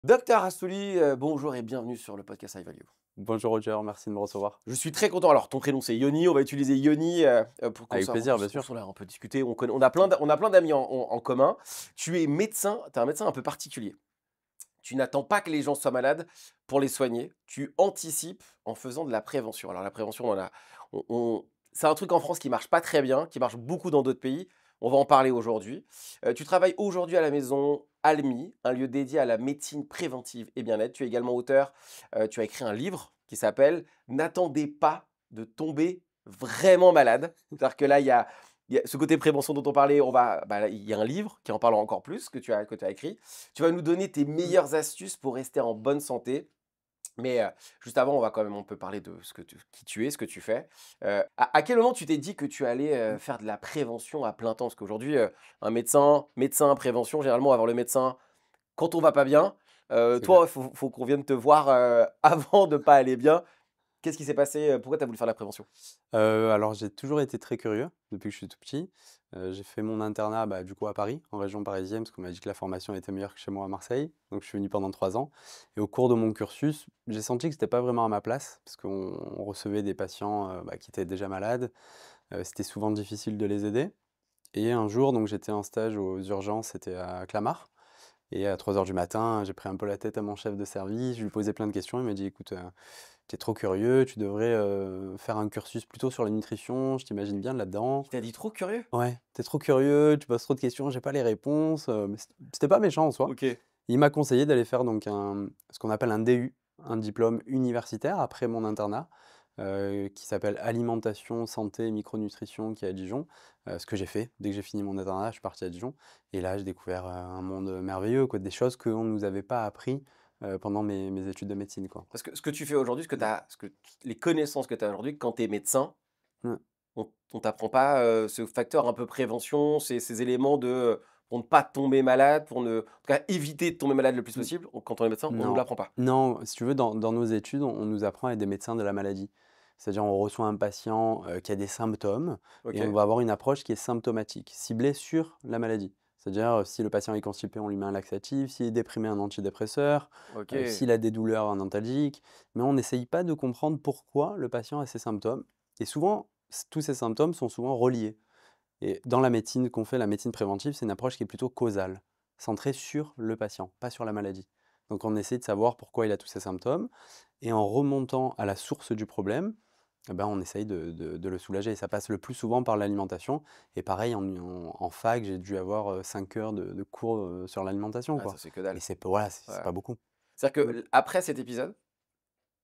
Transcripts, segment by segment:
Docteur Assouli, bonjour et bienvenue sur le podcast High Value. Bonjour Roger, merci de me recevoir. Je suis très content. Alors, ton prénom c'est Yoni, on va utiliser Yoni pour qu'on Avec soit, plaisir, bien sûr. soit là, on peut discuter. On a plein d'amis en commun. Tu es médecin, tu es un médecin un peu particulier. Tu n'attends pas que les gens soient malades pour les soigner. Tu anticipes en faisant de la prévention. Alors, la prévention, c'est un truc en France qui marche pas très bien, qui marche beaucoup dans d'autres pays. On va en parler aujourd'hui. Tu travailles aujourd'hui à la maison Almi, un lieu dédié à la médecine préventive et bien-être. Tu es également auteur. Tu as écrit un livre qui s'appelle «N'attendez pas de tomber vraiment malade». C'est-à-dire que là, il y a ce côté prévention dont on parlait. Là, il y a un livre qui en parle encore plus que tu as écrit. Tu vas nous donner tes meilleures astuces pour rester en bonne santé. Mais, juste avant, on peut parler de qui tu es, ce que tu fais. À quel moment tu t'es dit que tu allais, faire de la prévention à plein temps? Parce qu'aujourd'hui, un médecin, prévention, généralement, on va voir le médecin quand on va pas bien. C'est clair. Toi, faut qu'on vienne te voir, avant de pas aller bien. Qu'est-ce qui s'est passé? Pourquoi tu as voulu faire de la prévention? Alors j'ai toujours été très curieux depuis que je suis tout petit. J'ai fait mon internat, du coup à Paris, en région parisienne, parce qu'on m'a dit que la formation était meilleure que chez moi à Marseille. Donc je suis venu pendant 3 ans et au cours de mon cursus, j'ai senti que c'était pas vraiment à ma place parce qu'on recevait des patients, qui étaient déjà malades. C'était souvent difficile de les aider et un jour, donc j'étais en stage aux urgences, c'était à Clamart. Et à 3 heures du matin, j'ai pris un peu la tête à mon chef de service, je lui posais plein de questions. Il m'a dit: «Écoute, tu es trop curieux, tu devrais, faire un cursus plutôt sur la nutrition, je t'imagine bien là-dedans. Il t'a dit: «Trop curieux»? Ouais, tu es trop curieux, tu poses trop de questions, j'ai pas les réponses», mais c'était pas méchant en soi. OK. Il m'a conseillé d'aller faire donc ce qu'on appelle un DU, un diplôme universitaire après mon internat, qui s'appelle alimentation, santé et micronutrition, qui est à Dijon. Ce que j'ai fait. Dès que j'ai fini mon internat, je suis parti à Dijon et là j'ai découvert, un monde merveilleux quoi, des choses qu'on ne nous avait pas appris, pendant mes études de médecine quoi. Parce que ce que tu fais aujourd'hui, Mmh. les connaissances que tu as aujourd'hui, quand tu es médecin, Ouais. on t'apprend pas, ce facteur un peu prévention, ces éléments pour ne pas tomber malade, pour ne en tout cas éviter de tomber malade le plus Mmh. possible. Quand on est médecin, on ne nous Non, l'apprend pas. non, si tu veux, dans nos études, on nous apprend à être des médecins de la maladie. C'est-à-dire, on reçoit un patient, qui a des symptômes et on OK, va avoir une approche qui est symptomatique, ciblée sur la maladie. C'est-à-dire, si le patient est constipé, on lui met un laxatif, s'il est déprimé, un antidépresseur, OK. s'il a des douleurs, un antalgique, mais on n'essaye pas de comprendre pourquoi le patient a ces symptômes et souvent, tous ces symptômes sont souvent reliés et dans la médecine qu'on fait, la médecine préventive, c'est une approche qui est plutôt causale, centrée sur le patient, pas sur la maladie. Donc on essaie de savoir pourquoi il a tous ces symptômes et en remontant à la source du problème, on essaye de le soulager et ça passe le plus souvent par l'alimentation et pareil en fac, j'ai dû avoir, 5 heures de cours, sur l'alimentation, Ah ça, quoi c'est que et dalle. c'est p voilà, c'est Ouais. pas beaucoup. C'est-à-dire que Mmh. après cet épisode,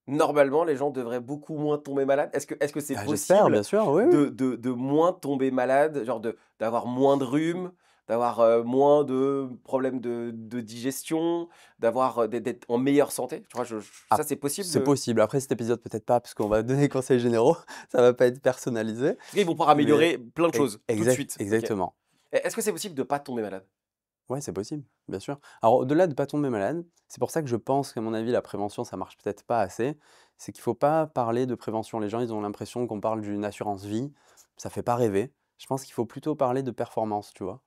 normalement, les gens devraient beaucoup moins tomber malades. Est-ce que c'est J'espère, possible bien sûr, oui, oui. de moins tomber malade, genre d'avoir moins de rhume, d'avoir, moins de problèmes de digestion, d'être en meilleure santé? Tu vois, ça, Ah, c'est possible c'est de possible. Après cet épisode, peut-être pas, parce qu'on va donner des conseils généraux, ça va pas être personnalisé, en tout cas, ils vont pouvoir mais améliorer plein de choses, tout de suite. OK. exactement. Est-ce que c'est possible de pas tomber malade? Ouais, c'est possible, bien sûr. Alors au-delà de pas tomber malade, c'est pour ça que je pense qu'à mon avis, la prévention, ça marche peut-être pas assez. C'est qu'il faut pas parler de prévention. Les gens, ils ont l'impression qu'on parle d'une assurance vie, ça fait pas rêver. Je pense qu'il faut plutôt parler de performance, tu vois?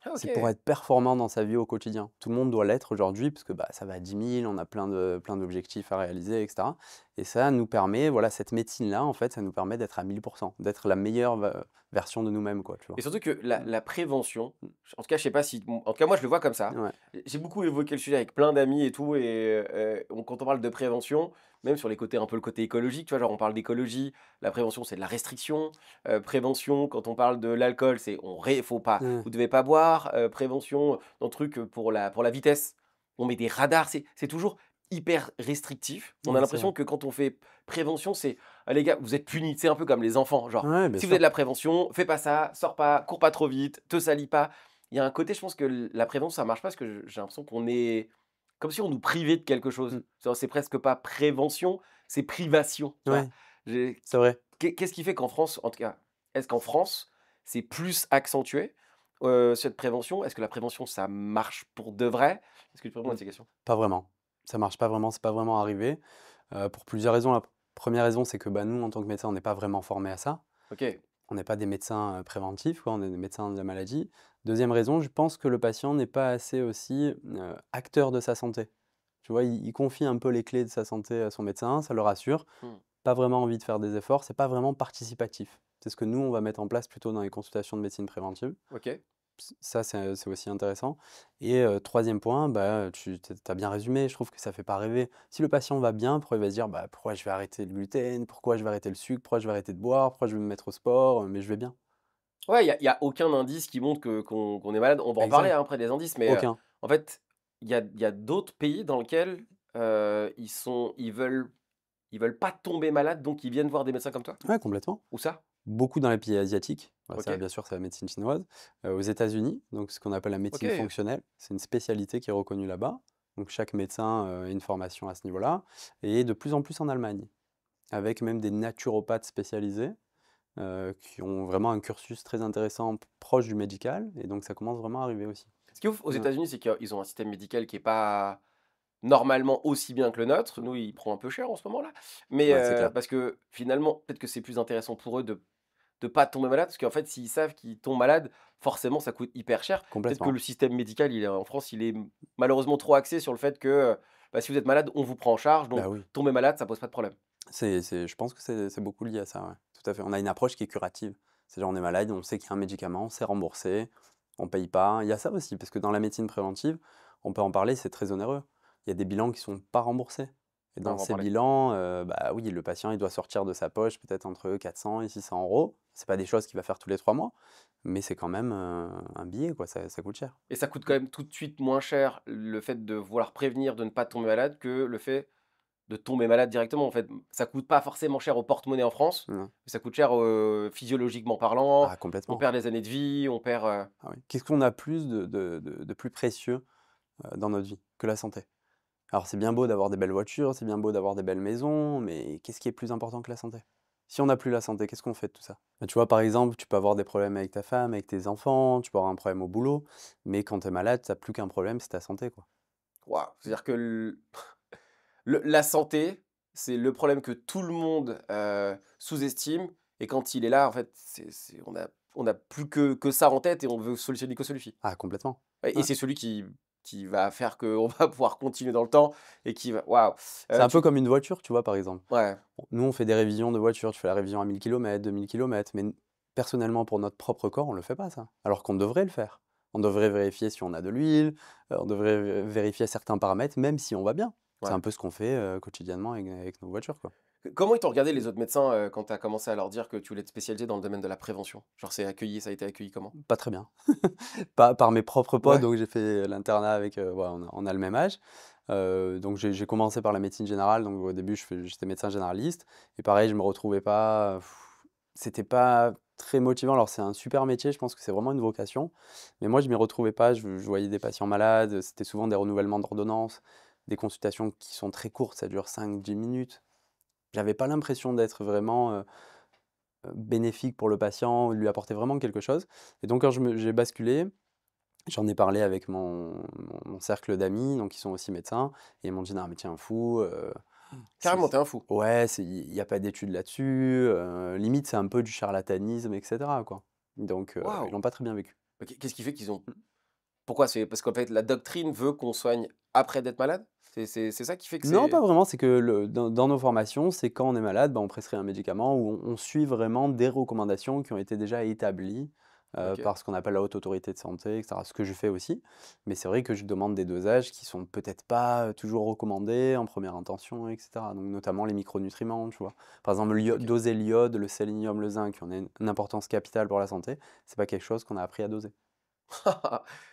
Ah C'est pour OK. être performant dans sa vie au quotidien. Tout le monde doit l'être aujourd'hui parce que, ça va à 10 000, on a plein d'objectifs à réaliser et cetera et ça nous permet, voilà, cette médecine-là, en fait, ça nous permet d'être à 1000%, d'être la meilleure version de nous-mêmes, quoi, tu Et vois? surtout que la Mmh. la prévention, en tout cas, je sais pas si en tout cas, moi, je le vois comme ça. Ouais. J'ai beaucoup évoqué le sujet avec plein d'amis et tout et quand on parle de prévention, même sur les côtés un peu le côté écologique, tu vois? Genre, on parle d'écologie, la prévention, c'est de la restriction, prévention, quand on parle de l'alcool, c'est Mmh. vous devez pas boire, prévention dans le truc, pour la vitesse, on met des radars, c'est toujours hyper restrictif. On a Ouais, c'est vrai. l'impression que quand on fait prévention, c'est: «Ah les gars, vous êtes punis», c'est un peu comme les enfants, genre Ouais, bien si vous avez sûr. de la prévention, fais pas ça, sors pas, cours pas trop vite, te salis pas. Il y a un côté, je pense que la prévention, ça marche pas parce que j'ai l'impression qu'on est comme si on nous privait de quelque chose. Mmh. C'est presque pas prévention, c'est privation, tu vois? Ouais, J'ai c'est vrai. Qu'est-ce qui fait qu'en France, en tout cas, est-ce qu'en France, c'est plus accentué, cette prévention? Est-ce que la prévention, ça marche pour de vrai? Est-ce que tu peux répondre Mmh. à ces questions? Pas vraiment. Ça marche pas vraiment, c'est pas vraiment arrivé, pour plusieurs raisons. La première raison, c'est que, nous, en tant que médecins, on n'est pas vraiment formés à ça. OK. On n'est pas des médecins, préventifs, quoi, on est des médecins de la maladie. Deuxième raison, je pense que le patient n'est pas assez aussi, acteur de sa santé. Tu vois, il confie un peu les clés de sa santé à son médecin, ça le rassure. Mmh. Pas vraiment envie de faire des efforts, c'est pas vraiment participatif. C'est ce que nous, on va mettre en place plutôt dans les consultations de médecine préventive. OK. Ça, c'est aussi intéressant. Et 3e point, bah, tu as bien résumé, je trouve que ça fait pas rêver. Si le patient va bien, pourquoi il va se dire: «Bah, pourquoi je vais arrêter le gluten? Pourquoi je vais arrêter le sucre? Pourquoi je vais arrêter de boire? Pourquoi je vais me mettre au sport? Mais je vais bien». Ouais, il y a aucun indice qui montre qu'on est malade. On va en parler, Exact, hein, après des indices, mais, aucun. en fait, il y a d'autres pays dans lesquels, ils veulent pas tomber malades, donc ils viennent voir des médecins comme toi? Ouais, complètement. Où ça? Beaucoup dans les pays asiatiques, bah, ça OK. bien sûr c'est la médecine chinoise, aux États-Unis, donc ce qu'on appelle la médecine OK. fonctionnelle, c'est une spécialité qui est reconnue là-bas, donc chaque médecin, a une formation à ce niveau-là et de plus en plus en Allemagne, avec même des naturopathes spécialisés, qui ont vraiment un cursus très intéressant, proche du médical et donc ça commence vraiment à arriver aussi. Ce qui est ouf aux Ouais, États-Unis, c'est qu'ils ont un système médical qui est pas normalement aussi bien que le nôtre. Nous, il prend un peu cher en ce moment-là, mais, ouais, c'est clair, parce que finalement, peut-être que c'est plus intéressant pour eux de pas tomber malade, parce qu'en fait, s'ils savent qu'ils tombent malades, forcément, ça coûte hyper cher. Peut-être que complètement. le système médical, il est en France, il est malheureusement trop axé sur le fait que, bah, si vous êtes malade, on vous prend en charge, Bah donc oui, tomber malade, ça pose pas de problème. je pense que c'est beaucoup lié à ça, ouais, tout à fait. On a une approche qui est curative. C'est genre on est malade, on sait qu'il y a un médicament, c'est remboursé, on paye pas. Il y a ça aussi, parce que dans la médecine préventive, on peut en parler, c'est très onéreux. Il y a des bilans qui sont pas remboursés. Et Ouais, dans on va en ces parler. bilans, bah oui, le patient, il doit sortir de sa poche peut-être entre 400 et 600 euros. C'est pas des choses qu'il va faire tous les 3 mois, mais c'est quand même, un billet quoi, ça coûte cher. Et ça coûte quand même tout de suite moins cher le fait de vouloir prévenir de ne pas tomber malade que le fait de tomber malade directement, en fait. Ça coûte pas forcément cher au porte-monnaie en France, Mmh. mais ça coûte cher, physiologiquement parlant. Ah On complètement. perd des années de vie, on perd, Ah oui. Qu'est-ce qu'on a plus de plus précieux, dans notre vie que la santé? Alors c'est bien beau d'avoir des belles voitures, c'est bien beau d'avoir des belles maisons, mais qu'est-ce qui est plus important que la santé? Si on n'a plus la santé, qu'est-ce qu'on fait de tout ça? Bah, tu vois, par exemple, tu peux avoir des problèmes avec ta femme, avec tes enfants, tu peux avoir un problème au boulot, mais quand tu es malade, tu as plus qu'un problème, c'est ta santé, quoi. waouh! C'est-à-dire que la santé, c'est le problème que tout le monde, sous-estime, et quand il est là, en fait, c'est on a plus que ça en tête et on veut solutionner que celui-ci. Ah complètement. Et Ouais. c'est celui qui va faire qu'on va pouvoir continuer dans le temps et qui va waouh! C'est un peu Tu comme une voiture, tu vois, par exemple. Ouais. Bon, nous, on fait des révisions de voiture, tu fais la révision à 1000 kilomètres, 2000 kilomètres, mais personnellement, pour notre propre corps, on le fait pas ça, alors qu'on devrait le faire. On devrait vérifier si on a de l'huile, on devrait vérifier certains paramètres, même si on va bien. C'est Ouais. un peu ce qu'on fait, quotidiennement avec nos voitures, quoi. Comment ils t'ont regardé les autres médecins, quand tu as commencé à leur dire que tu voulais te spécialiser dans le domaine de la prévention? Genre, ça a été accueilli comment? Pas très bien. Pas par mes propres potes, Ouais. donc j'ai fait l'internat avec, voilà, on a le même âge. Donc j'ai commencé par la médecine générale, donc au début j'étais médecin généraliste et pareil, je me retrouvais pas, c'était pas très motivant. Alors c'est un super métier, je pense que c'est vraiment une vocation, mais moi je m'y retrouvais pas. Je voyais des patients malades, c'était souvent des renouvellements d'ordonnances, des consultations qui sont très courtes, ça dure 5 10 minutes. J'avais pas l'impression d'être vraiment, bénéfique pour le patient, lui apporter vraiment quelque chose et donc quand j'ai basculé, j'en ai parlé avec mon cercle d'amis, donc qui sont aussi médecins et ils m'ont dit: «Non mais tu es un fou, Carrément, tu es un fou. ouais, il y a pas d'études là-dessus, limite c'est un peu du charlatanisme et cetera quoi». Donc ils Waouh! l'ont pas très bien vécu. OK, qu'est-ce qui fait qu'ils ont Mmh. pourquoi? C'est parce qu'en fait, la doctrine veut qu'on soigne après d'être malade? C'est ça qui fait que Non, pas c'est vraiment, c'est que dans nos formations, c'est quand on est malade, bah, on prescrit un médicament ou on suit vraiment des recommandations qui ont été déjà établies, OK. par ce qu'on appelle la Haute Autorité de Santé et cetera. Ce que je fais aussi, mais c'est vrai que je demande des dosages qui sont peut-être pas, toujours recommandés en première intention et cetera. Donc notamment les micronutriments, tu vois? Par exemple, OK. doser l'iode, le sélénium, le zinc qui ont une importance capitale pour la santé, c'est pas quelque chose qu'on a appris à doser.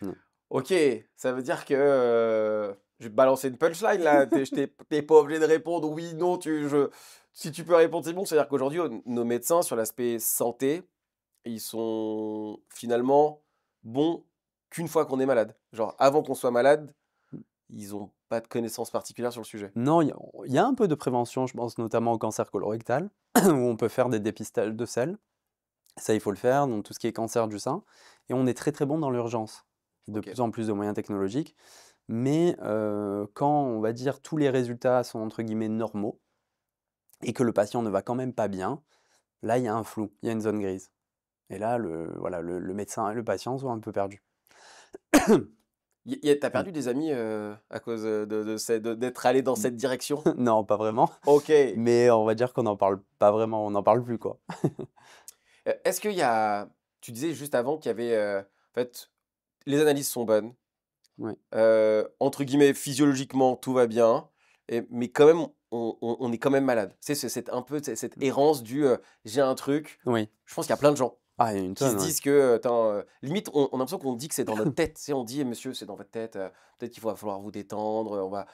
Mmh. OK, ça veut dire que, je vais te balancer une punchline là, tu es pas obligé de répondre oui, non, si tu peux répondre, c'est bon. C'est-à-dire qu'aujourd'hui, nos médecins sur l'aspect santé, ils sont finalement bons qu'une fois qu'on est malade. Genre avant qu'on soit malade, ils ont pas de connaissances particulières sur le sujet. Non, il y a un peu de prévention, je pense notamment au cancer colorectal, où on peut faire des dépistages de sel. Ça, il faut le faire, donc tout ce qui est cancer du sein et on est très, très bon dans l'urgence. De OK. plus en plus de moyens technologiques, mais quand on va dire tous les résultats sont entre guillemets «normaux» et que le patient ne va quand même pas bien, là, il y a un flou, il y a une zone grise et là, voilà, le médecin et le patient sont un peu perdus. Tu Mmh. perdu des amis, à cause, d'être allé dans cette direction? Non, pas vraiment, OK. mais on va dire qu'on n'en parle pas vraiment, on n'en parle plus, quoi. Est-ce qu'il y a tu disais juste avant qu'il y avait, en fait, les analyses sont bonnes, Ouais. entre guillemets «physiologiquement» tout va bien mais quand même on est quand même malade. Tu sais, c'est cette un peu cette Mmh. errance du, «J'ai un truc». Oui. Je pense qu'il y a plein de gens Ah, il y a une qui se tonne, ouais. disent que, attends, limite on a l'impression qu'on dit que c'est dans notre tête. Tu sais, on dit: «Eh monsieur, c'est dans votre tête, peut-être qu'il va falloir vous détendre, on va».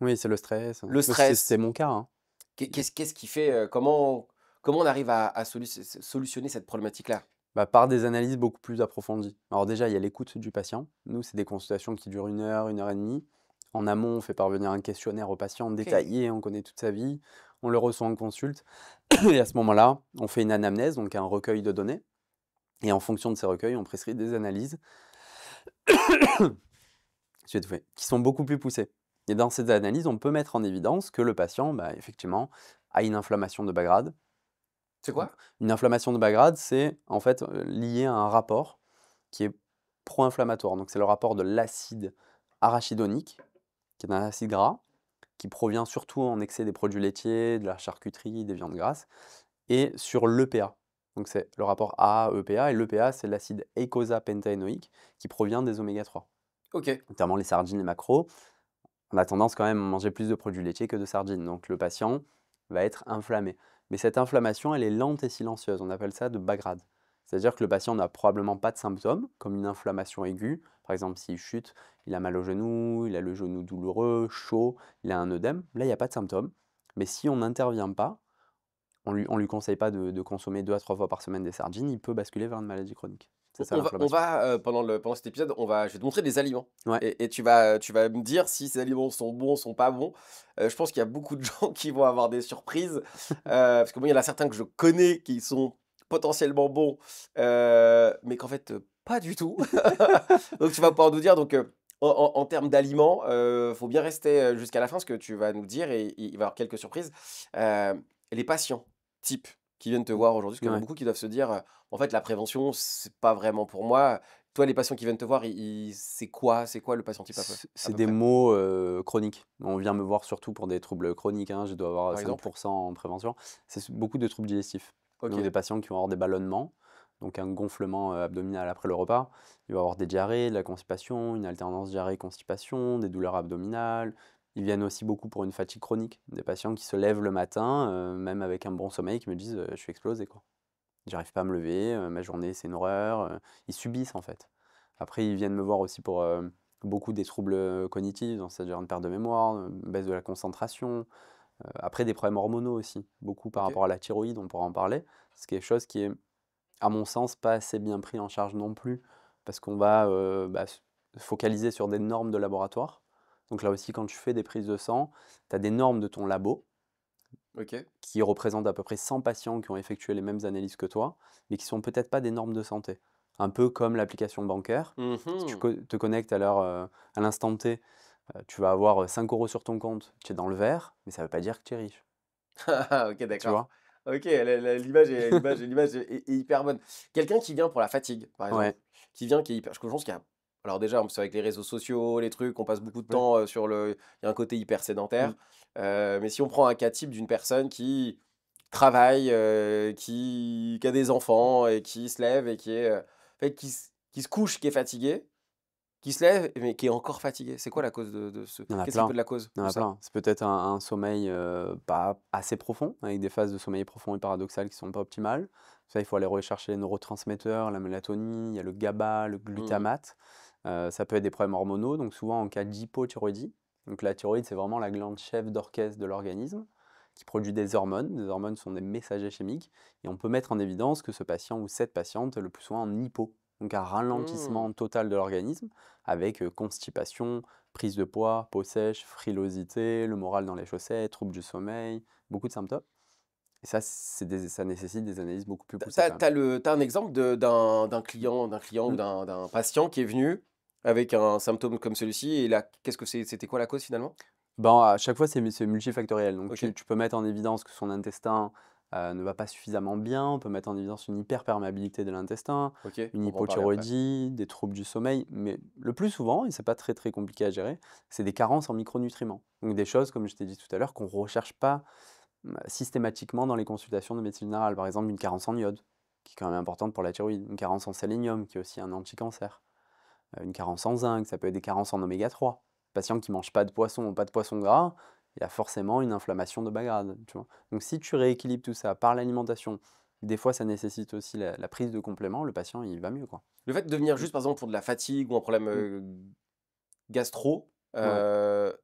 Oui, c'est le stress, Le bah, c'était stress, mon cas, hein. qu'est-ce qui fait, comment on arrive à solutionner cette problématique-là? Bah, par des analyses beaucoup plus approfondies. Alors déjà, il y a l'écoute du patient. Nous, c'est des consultations qui durent 1 heure et demie. En amont, on fait parvenir un questionnaire au patient OK, détaillé, on connaît toute sa vie, on le reçoit en consulte et à ce moment-là, on fait une anamnèse, donc un recueil de données et en fonction de ces recueils, on prescrit des analyses j'ai étouffé, qui sont beaucoup plus poussées. Et dans ces analyses, on peut mettre en évidence que le patient, bah, effectivement, a une inflammation de bas grade. c'est Donc, quoi? une inflammation de bas grade, c'est en fait lié à un rapport qui est pro-inflammatoire. Donc, c'est le rapport de l'acide arachidonique, qui est un acide gras, qui provient surtout en excès des produits laitiers, de la charcuterie, des viandes grasses, et sur l'EPA. Donc, c'est le rapport AA-EPA, et l'EPA, c'est l'acide eicosapentaénoïque qui provient des oméga 3, OK. notamment les sardines et maquereaux. On a tendance quand même à manger plus de produits laitiers que de sardines, donc le patient va être inflammé. Mais cette inflammation, elle est lente et silencieuse, on appelle ça de bas grade. C'est-à-dire que le patient n'a probablement pas de symptômes, comme une inflammation aiguë. Par exemple, s'il chute, il a mal au genou, il a le genou douloureux, chaud, il a un œdème. Là, il n'y a pas de symptômes. Mais si on n'intervient pas, on lui conseille pas de consommer 2 à 3 fois par semaine des sardines, il peut basculer vers une maladie chronique. C'est ça On l'inflammation. va, pendant cet épisode, je vais te montrer des aliments Ouais, et tu vas me dire si ces aliments sont bons, sont pas bons. Je pense qu'il y a beaucoup de gens qui vont avoir des surprises, parce que moi, il y en a certains que je connais qui sont potentiellement bons, mais qu'en fait, pas du tout. Donc tu vas pouvoir nous dire donc, en termes d'aliments, faut bien rester, jusqu'à la fin, ce que tu vas nous dire et il va y avoir quelques surprises. Les patients type qui viennent te voir aujourd'hui, parce qu'il y en a ouais. beaucoup qui doivent se dire, «En fait, la prévention, c'est pas vraiment pour moi». Toi, les patients qui viennent te voir, ils c'est quoi le patient type à C'est peu des près, maux, chroniques. On vient me voir surtout pour des troubles chroniques, hein, je dois avoir par exemple? 5 en prévention. Beaucoup de troubles digestifs. Donc des OK, patients qui vont avoir des ballonnements, donc un gonflement, abdominal après le repas. Il va avoir des diarrhées, de la constipation, une alternance diarrhée-constipation, des douleurs abdominales. Ils viennent aussi beaucoup pour une fatigue chronique. Des patients qui se lèvent le matin, même avec un bon sommeil, qui me disent: «Je suis explosé, quoi. J'arrive pas à me lever, ma journée c'est une horreur», ils subissent en fait. Après ils viennent me voir aussi pour, beaucoup des troubles, cognitifs, donc c'est-à-dire une perte de mémoire, une baisse de la concentration, après des problèmes hormonaux aussi, beaucoup par OK. rapport à la thyroïde, on pourra en parler. C'est quelque chose qui est, à mon sens, pas assez bien pris en charge non plus, parce qu'on va, bah, se focaliser sur des normes de laboratoire. Donc là aussi quand tu fais des prises de sang, tu as des normes de ton labo, OK. qui représentent à peu près 100 patients qui ont effectué les mêmes analyses que toi, mais qui sont peut-être pas des normes de santé. Un peu comme l'application bancaire. Si tu Mmh. te connectes à l'instant T, tu vas avoir 5 € sur ton compte, tu es dans le vert, mais ça ne veut pas dire que tu es riche. OK, Tu d'accord. vois? OK, l'image est hyper bonne. Quelqu'un qui vient pour la fatigue, par Ouais, exemple, qui vient, qui est hyper parce que je pense qu'il y a alors déjà, en plus avec les réseaux sociaux, les trucs, on passe beaucoup de ouais. temps, sur le il y a un côté hyper Mmh. sédentaire, mais si on prend un cas type d'une personne qui travaille, qui a des enfants et qui se lève et qui est, en fait, qui se couche, qui est fatigué, qui se lève, mais qui est encore fatigué. C'est quoi la cause de ce Il y en a qu'est-ce qui peut plein, être la cause il y en de a ça? plein. C'est peut-être un sommeil, pas assez profond, avec des phases de sommeil profond et paradoxal qui sont pas optimales. Ça, il faut aller rechercher les neurotransmetteurs, la mélatonine, il y a le GABA, le Mmh. glutamate. Ça peut être des problèmes hormonaux, donc souvent en cas d'hypothyroïdie. Donc la thyroïde, c'est vraiment la glande chef d'orchestre de l'organisme qui produit des hormones. Les hormones sont des messagers chimiques et on peut mettre en évidence que ce patient ou cette patiente est le plus souvent en hypo, donc un Mmh. ralentissement total de l'organisme avec constipation, prise de poids, peau sèche, frilosité, le moral dans les chaussettes, troubles du sommeil, beaucoup de symptômes. Et ça, ça nécessite des analyses beaucoup plus poussées quand même. Tu un exemple d'un client ou Mmh. d'un patient qui est venu avec un symptôme comme celui-ci et là, c'était quoi la cause finalement? Ben, à chaque fois, c'est multifactoriel. Donc OK. tu peux mettre en évidence que son intestin ne va pas suffisamment bien. On peut mettre en évidence une hyperperméabilité de l'intestin, Ok, une on va en parler après. hypothyroïdie, des troubles du sommeil. Mais le plus souvent, et c'est pas très très compliqué à gérer, c'est des carences en micronutriments. Donc des choses, comme je t'ai dit tout à l'heure, qu'on ne recherche pas systématiquement dans les consultations de médecine générale. Par exemple, une carence en iode, qui est quand même importante pour la thyroïde. Une carence en sélénium, qui est aussi un anticancer. Une carence en zinc, ça peut être des carences en oméga 3. Patient qui ne mange pas de poisson ou pas de poisson gras, il y a forcément une inflammation de bas grade, tu vois. Donc si tu rééquilibres tout ça par l'alimentation, des fois ça nécessite aussi la prise de compléments, le patient il va mieux, quoi. Le fait de venir Mm. juste, par exemple, pour de la fatigue ou un problème Mm. gastro, Ouais.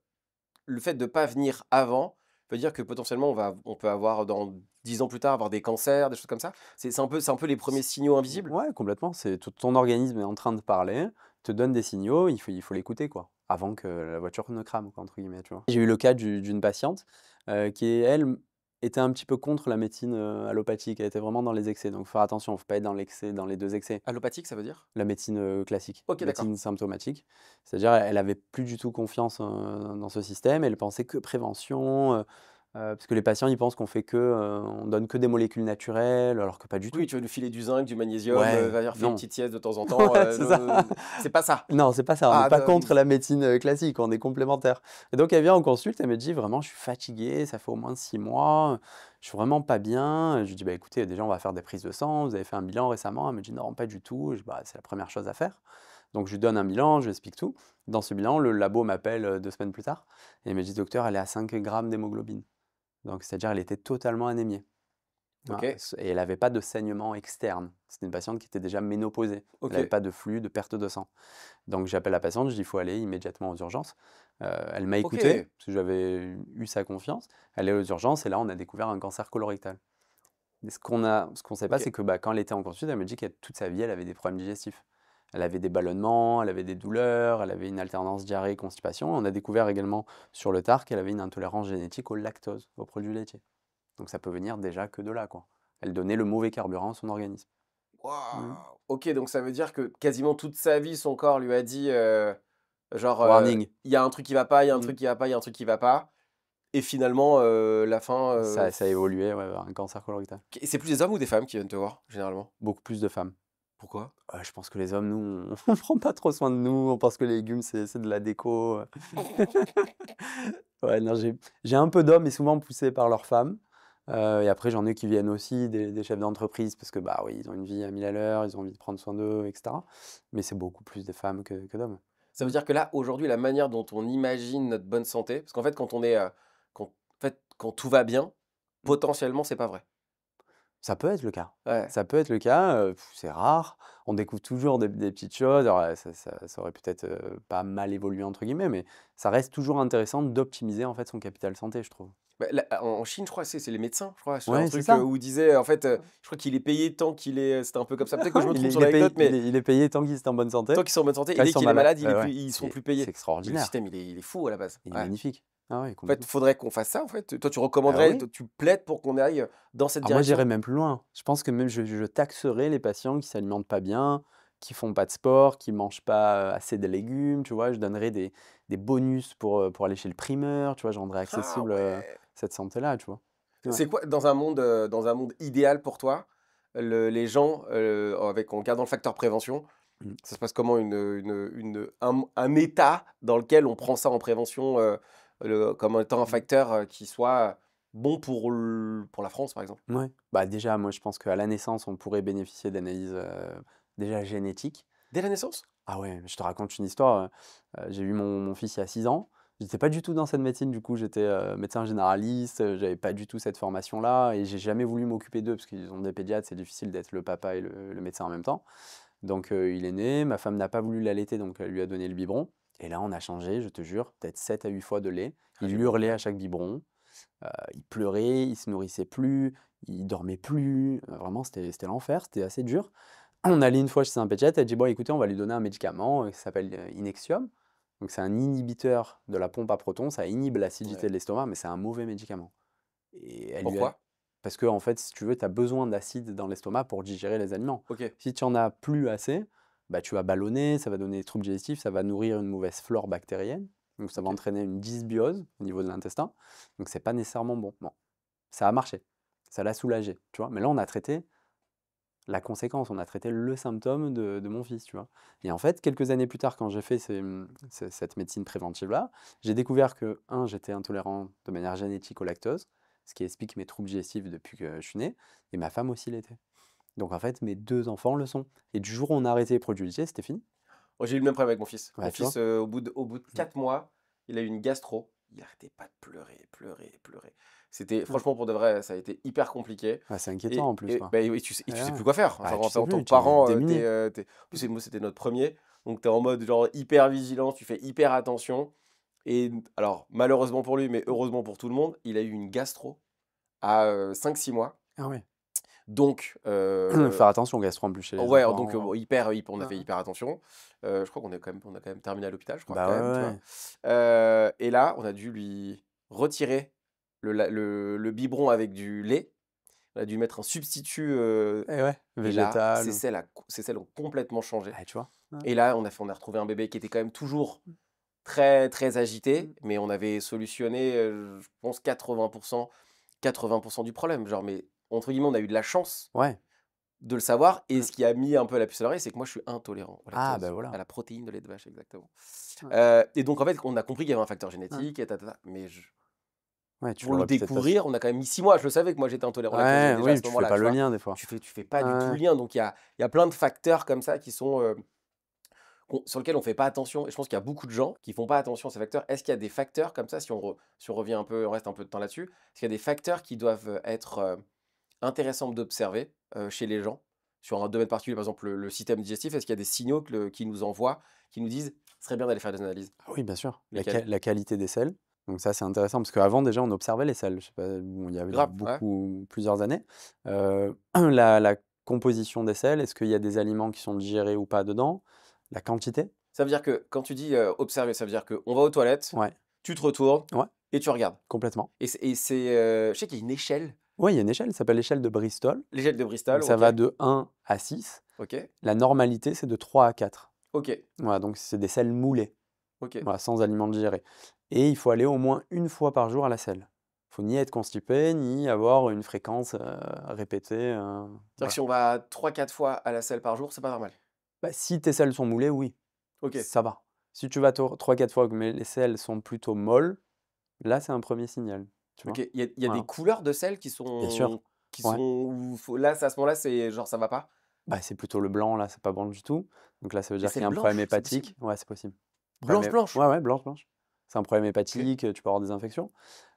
le fait de pas venir avant veut dire que potentiellement on peut avoir dans 10 ans plus tard avoir des cancers, des choses comme ça? C'est un peu les premiers signaux invisibles? Ouais, complètement. C'est ton organisme est en train de parler, te donne des signaux, il faut l'écouter, quoi, avant que la voiture ne crame, quoi, entre guillemets, tu vois. J'ai eu le cas d'une patiente qui, elle, était un petit peu contre la médecine allopathique. Elle était vraiment dans les excès. Donc, faut faire attention, il ne faut pas être dans l'excès, dans les deux excès. Allopathique, ça veut dire? La médecine classique, OK, d'accord. médecine symptomatique. C'est-à-dire, elle avait plus du tout confiance dans ce système. Elle pensait que prévention. Parce que les patients, ils pensent qu'on fait on donne que des molécules naturelles, alors que pas du Oui, tout. tu veux nous filer du zinc, du magnésium, Ouais, va dire fais une non. petite sieste de temps en temps, Ouais, c'est ça. c'est pas ça? Non, c'est pas ça, on n'est Ah pas de contre la médecine, classique, on est complémentaires. Et donc elle vient en consulte, elle me dit: «Vraiment, je suis fatiguée, ça fait au moins 6 mois, je suis vraiment pas bien». Je lui dis: «Bah, écoutez, déjà, on va faire des prises de sang, vous avez fait un bilan récemment?» Elle me dit: «Non, pas du tout». Je dis: «Bah, c'est la première chose à faire». Donc je lui donne un bilan, je lui explique tout. Dans ce bilan, le labo m'appelle, 2 semaines plus tard et il me dit: «Docteur, elle est à 5 grammes d'hémoglobine». Donc c'est-à-dire elle était totalement anémiée. Voilà, OK, et elle n'avait pas de saignement externe. C'était une patiente qui était déjà ménopausée. Elle n'avait OK, pas de flux, de perte de sang. Donc j'appelle la patiente, je dis: «Il faut aller immédiatement aux urgences». Elle m'a écouté, OK, parce que j'avais eu sa confiance. Elle est aux urgences et là, on a découvert un cancer colorectal. Et ce qu'on ne sait pas, OK. c'est que, bah, quand elle était en consulte, elle me dit que toute sa vie, elle avait des problèmes digestifs. Elle avait des ballonnements, elle avait des douleurs, elle avait une alternance diarrhée-constipation. On a découvert également sur le tard qu'elle avait une intolérance génétique au lactose, aux produits laitiers. Donc ça peut venir déjà que de là, quoi. Elle donnait le mauvais carburant à son organisme. Mmh. Waouh! OK, donc ça veut dire que quasiment toute sa vie, son corps lui a dit, genre, Warning. il y a un truc qui va pas, il y a un Mmh. truc qui va pas, il y a un truc qui va pas et finalement, la fin, Ça a évolué, ouais, vers un cancer colorectal. et c'est plus des hommes ou des femmes qui viennent te voir, généralement? Beaucoup plus de femmes. Pourquoi? Je pense que les hommes, nous, on prend pas trop soin de nous, on pense que les légumes, c'est de la déco. Ouais, non, j'ai un peu d'hommes, mais souvent poussés par leurs femmes. Et après, j'en ai qui viennent aussi, des chefs d'entreprise, parce que, bah oui, ils ont une vie à 1000 à l'heure, ils ont envie de prendre soin d'eux, et cetera. Mais c'est beaucoup plus des femmes que d'hommes. Ça veut Mmh. dire que là, aujourd'hui, la manière dont on imagine notre bonne santé parce qu'en fait, quand tout va bien, Mmh. potentiellement, c'est pas vrai. Ça peut être le cas. Ouais. Ça peut être le cas, c'est rare. On découvre toujours des petites choses. Alors, ça aurait peut-être, pas «mal évolué» entre guillemets, mais ça reste toujours intéressant d'optimiser, en fait, son capital santé, je trouve. Bah, là, en Chine, je crois, c'est les médecins, je crois. C'est un Ouais, c'est truc, ça. où ils disaient, en fait, je crois qu'il est payé tant qu'il est c'était un peu comme ça. Peut-être que je Ouais, me il trompe est sur il est payé l'anecdote, mais il est payé tant qu'il est en bonne santé. tant qu'ils sont en bonne santé et Quand ils dès sont qu'il est malades, malade, ouais, ils seront c'est plus payés. c'est Mais le extraordinaire. système, il est fou à la base. Il est Ouais. magnifique. Ah ouais, En fait, complètement. faudrait qu'on fasse ça, en fait. Toi, tu Bah recommanderais, oui. tu plaides pour qu'on aille, dans cette Alors moi, j'irais direction? même plus loin. Je pense que même je taxerais les patients qui s'alimentent pas bien, qui font pas de sport, qui mangent pas, assez de légumes, tu vois? Je donnerais des bonus pour aller chez le primeur, tu vois? Je rendrais Ah accessible, ouais! cette santé-là, tu vois? Ouais. C'est quoi dans un monde idéal pour toi, les gens, en gardant le facteur prévention, Mmh. ça se passe comment un état dans lequel on prend ça en prévention, comme étant un Mmh. facteur, qui soit bon pour la France, par exemple? Ouais. Bah, déjà, moi, je pense qu'à la naissance, on pourrait bénéficier d'analyses, déjà génétiques. Dès la naissance? Ah ouais, je te raconte une histoire, j'ai eu mon fils il y a 6 ans. J'étais pas du tout dans cette médecine, du coup, j'étais, médecin généraliste, j'avais pas du tout cette formation-là et j'ai jamais voulu m'occuper d'eux parce qu'ils ont des pédiatres, c'est difficile d'être le papa et le médecin en même temps. Donc il est né, ma femme n'a pas voulu l'allaiter, donc elle lui a donné le biberon et là, on a changé, je te jure, peut-être 7 à 8 fois de lait. Ah, Il j'imagine, hurlait ouais. à chaque biberon, il pleurait, il se nourrissait plus, il dormait plus, vraiment c'était l'enfer, c'était assez dur. On allait une fois chez un pédiatre, elle dit: «Bon écoutez, on va lui donner un médicament, qui s'appelle, Inexium». Donc c'est un inhibiteur de la pompe à protons, ça inhibe l'acidité Ouais. de l'estomac, mais c'est un mauvais médicament. Et elle lui a Pourquoi? Parce que en fait, si tu veux, tu as besoin d'acide dans l'estomac pour digérer les aliments. OK. Si tu en as plus assez, bah, tu vas ballonner, ça va donner des troubles digestifs, ça va nourrir une mauvaise flore bactérienne, donc ça va OK. entraîner une dysbiose au niveau de l'intestin, donc c'est pas nécessairement bon. Bon, ça a marché. Ça l'a soulagé, tu vois. Mais là, on a traité la conséquence, on a traité le symptôme de mon fils, tu vois. Et en fait, quelques années plus tard, quand j'ai fait cette médecine préventive-là, j'ai découvert que, un, j'étais intolérant de manière génétique au lactose, ce qui explique mes troubles digestifs depuis que je suis né, et ma femme aussi l'était. Donc en fait, mes deux enfants le sont. Et du jour où on a arrêté les produits laitiers, c'était fini. Moi, j'ai eu le même problème avec mon fils. Mon Ouais, tu fils, vois. au bout de Mm. 4 mois, il a eu une gastro. Il arrêtait pas de pleurer, pleurer, pleurer. C'était Ouais. franchement, pour de vrai, ça a été hyper compliqué. Ouais, c'est inquiétant Et, en plus, et, quoi. bah, oui, tu sais Ouais. plus quoi faire. Enfin, Ah, tu sais en tant plus, que tu es parent, démuni. en plus, moi, c'était notre premier. Donc, tu es en mode genre hyper vigilance, tu fais hyper attention. Et alors, malheureusement pour lui, mais heureusement pour tout le monde, il a eu une gastro à 5-6 mois. Ah ouais. Donc, Faire attention, gastro en plus chez les ouais, donc enfants. bon, on a Ouais. fait hyper attention. Je crois qu'on a quand même terminé à l'hôpital, je crois, Bah quand ouais, même, tu vois. ouais. Et là, on a dû lui retirer le biberon avec du lait. On a dû mettre un substitut. Et ouais, Et là, végétal. ses selles ont complètement changé. Ouais, tu vois. Ouais. Et là, on a retrouvé un bébé qui était quand même toujours très, très agité, Mm. mais on avait solutionné, je pense, 80% du problème. Genre, mais entre guillemets, on a eu de la chance Ouais. de le savoir. Et Mm. ce qui a mis un peu la puce à l'oreille, c'est que moi, je suis intolérant au Ah lactose, bah à voilà. la protéine de lait de vache, exactement. Ouais. Et donc, en fait, on a compris qu'il y avait un facteur Ouais. génétique, et mais Ouais, tu pour le l'aurais peut-être pas su. découvrir, on a quand même mis 6 mois. Je le savais que moi, j'étais intolérant au lactose Ouais, déjà à oui, ce tu fais moment-là, pas tu le vois. lien des fois. Tu fais pas du tout Ouais, le lien. Donc, il y a plein de facteurs comme ça qui sont, sur lesquels on fait pas attention. Et je pense qu'il y a beaucoup de gens qui font pas attention à ces facteurs. Est-ce qu'il y a des facteurs comme ça, si on revient un peu, on reste un peu de temps là-dessus, est-ce qu'il y a des facteurs qui doivent être intéressants d'observer chez les gens sur un domaine particulier, par exemple le système digestif? Est-ce qu'il y a des signaux qui nous envoient, qui nous disent, ce serait bien d'aller faire des analyses? ah oui, bien sûr. Lesquels? La qualité des sels. Donc ça, c'est intéressant parce qu'avant, déjà, on observait les sels. Je sais pas, bon, il y a Grave, ouais. beaucoup, plusieurs années. La composition des sels, est-ce qu'il y a des aliments qui sont digérés ou pas dedans? La quantité? Ça veut dire que quand tu dis observer, ça veut dire qu'on va aux toilettes, Ouais, tu te retournes ouais, et tu regardes. complètement. Je sais qu'il y a une échelle, Oui, il y a une échelle, ça s'appelle l'échelle de Bristol. l'échelle de Donc Bristol, ça ok, va de 1 à 6. ok, La normalité, c'est de 3 à 4. ok, Voilà, donc c'est des sels moulés. ok. Voilà, sans aliments digérés. Et il faut aller au moins une fois par jour à la selle. Il faut ni être constipé, ni avoir une fréquence répétée. C'est-à-dire que Voilà. si on va 3-4 fois à la selle par jour, c'est pas normal. Bah, si tes selles sont moulées, oui, Ok, ça va. Si tu vas 3-4 fois, mais les selles sont plutôt molles, là, c'est un premier signal. Tu ok. vois? Il y a des Voilà. couleurs de sel Bien sûr. qui Ouais. sont, là, à ce moment-là, c'est genre ça va pas. Bah, c'est plutôt le blanc, là, c'est pas bon du tout. Donc là, ça veut Des dire qu'il y selles a un problème blanches, c'est possible. hépatique. Ouais, c'est possible. Blanche, blanche. Ouais, ouais, blanche, blanche. C'est un problème Ok, hépatique, tu peux avoir des infections.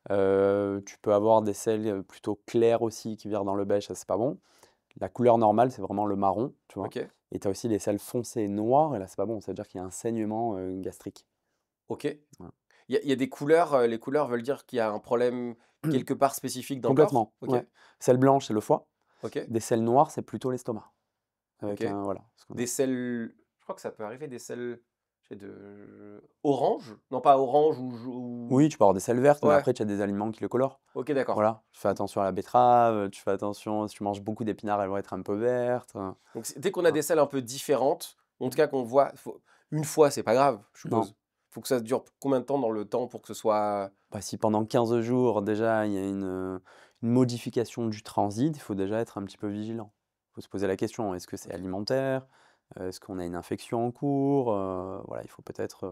Tu peux avoir des selles plutôt claires aussi qui virent dans le beige, ça c'est pas bon. La couleur normale, c'est vraiment le marron, tu vois. ok, Et tu as aussi les selles foncées noires, et là c'est pas bon, ça veut dire qu'il y a un saignement gastrique. ok. Voilà. Il y a des couleurs, les couleurs veulent dire qu'il y a un problème quelque part spécifique dans le corps. Complètement, Ok, ouais. Celle blanche, c'est le foie. ok, Des selles noires, c'est plutôt l'estomac. ok. Avec un, voilà, ce qu'on Des a. sels, je crois que ça peut arriver, des sels, orange? Non, pas orange Oui, tu peux avoir des selles vertes, mais Ouais, après tu as des aliments qui le colorent. ok, d'accord. Voilà, tu fais attention à la betterave, tu fais attention, si tu manges beaucoup d'épinards, elles vont être un peu vertes. Donc dès qu'on a Voilà. des selles un peu différentes, en tout cas qu'on voit, une fois, c'est pas grave, je Non. suppose. Faut que ça dure combien de temps dans le temps pour que ce soit. Bah, si pendant 15 jours, déjà, il y a une modification du transit, il faut déjà être un petit peu vigilant. Il faut se poser la question, est-ce que c'est Ok. alimentaire? Est-ce qu'on a une infection en cours? Voilà, il faut peut-être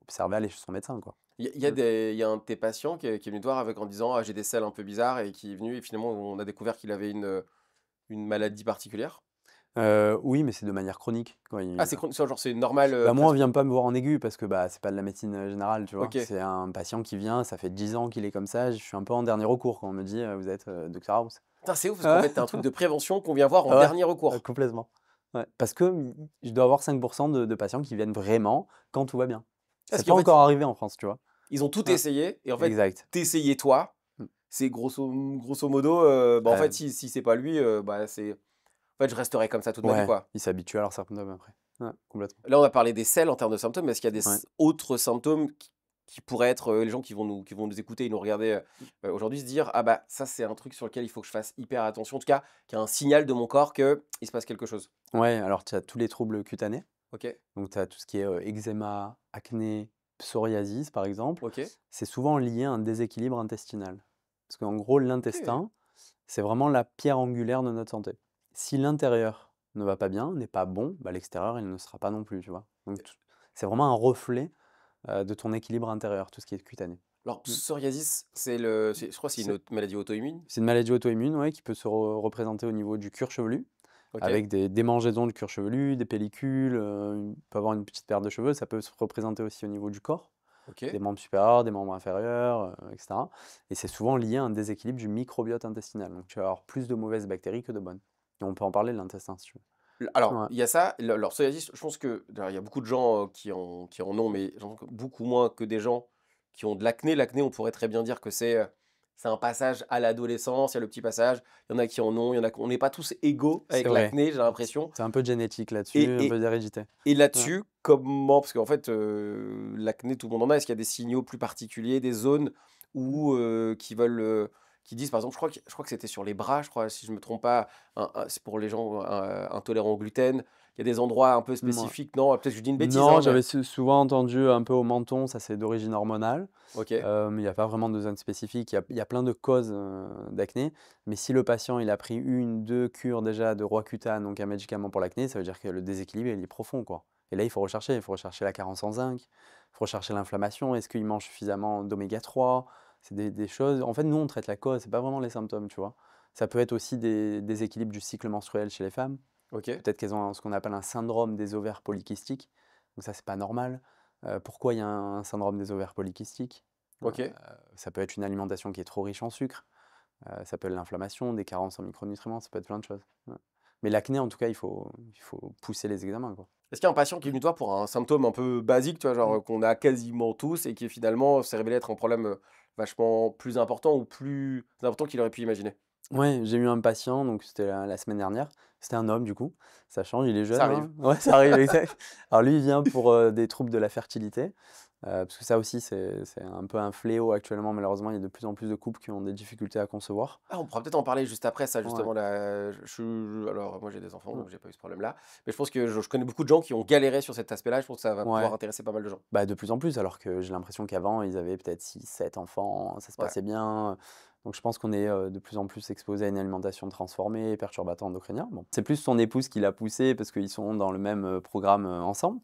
observer, aller chez son médecin, quoi. Mm. Il y a un de tes patients qui est venu te voir en disant, ah, j'ai des selles un peu bizarres, et qui est venu, et finalement on a découvert qu'il avait une maladie particulière. Oui, mais c'est de manière chronique, quoi. Ah, genre c'est normal, Bah, moi, on presque. vient pas me voir en aigu parce que bah, c'est pas de la médecine générale, tu vois. Ok. C'est un patient qui vient, ça fait 10 ans qu'il est comme ça, je suis un peu en dernier recours quand on me dit vous êtes Dr House. Putain, c'est ouf parce qu'en Ah fait, t'as un truc de prévention qu'on vient voir en ouais, dernier recours. complètement. Ouais, parce que je dois avoir 5 de patients qui viennent vraiment quand tout va bien. Parce C'est pas qu'en fait, encore arrivé en France, tu vois? ils ont tout Ouais, essayé, et en fait, exact. t'essayais toi, Mmh. c'est grosso modo, bah, en fait, Bah, si c'est pas lui, bah, c'est. En fait, je resterai comme ça toute ma vie, ouais, quoi. ils s'habituent à leurs symptômes après. Ouais, complètement. Là, on a parlé des selles en termes de symptômes, mais est-ce qu'il y a Ouais. autres symptômes qui pourraient être, les gens qui vont nous écouter et nous regarder aujourd'hui, se dire, ah bah ça, c'est un truc sur lequel il faut que je fasse hyper attention, en tout cas, qu'il y a un signal de mon corps qu'il se passe quelque chose. Ouais, alors tu as tous les troubles cutanés. Ok, Donc tu as tout ce qui est eczéma, acné, psoriasis par exemple. ok, C'est souvent lié à un déséquilibre intestinal. Parce qu'en gros, ok. l'intestin, C'est vraiment la pierre angulaire de notre santé. Si l'intérieur ne va pas bien, n'est pas bon, bah, l'extérieur, il ne sera pas non plus, tu vois? Donc c'est vraiment un reflet, de ton équilibre intérieur, tout ce qui est cutané. Alors, Mmh. psoriasis, je crois que c'est une C'est autre maladie auto-immune? c'est une maladie auto-immune, ouais, qui peut se représenter au niveau du cuir chevelu, OK. avec des démangeaisons du cuir chevelu, des pellicules, on peut avoir une petite perte de cheveux. Ça peut se représenter aussi au niveau du corps, des OK. membres supérieurs, des membres inférieurs, et cetera, et c'est souvent lié à un déséquilibre du microbiote intestinal. Donc tu vas avoir plus de mauvaises bactéries que de bonnes, et on peut en parler de l'intestin si tu veux. Alors, Ouais, il y a ça, alors psoriasis, je pense que alors, il y a beaucoup de gens, qui en ont, mais j'en que beaucoup moins que des gens qui ont de l'acné. L'acné, on pourrait très bien dire que c'est un passage à l'adolescence, il y a le petit passage. Il y en a qui en ont, il y en a on n'est pas tous égaux c'est avec vrai. l'acné, j'ai l'impression. C'est un peu de génétique là-dessus, Et un et peu d'hérédité. et Ouais. là-dessus, comment parce qu'en fait, l'acné, tout le monde en a. Est-ce qu'il y a des signaux plus particuliers, des zones où, qui disent par exemple, je crois que c'était sur les bras, je crois, si je me trompe pas, c'est pour les gens, intolérants au gluten. Il y a des endroits un peu spécifiques, non? Peut-être que je dis une bêtise, Non, hein, mais j'avais souvent entendu un peu au menton, ça c'est d'origine hormonale. OK, Mais il y a pas vraiment de zone spécifique. Il y a plein de causes, d'acné, mais si le patient il a pris une, 2 cures déjà de Roaccutane, donc un médicament pour l'acné, ça veut dire que le déséquilibre il est profond, quoi, et là il faut rechercher la carence en zinc, il faut rechercher l'inflammation. Est-ce qu'il mange suffisamment d'oméga 3? C'est des choses en fait, nous on traite la cause, c'est pas vraiment les symptômes, tu vois? Ça peut être aussi des déséquilibres du cycle menstruel chez les femmes. OK, Peut-être qu'elles ont ce qu'on appelle un syndrome des ovaires polykystiques, donc ça, c'est pas normal. Pourquoi il y a un syndrome des ovaires polykystiques? Heu, OK. Ça peut être une alimentation qui est trop riche en sucre, ça peut être l'inflammation, des carences en micronutriments, ça peut être plein de choses. Ouais. Mais l'acné, en tout cas, il faut pousser les examens, quoi. Est-ce qu'il y a un patient qui est venu te voir pour un symptôme un peu basique, tu vois, genre, Mmh. qu'on a quasiment tous et qui finalement s'est révélé être un problème, vachement plus important ou plus important qu'il aurait pu imaginer? Ouais, j'ai eu un patient, donc c'était la semaine dernière. C'était un homme, du coup. Ça change, il est Ça jeune, arrive. hein. Ouais, ça arrive, exact. Alors lui, il vient pour, des troubles de la fertilité, parce que ça aussi, c'est un peu un fléau actuellement. Malheureusement, il y a de plus en plus de couples qui ont des difficultés à concevoir. Ah, on pourra peut-être en parler juste après ça, Ouais, justement, là, alors moi j'ai des enfants, ouais, donc j'ai pas eu ce problème-là. Mais je pense que je connais beaucoup de gens qui ont galéré sur cet aspect-là, je pense que ça va pouvoir ouais. intéresser pas mal de gens. Bah, de plus en plus, alors que j'ai l'impression qu'avant, ils avaient peut-être 6, 7 enfants, ça se Ouais. passait bien. Donc je pense qu'on est, de plus en plus exposé à une alimentation transformée, perturbateur endocrinien. Bon, c'est plus son épouse qui l'a poussé parce qu'ils sont dans le même, programme, ensemble.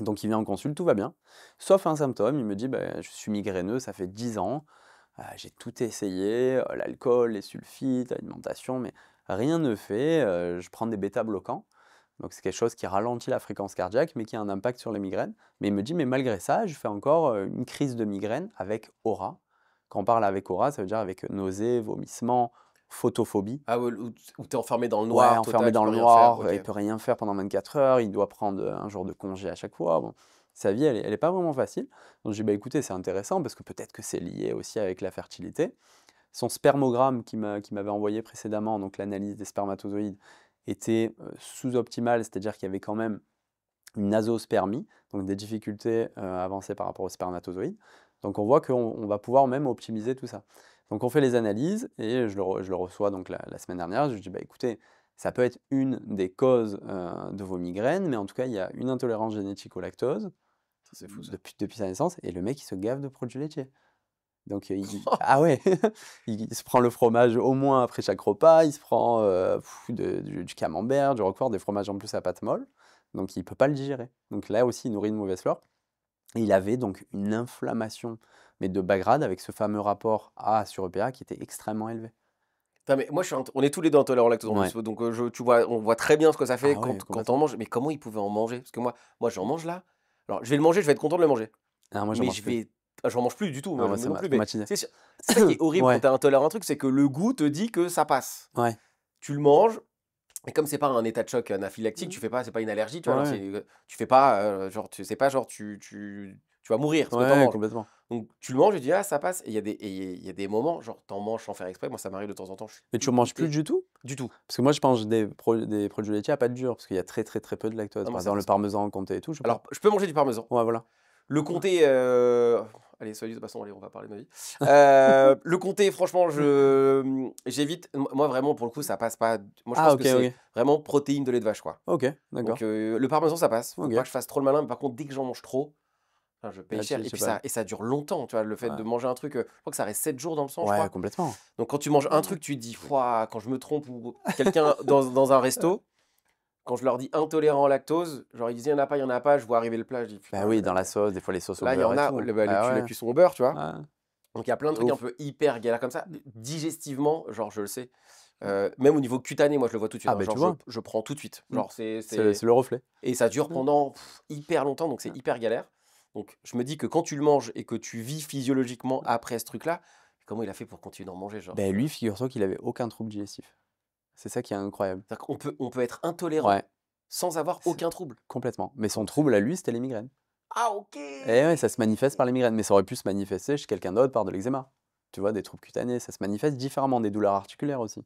Donc il vient en consulte, tout va bien, sauf un symptôme. Il me dit: «Bah, je suis migraineux, ça fait 10 ans, j'ai tout essayé, l'alcool, les sulfites, l'alimentation, mais rien ne fait, je prends des bêta-bloquants». Donc c'est quelque chose qui ralentit la fréquence cardiaque, mais qui a un impact sur les migraines. Mais il me dit: «Mais malgré ça, je fais encore, une crise de migraine avec aura». Quand on parle avec aura, ça veut dire avec nausées, vomissements, photophobie. Ah ouais, où tu enfermé dans le Ouais, noir enfermé total, tu dans peux le rien faire, noir, OK. il peut rien faire pendant 24 heures, il doit prendre, un jour de congé à chaque fois. Bon, sa vie, elle est pas vraiment facile. Donc je dis: «Bah, écoutez, c'est intéressant parce que peut-être que c'est lié aussi avec la fertilité». Son spermogramme qui m'avait envoyé précédemment, donc l'analyse des spermatozoïdes, était, sous-optimale, c'est-à-dire qu'il y avait quand même une azospermie, donc des difficultés, avancées par rapport aux spermatozoïdes. Donc on voit qu'on va pouvoir même optimiser tout ça. Donc on fait les analyses et je le reçois donc la semaine dernière. Je lui dis: «Bah, écoutez, ça peut être une des causes, de vos migraines, mais en tout cas, il y a une intolérance génétique au lactose Ça, c'est fou ça. depuis sa naissance», et le mec, il se gave de produits laitiers. Donc ah ouais, il se prend le fromage au moins après chaque repas, il se prend, du camembert, du roquefort, des fromages en plus à pâte molle, donc il peut pas le digérer. Donc là aussi, il nourrit une mauvaise flore, et il avait donc une inflammation, mais de bas grade, avec ce fameux rapport A sur EPA qui était extrêmement élevé. Putain, mais moi je suis on est tous les 2 intolérants au lactose en plus, Ouais. donc tu vois, on voit très bien ce que ça fait Ah ouais, quand on complètement. mange. Mais comment ils pouvaient en manger? Parce que moi j'en mange là, alors je vais le manger, je vais être content de le manger, Ah moi, j'en mais mange plus. j'en mange plus du tout, Ah moi moi, moi ça non m'a plus, mais traumatisé. c'est ça qui est horrible quand Ouais, tu es intolérant à un truc, c'est que le goût te dit que ça passe. ouais. Tu le manges et comme c'est pas un état de choc anaphylactique, tu Mmh. fais pas c'est pas une allergie, tu vois? Genre Ouais, c'est, tu fais pas, genre tu c'est pas genre tu vas mourir parce que tu en ouais, manges. complètement. Donc tu le manges et tu dis: «Ah ça passe» et il y a des moments, genre tu en manges sans faire exprès. Moi ça m'arrive de temps en temps, je suis Mais tu en manges plus dégoûté. du tout? Du tout. Parce que moi, je mange des produits laitiers à pâte dure, parce qu'il y a très, très, très peu de lactose. Non moi Par ça exemple, le passe pas. parmesan comté et tout, je peux pas. Alors je peux manger du parmesan. Ouais, voilà. Le Ouais. comté, allez soyez de toute façon, allez on va parler de ma vie. Le comté franchement j'évite. Moi vraiment pour le coup ça passe pas. Moi je Ah pense que OK, c'est OK. vraiment protéines de lait de vache quoi. OK, Donc d'accord. le parmesan ça passe, faut pas OK. que je fasse trop le malin, mais par contre dès que j'en mange trop, Enfin, je paye Là, cher. je Et sais puis pas. ça dure longtemps, tu vois, le fait de Ouais. manger un truc, je crois que ça reste 7 jours dans le sang, je Ouais, crois. complètement. Donc quand tu manges un Mmh. truc, tu te dis: «Pouah», quand je me trompe ou quelqu'un dans un resto, quand je leur dis: «Intolérant au lactose», genre ils disent: «Il y en a pas, il y en a pas», je vois arriver le plat, je dis: Bah «Putain, oui, dans la sauce, des fois les sauces au là, il y beurre en et a, tout. la Bah ouais, cuisson au beurre», tu vois? ouais, Donc il y a plein de de trucs un ouf. peu hyper galères comme ça. Digestivement, genre je le sais. Ouais. Même au niveau cutané, moi je le vois tout de suite, Ah hein. bah Genre tu vois? je prends tout de suite. Mmh. Genre C'est le reflet. et ça dure Mmh. pendant hyper longtemps, donc c'est Ouais. hyper galère. Donc je me dis que quand tu le manges et que tu vis physiologiquement après ce truc-là, comment il a fait pour continuer d'en manger, genre, Beh, lui, figure-toi qu'il avait aucun trouble digestif. C'est ça qui est incroyable. c'est-à-dire qu'on peut être intolérant Ouais, sans avoir c'est aucun trouble. complètement. Mais son Donc c'est trouble à lui, c'était les migraines. ah OK! Et ouais, ça se manifeste par les migraines, mais ça aurait pu se manifester chez quelqu'un d'autre par de l'eczéma. Tu vois, des troubles cutanés, ça se manifeste différemment, des douleurs articulaires aussi.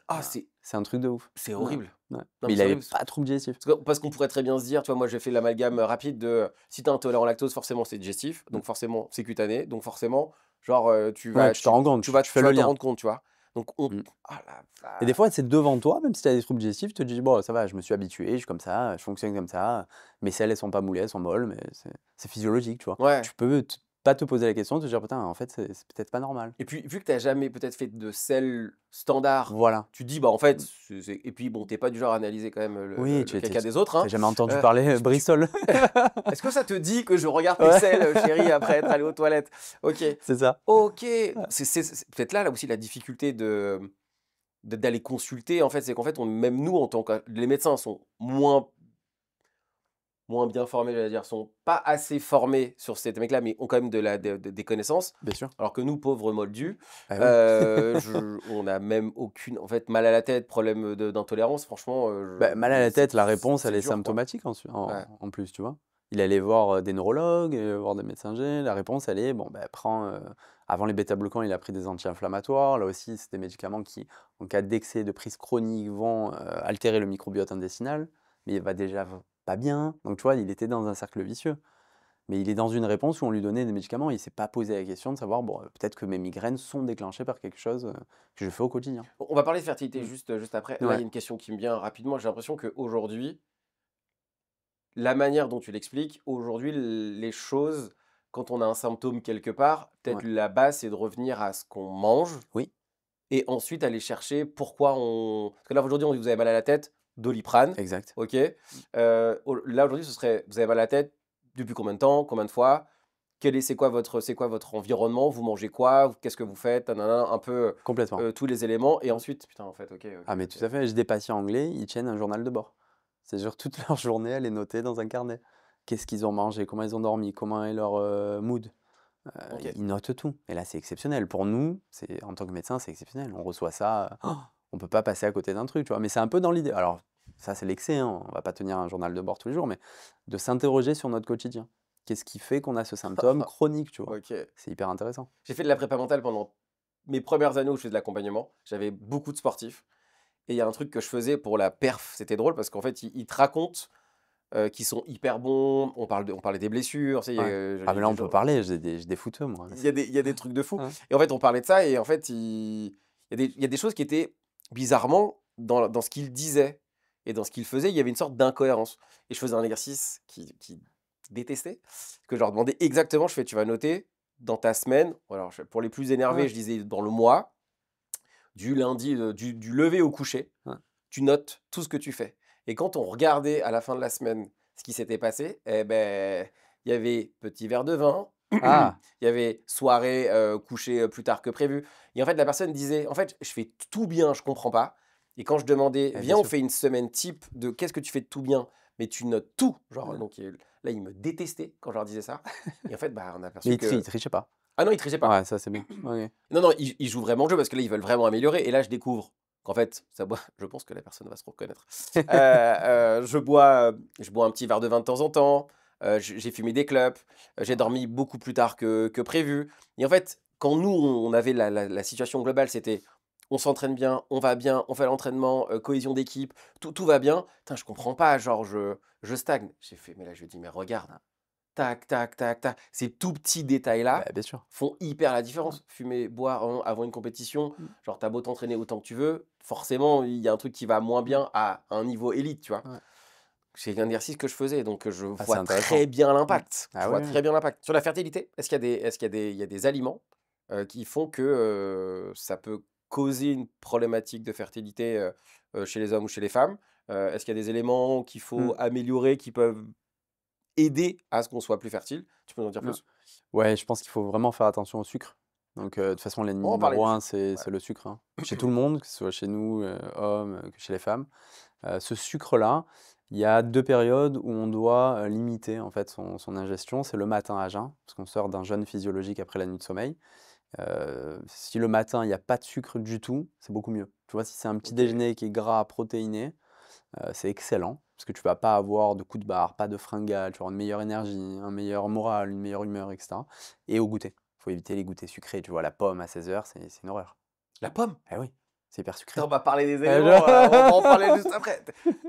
Ah Ah, c'est c'est un truc de ouf. c'est Ouais, horrible. ouais. Non Mais mais il c'est avait horrible. pas de trouble digestif. Parce qu'on pourrait très bien se dire, tu vois, moi j'ai fait l'amalgame rapide de si tu es intolérant au lactose, forcément c'est digestif, Mmh. donc forcément c'est cutané, donc forcément, genre, Ouais, tu t'en rends compte, tu tu fais le vas t'en lien. rendre compte, tu vois. Donc Mmh. ah la Et des va fois, c'est devant toi, même si tu as des troubles digestifs, tu te dis: «Bon, ça va, je me suis habitué, je suis comme ça, je fonctionne comme ça, mes selles, elles sont pas moulées, elles sont molles, mais c'est physiologique», tu vois? ouais. Tu peux pas te poser la question, te dire: «Putain, en fait, c'est peut-être pas normal». Et puis vu que tu as jamais peut-être fait de sel standard, Voilà. tu te dis: «Bah, en fait, Mmh. c'est» et puis bon, tu es pas du genre à analyser quand même Oui, le tu caca des autres, hein. jamais entendu Heu, parler, tu Bristol? est-ce que ça te dit que je regarde tes Ouais, selles, chérie, après être allé aux toilettes? OK. c'est ça. OK. Ouais. C'est peut-être là aussi la difficulté d'aller consulter, en fait, c'est qu'en fait, même nous, en tant que les médecins sont moins bien formés, j'allais dire, sont pas assez formés sur ces mecs-là, mais ont quand même des connaissances. Bien sûr. Alors que nous, pauvres moldus, Bah oui. on a même aucune en fait, mal à la tête, problème d'intolérance, franchement, Bah, mal à je la tête, la réponse, elle c'est est dur, quoi. symptomatique Ouais. en plus, tu vois? Il allait voir, des neurologues, voir des médecins G. La réponse, elle est: «Bon, bah, prends, avant les bêta-bloquants, il a pris des anti-inflammatoires. Là aussi, c'est des médicaments qui, en cas d'excès de prise chronique, vont, altérer le microbiote intestinal, mais il va déjà pas bien». Donc tu vois, il était dans un cercle vicieux. Mais il est dans une réponse où on lui donnait des médicaments, il s'est pas posé la question de savoir: «Bon, peut-être que mes migraines sont déclenchées par quelque chose, que je fais au quotidien». On va parler de fertilité Mmh. juste après. Là, il y a Ouais, une question qui me vient rapidement. J'ai l'impression qu'aujourd'hui, la manière dont tu l'expliques, aujourd'hui, les choses, quand on a un symptôme quelque part, peut-être ouais. la base, c'est de revenir à ce qu'on mange. Oui, Et ensuite aller chercher pourquoi on parce que là aujourd'hui on dit: «Vous avez mal à la tête, Doliprane». exact. OK. Au là aujourd'hui ce serait: «Vous avez mal à la tête, depuis combien de temps? Combien de fois? Quel est c'est quoi votre environnement? Vous mangez quoi? Qu'est-ce que vous faites?» Nanana, un peu, Complètement. tous les éléments et Mmh. ensuite putain en fait OK, OK, Ah mais OK. tout à fait, j'ai des patients anglais, ils tiennent un journal de bord. C'est-à-dire toute leur journée, elle est notée dans un carnet. Qu'est-ce qu'ils ont mangé? Comment ils ont dormi? Comment est leur, mood? OK. Ils notent tout et là, c'est exceptionnel. Pour nous, c'est en tant que médecin, c'est exceptionnel. On reçoit ça, on peut pas passer à côté d'un truc, tu vois? Mais c'est un peu dans l'idée alors ça, c'est l'excès, hein, on va pas tenir un journal de bord tous les jours, mais de s'interroger sur notre quotidien. Qu'est-ce qui fait qu'on a ce symptôme chronique, tu vois? OK. C'est hyper intéressant. J'ai fait de la prépa mentale pendant mes premières années où je faisais de l'accompagnement. J'avais beaucoup de sportifs et il y a un truc que je faisais pour la perf, c'était drôle parce qu'en fait ils te racontent qui sont hyper bons. On parlait des blessures, tu sais, Ouais. Ah mais là, des on peut gens parler, j'ai des fouteux moi. il y a des trucs de fou Hein, et en fait, on parlait de ça et en fait, il y a des choses qui étaient bizarrement dans ce qu'il disait et dans ce qu'il faisait, il y avait une sorte d'incohérence et je faisais un exercice qu'ils détestaient, que je leur demandais exactement, je fais: «Tu vas noter dans ta semaine», ou alors pour les plus énervés, ouais, je disais dans le mois, du lundi, du lever au coucher, ouais. tu notes tout ce que tu fais. Et quand on regardait à la fin de la semaine ce qui s'était passé, eh ben, il y avait petit verre de vin, il Ah! y avait soirée, coucher, plus tard que prévu. Et en fait, la personne disait: «En fait, je fais tout bien, je comprends pas». Et quand je demandais: Eh bien «Viens, on sûr. fait une semaine type de qu'est-ce que tu fais de tout bien?» mais tu notes tout, genre Ouais. donc là, ils me détestaient quand je leur disais ça. Et en fait, bah, on a Mais aperçu ils que trichaient pas? ah non, ils trichaient pas. Ouais, ça c'est bien. OK. Non, non, ils jouent vraiment le jeu parce que là, ils veulent vraiment améliorer et là, je découvre qu'en fait, ça boit je pense que la personne va se reconnaître. Je bois un petit verre de vin de temps en temps, j'ai fumé des clopes, j'ai Ouais, dormi beaucoup plus tard que prévu et en fait, quand nous, on avait la situation globale, c'était: on s'entraîne bien, on fait l'entraînement, cohésion d'équipe, tout va bien. Putain, je comprends pas, genre je stagne. J'ai fait mais là, je lui ai dit: «Mais regarde». Tac, tac, tac, tac. Ces tout petits bah, détails-là bien sûr. font hyper la Ouais. différence. Fumer, boire avant une compétition, Mmh, genre tu beau t'entraîner autant que tu veux, forcément, il y a un truc qui va moins mmh, bien à un niveau élite, tu vois? ouais. c'est un exercice que je faisais, donc je Ah, c'est vois intéressant. très bien Mmh. l'impact. Je Ah vois oui, oui. très bien l'impact. Sur la fertilité, il y a des aliments, qui font que, ça peut causer une problématique de fertilité, chez les hommes ou chez les femmes? Est-ce qu'il y a des éléments qu'il faut Mmh. améliorer, qui peuvent aider à ce qu'on soit plus fertile? Tu peux nous en dire Ouais. plus? Ouais, je pense qu'il faut vraiment faire attention au sucre. Donc, de toute façon, On l'ennemi va en parler numéro du un, sucre. c'est Ouais. le sucre, hein. Chez tout le monde, que ce soit chez nous, hommes, que chez les femmes. Ce sucre-là, il y a 2 périodes où on doit, limiter en fait son ingestion. C'est le matin à jeun, parce qu'on sort d'un jeûne physiologique après la nuit de sommeil. Si le matin, il y a pas de sucre du tout, c'est beaucoup mieux. Tu vois, si c'est un petit OK. déjeuner qui est gras, protéiné, c'est excellent parce que tu vas pas avoir de coups de barre, pas de fringales, tu auras une meilleure énergie, un meilleur moral, une meilleure humeur et cetera et au goûter. Il faut éviter les goûters sucrés, tu vois? La pomme à 16 h, c'est une horreur. La pomme? Eh oui, c'est hyper Putain, sucré. on va parler des Je éléments, on va en parler juste après.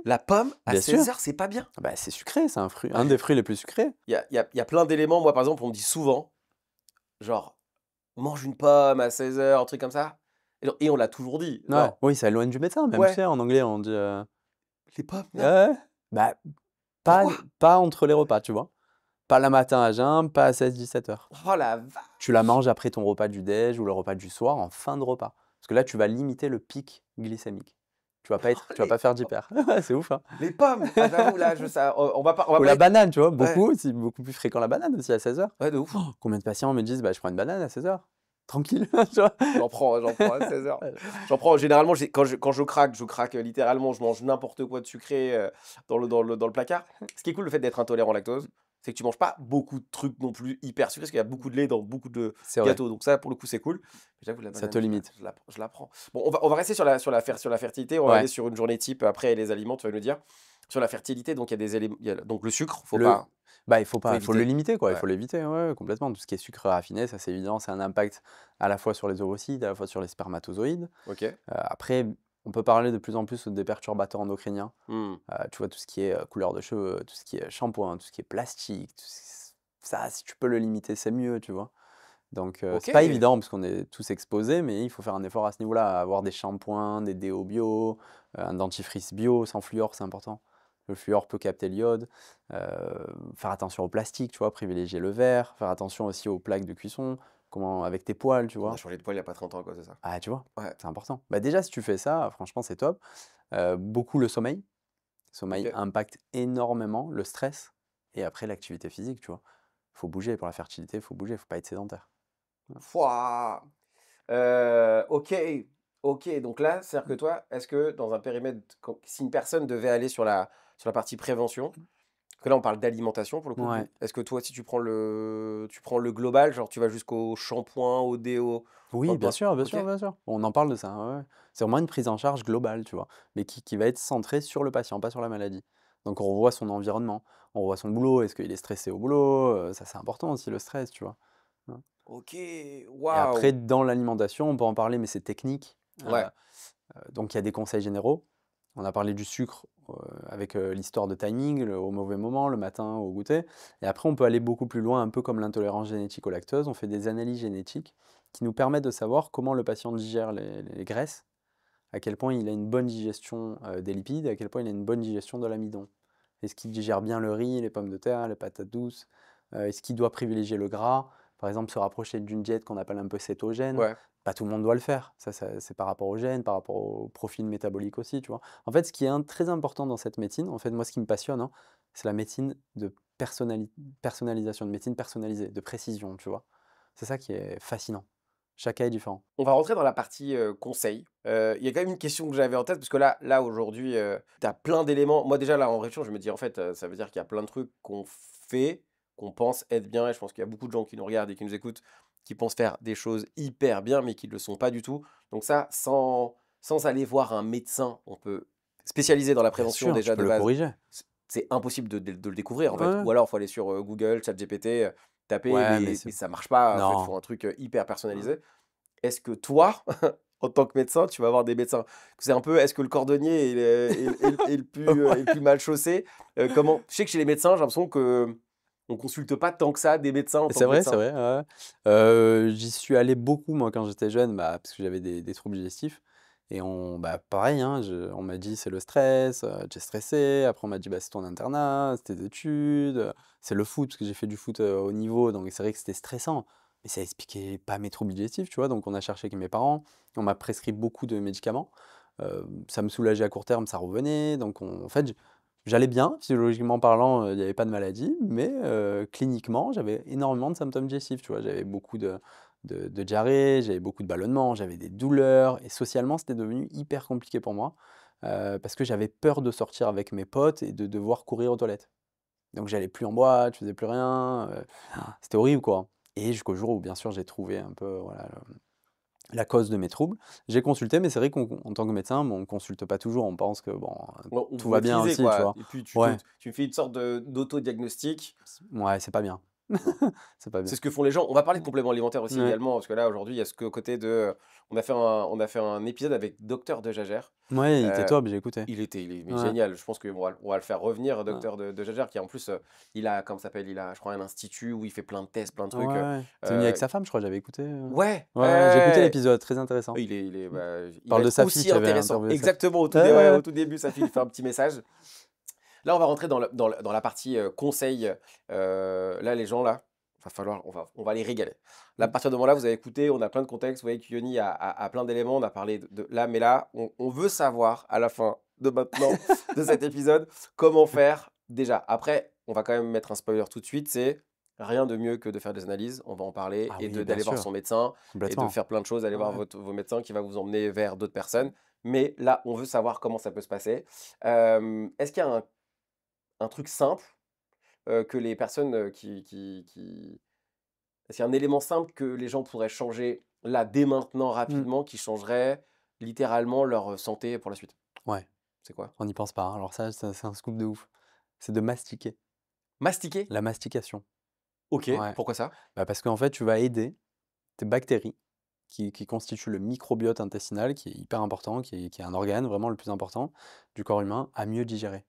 La pomme à Bien 16 h, sûr, c'est pas bien? bah, c'est sucré, c'est un fruit un Ouais. des fruits les plus sucrés. Il y a plein d'éléments. Moi, par exemple, on me dit souvent, genre: «Mange une pomme à 16 h», un truc comme ça et on l'a toujours dit, Ouais, genre oui, ça éloigne du médecin même, tu ouais, sais, en anglais on dit, les pommes, ouais, non. ouais, bah, pas Pourquoi? pas entre les repas, tu vois? Pas le matin à jeun, pas à 16 h 17 h. Oh la Tu la vache! manges après ton repas du déj ou le repas du soir en fin de repas. Parce que là, tu vas limiter le pic glycémique. Tu vas Les pas faire d'hyper. C'est ouf, hein? les pommes! Ah j'avoue là, je ça on va Ou pas la être banane, tu vois? ouais, Beaucoup, c'est beaucoup plus fréquent la banane aussi à 16 h. ouais de ouf. Combien de patients me disent: «Bah, je prends une banane à 16 h. Tranquille», tu vois? J'en prends à 16 h. Ouais. J'en prends généralement, quand je craque, littéralement, je mange n'importe quoi de sucré, dans le placard. Ce qui est cool, le fait d'être intolérant au lactose, c'est que tu manges pas beaucoup de trucs non plus hyper sucrés, parce qu'il y a beaucoup de lait dans beaucoup de C'est vrai, gâteaux, donc ça, pour le coup, c'est cool. Mais j'avoue, la ça banane, te limite. je la prends. Bon, on va rester sur la fertilité, on va aller Ouais, sur une journée type après les aliments, tu vas nous dire. Sur la fertilité, donc il y a des éléments, donc le sucre, le bah, faut il faut le éviter. limiter, quoi, il Ouais, faut l'éviter, ouais, ouais, complètement. Tout ce qui est sucre raffiné, ça, c'est évident, c'est un impact à la fois sur les ovocytes, à la fois sur les spermatozoïdes. OK. Après, on peut parler de plus en plus des perturbateurs endocriniens. Mmh. Tu vois, tout ce qui est, couleur de cheveux, tout ce qui est shampoing, tout ce qui est plastique, tout ce ça, si tu peux le limiter, c'est mieux, tu vois? Donc, c'est pas OK! évident parce qu'on est tous exposés, mais il faut faire un effort à ce niveau-là. Avoir des shampoings, des déos bio, un dentifrice bio sans fluor, c'est important. Le fluor peut capter l'iode. Faire attention au plastique, tu vois? Privilégier le verre. Faire attention aussi aux plaques de cuisson, comment avec tes poêles, tu On a vois? changé de poêle il y a pas 30 ans, quoi, c'est ça? Ah, tu vois? Ouais, C'est important. Bah, déjà, si tu fais ça, franchement, c'est top. Beaucoup le sommeil. Sommeil OK. impacte énormément le stress et après l'activité physique, tu vois? Faut bouger pour la fertilité, faut bouger, faut pas être sédentaire. Ouais. Pouah! OK, OK, donc là, c'est-à-dire que toi, est-ce que dans un périmètre quand si une personne devait aller sur la partie prévention, que là, on parle d'alimentation pour le coup, Ouais. est-ce que toi, si tu prends le global, genre tu vas jusqu'au shampoing, au déo, Oui, bien sûr, bien OK? sûr, bien sûr. On en parle de ça, ouais, ouais. C'est vraiment une prise en charge globale, tu vois? Mais qui va être centrée sur le patient, pas sur la maladie. Donc on revoit son environnement, on revoit son boulot, est-ce qu'il est stressé au boulot? Ça, c'est important aussi le stress, tu vois? Hein. OK, Et après waouh! dans l'alimentation, on peut en parler, mais c'est technique. Ouais, Donc il y a des conseils généraux. On a parlé du sucre, avec, l'histoire de timing, au mauvais moment, le matin, au goûter et après on peut aller beaucoup plus loin, un peu comme l'intolérance génétique au lactose. On fait des analyses génétiques qui nous permettent de savoir comment le patient digère les graisses, à quel point il a une bonne digestion, des lipides, à quel point il a une bonne digestion de l'amidon. Est-ce qu'il digère bien le riz, les pommes de terre, les patates douces? Est-ce qu'il doit privilégier le gras? Par exemple, se rapprocher d'une diète qu'on appelle un peu cétogène. ouais. Pas tout le monde doit le faire. Ça, c'est par rapport aux gènes, par rapport au profil métabolique aussi, tu vois? En fait, ce qui est très important dans cette médecine, en fait, moi, ce qui me passionne, hein, c'est la médecine de personnalisation, de médecine personnalisée, de précision, tu vois? C'est ça qui est fascinant. Chaque cas est différent. On va rentrer dans la partie, conseils. Il y a quand même une question que j'avais en tête parce que là aujourd'hui, tu as plein d'éléments. Moi déjà là en réfléchissant, je me dis en fait, ça veut dire qu'il y a plein de trucs qu'on fait, qu'on pense être bien et je pense qu'il y a beaucoup de gens qui nous regardent et qui nous écoutent, qui pensent faire des choses hyper bien, mais qui ne le sont pas du tout. Donc ça, sans aller voir un médecin, on peut spécialisé dans la Bien prévention sûr, tu déjà peux de le base, corriger. c'est impossible de le découvrir en fait. Ouais, Ou alors il faut aller sur, Google, ChatGPT, taper, ouais, mais mais c'est ça marche pas. En fait, il faut non. un truc, hyper Ouais. personnalisé. Est-ce que toi, en tant que médecin, tu vas avoir des médecins? C'est un peu, est-ce que le cordonnier est le plus mal chaussé? Comment je sais que chez les médecins, j'ai l'impression qu'on consulte pas tant que ça des médecins en tant que C'est médecin. vrai, ouais, ouais. J'y suis allé beaucoup moi quand j'étais jeune, bah, parce que j'avais des troubles digestifs Et pareil, hein, on m'a dit: «C'est le stress, tu es stressé». Après on m'a dit: «Bah, c'est ton internat, c'est tes études, c'est le foot», parce que j'ai fait du foot, haut niveau, donc c'est vrai que c'était stressant. Mais ça expliquait pas mes troubles digestifs, tu vois? Donc on a cherché avec mes parents, on m'a prescrit beaucoup de médicaments. Ça me soulageait à court terme, ça revenait, donc en fait, j'allais bien, physiologiquement parlant, il y avait pas de maladie, mais cliniquement, j'avais énormément de symptômes digestifs, tu vois? J'avais beaucoup de diarrhée, j'avais beaucoup de ballonnements, j'avais des douleurs et socialement, c'était devenu hyper compliqué pour moi, parce que j'avais peur de sortir avec mes potes et de devoir courir aux toilettes. Donc j'allais plus en boîte, je faisais plus rien, c'était horrible, quoi. Et jusqu'au jour où bien sûr j'ai trouvé un peu, voilà, la cause de mes troubles. J'ai consulté, mais c'est vrai qu'en tant que médecin, bon, on consulte pas toujours, on pense que bon, On tout vous va bien maîtrisez, aussi, tu quoi. vois? Et puis Ouais, tu fais une sorte d'autodiagnostic. ouais, c'est pas bien. Non. C'est pas bien. C'est ce que font les gens. On va parler de compléments alimentaires aussi Ouais. également, parce que là, aujourd'hui, il y a ce côté de. On a fait un épisode avec Docteur de Jager. Ouais, il était Euh, top, j'ai écouté. il est mais Ouais, génial. Je pense on va le faire revenir, ouais. Docteur de Jager, qui en plus, il a, comment ça s'appelle, il a, je crois, un institut où il fait plein de tests, plein de Ouais, trucs. ouais. C'est venu avec Euh, sa femme, je crois, j'avais écouté, ouais, Ouais, ouais, j'ai écouté ouais. l'épisode, très intéressant. Il bah, il va Parle de être sa fille aussi qui avait intéressant. interviewé sa fille. Exactement, Ouais, ouais, ouais, ouais. au tout début, sa fille lui fait un petit message. Là, on va rentrer dans la partie conseil. Là, les gens, là, on va les régaler. Là, à Mmh. partir de moment-là, vous avez écouté, on a plein de contextes. Vous voyez que Yoni a plein d'éléments. On a parlé là, mais là, on veut savoir à la fin de maintenant, de cet épisode, comment faire déjà. Après, on va quand même mettre un spoiler tout de suite. C'est rien de mieux que de faire des analyses. On va en parler Ah et oui, bien d'aller voir son sûr, médecin et de complètement. faire plein de choses. Aller voir Ouais. vos médecins qui va vous emmener vers d'autres personnes. Mais là, on veut savoir comment ça peut se passer. Est-ce qu'il y a un truc simple que les personnes est-ce qu'il y a un élément simple que les gens pourraient changer là, dès maintenant, Mmh. rapidement, qui changerait littéralement leur santé pour la suite? Ouais, C'est quoi? on n'y pense pas, hein. Alors ça, c'est un scoop de ouf. C'est de mastiquer, Mastiquer? la mastication. Ok, Ouais, pourquoi ça? parce qu'en fait, tu vas aider tes bactéries qui constituent le microbiote intestinal, qui est hyper important, qui est un organe vraiment le plus important du corps humain, à mieux digérer.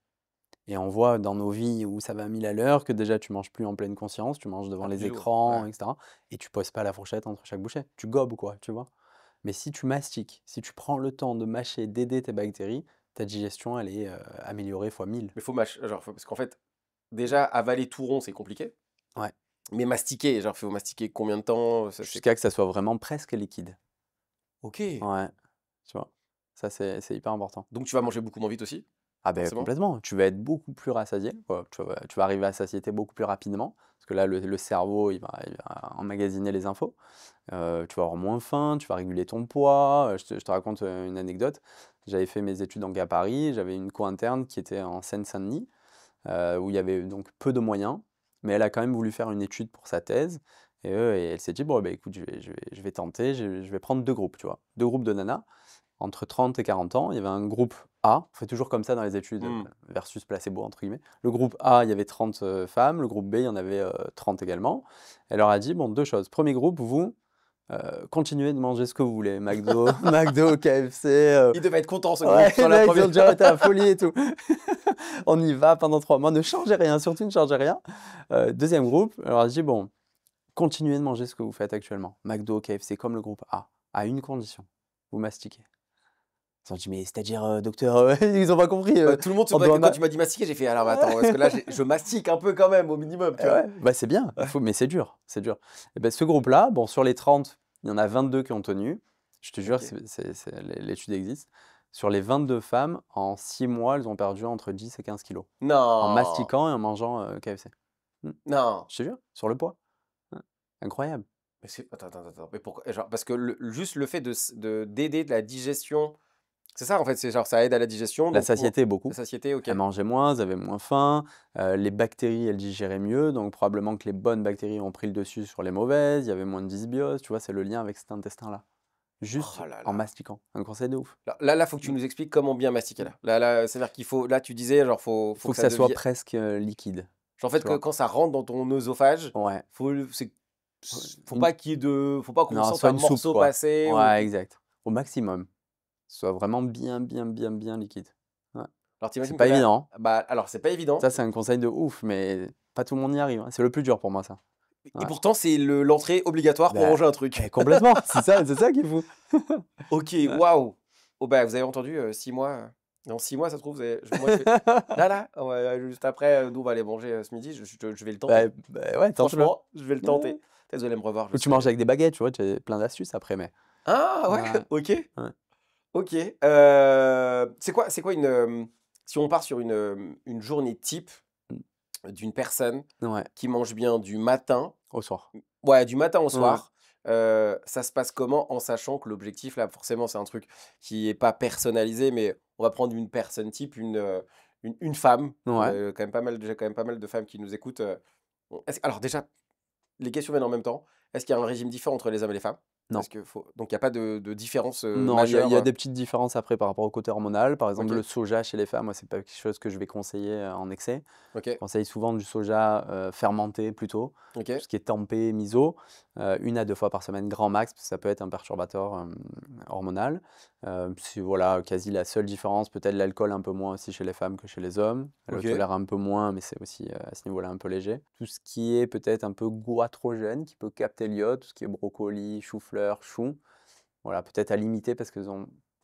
Et on voit dans nos vies où ça va à 1000 à l'heure que déjà tu manges plus en pleine conscience, tu manges devant Ah, les plus du tout, ouais. écrans, et cetera. Et tu poses pas la fourchette entre chaque bouchée. Tu gobes quoi, tu vois? Mais si tu mastiques, si tu prends le temps de mâcher, d'aider tes bactéries, ta digestion elle est, améliorée fois 1000. Mais faut mâcher, genre, parce qu'en fait, déjà, avaler tout rond, c'est compliqué. Ouais, Mais mastiquer, genre, faut mastiquer combien de temps? Ça, c'est. jusqu'à que ça soit vraiment presque liquide. Ok. Ouais, tu vois? Ça c'est hyper important. Donc, tu vas manger beaucoup moins vite aussi, Ah ben forcément. complètement, tu vas être beaucoup plus rassasié, quoi. Tu vas arriver à satiété beaucoup plus rapidement, parce que là le cerveau il va emmagasiner les infos. Tu vas avoir moins faim, tu vas réguler ton poids. Je te raconte, une anecdote. J'avais fait mes études donc à Paris, j'avais une co-interne qui était en Seine-Saint-Denis, où il y avait donc peu de moyens, mais elle a quand même voulu faire une étude pour sa thèse et elle s'est dit: «Bon, bah, écoute, je vais tenter, je vais prendre 2 groupes», tu vois? 2 groupes de nanas entre 30 et 40 ans. Il y avait un groupe A, on fait toujours comme ça dans les études, Hmm. versus placebo entre guillemets. Le groupe A, il y avait 30 femmes, le groupe B, il y en avait 30 également. Elle leur a dit, bon, deux choses. Premier groupe, vous, continuez de manger ce que vous voulez. McDo, McDo, KFC. Il devait être content, ce Ouais, groupe, sur la là, ils première. ont déjà arrêté la folie et tout. On y va pendant 3 mois. Ne changez rien, surtout ne changez rien. Deuxième groupe, elle leur a dit, bon, continuez de manger ce que vous faites actuellement. McDo, KFC, comme le groupe A, à une condition. Vous mastiquez. Ils ont dit: «Mais c'est-à-dire, docteur?» Ils ont pas compris, Tout le monde se on posait doit quand ma tu m'as dit mastiquer, j'ai fait: «Alors, mais attends, parce que là, je mastique un peu quand même, au minimum», tu vois? ouais, bah, c'est bien, il Ouais. faut mais c'est dur, c'est dur. Et bah, ce groupe-là, bon, sur les 30, il y en a 22 qui ont tenu. Je te jure, OK. l'étude existe. Sur les 22 femmes, en 6 mois, elles ont perdu entre 10 et 15 kilos en Non! mastiquant et en mangeant, KFC. Mmh, Non! je te jure, sur le poids. Ouais, incroyable. Mais c'est attends, mais pourquoi? Genre, parce que juste le fait d'aider de la digestion, c'est ça, en fait, c'est genre ça aide à la digestion, La donc pour satiété, la beaucoup. satiété, OK. Elles mangeaient moins, elles avaient moins faim, les bactéries, elles digéraient mieux, donc probablement que les bonnes bactéries ont pris le dessus sur les mauvaises, il y avait moins de dysbiose, tu vois? C'est le lien avec cet intestin-là. Juste Oh là en là. mastiquant, un conseil de ouf. Là, faut que tu Mmh, nous expliques comment bien mastiquer, mmh. là. Là, c'est-à-dire qu'il faut là, tu disais, genre, Il faut faut que que ça ça soit devienne presque, liquide, genre, en fait, tu que vois? quand ça rentre dans ton œsophage, Ouais, faut le c'est ouais, faut une pas qu'il y ait de faut pas qu'on non, sente soit un une soupe, morceau quoi. passer ou Ouais, exact, au maximum. Soit vraiment bien, bien, bien, bien liquide. Ouais. alors, tu C'est imagines que pas là, évident, hein. bah, alors, c'est pas évident Ça, c'est un conseil de ouf, mais pas tout le monde y arrive, hein. C'est le plus dur pour moi, ça. et Ouais. pourtant, c'est l'entrée obligatoire pour Bah, manger un truc. complètement, c'est ça qui est fou. OK, Ouais. waouh! Oh bah, vous avez entendu, 6 mois, dans 6 mois, ça se trouve, vous allez moi, je vais là, juste après, nous, on va aller manger, ce midi, je vais le Bah tenter. ouais, tente-le. Franchement, je vais le tenter. Ouais. Peut-être vous allez me revoir, je Ou tu manges serai avec des baguettes, tu vois? Tu as plein d'astuces après, mais ah ouais, ouais, OK, ouais. OK. C'est quoi si on part sur une journée type d'une personne Ouais, qui mange bien du matin au soir. ouais, du matin au Ouais, soir, ça se passe comment? En sachant que l'objectif là, forcément, c'est un truc qui est pas personnalisé, mais on va prendre une personne type, une femme. On ouais, a, quand même pas mal déjà quand même pas mal de femmes qui nous écoutent, alors déjà, les questions viennent en même temps. Est-ce qu'il y a un régime différent entre les hommes et les femmes? non. Parce que faut donc il y a pas de différence, Non, il y majeure, a des petites différences après par rapport au côté hormonal. Par exemple, le OK, soja chez les femmes, moi, c'est pas quelque chose que je vais conseiller, en excès. Je OK, conseille souvent du soja, fermenté plutôt, tout OK, ce qui est tempeh, miso, 1 à 2 fois par semaine grand max, parce que ça peut être un perturbateur, hormonal. C'est voilà, quasi la seule différence, peut-être l'alcool un peu moins aussi chez les femmes que chez les hommes. Elles le OK, tolèrent un peu moins, mais c'est aussi, à ce niveau-là un peu léger. Tout ce qui est peut-être un peu goitrogène, qui peut capter l'iode, tout ce qui est brocoli, chou-fleur, chou, voilà, peut-être à limiter parce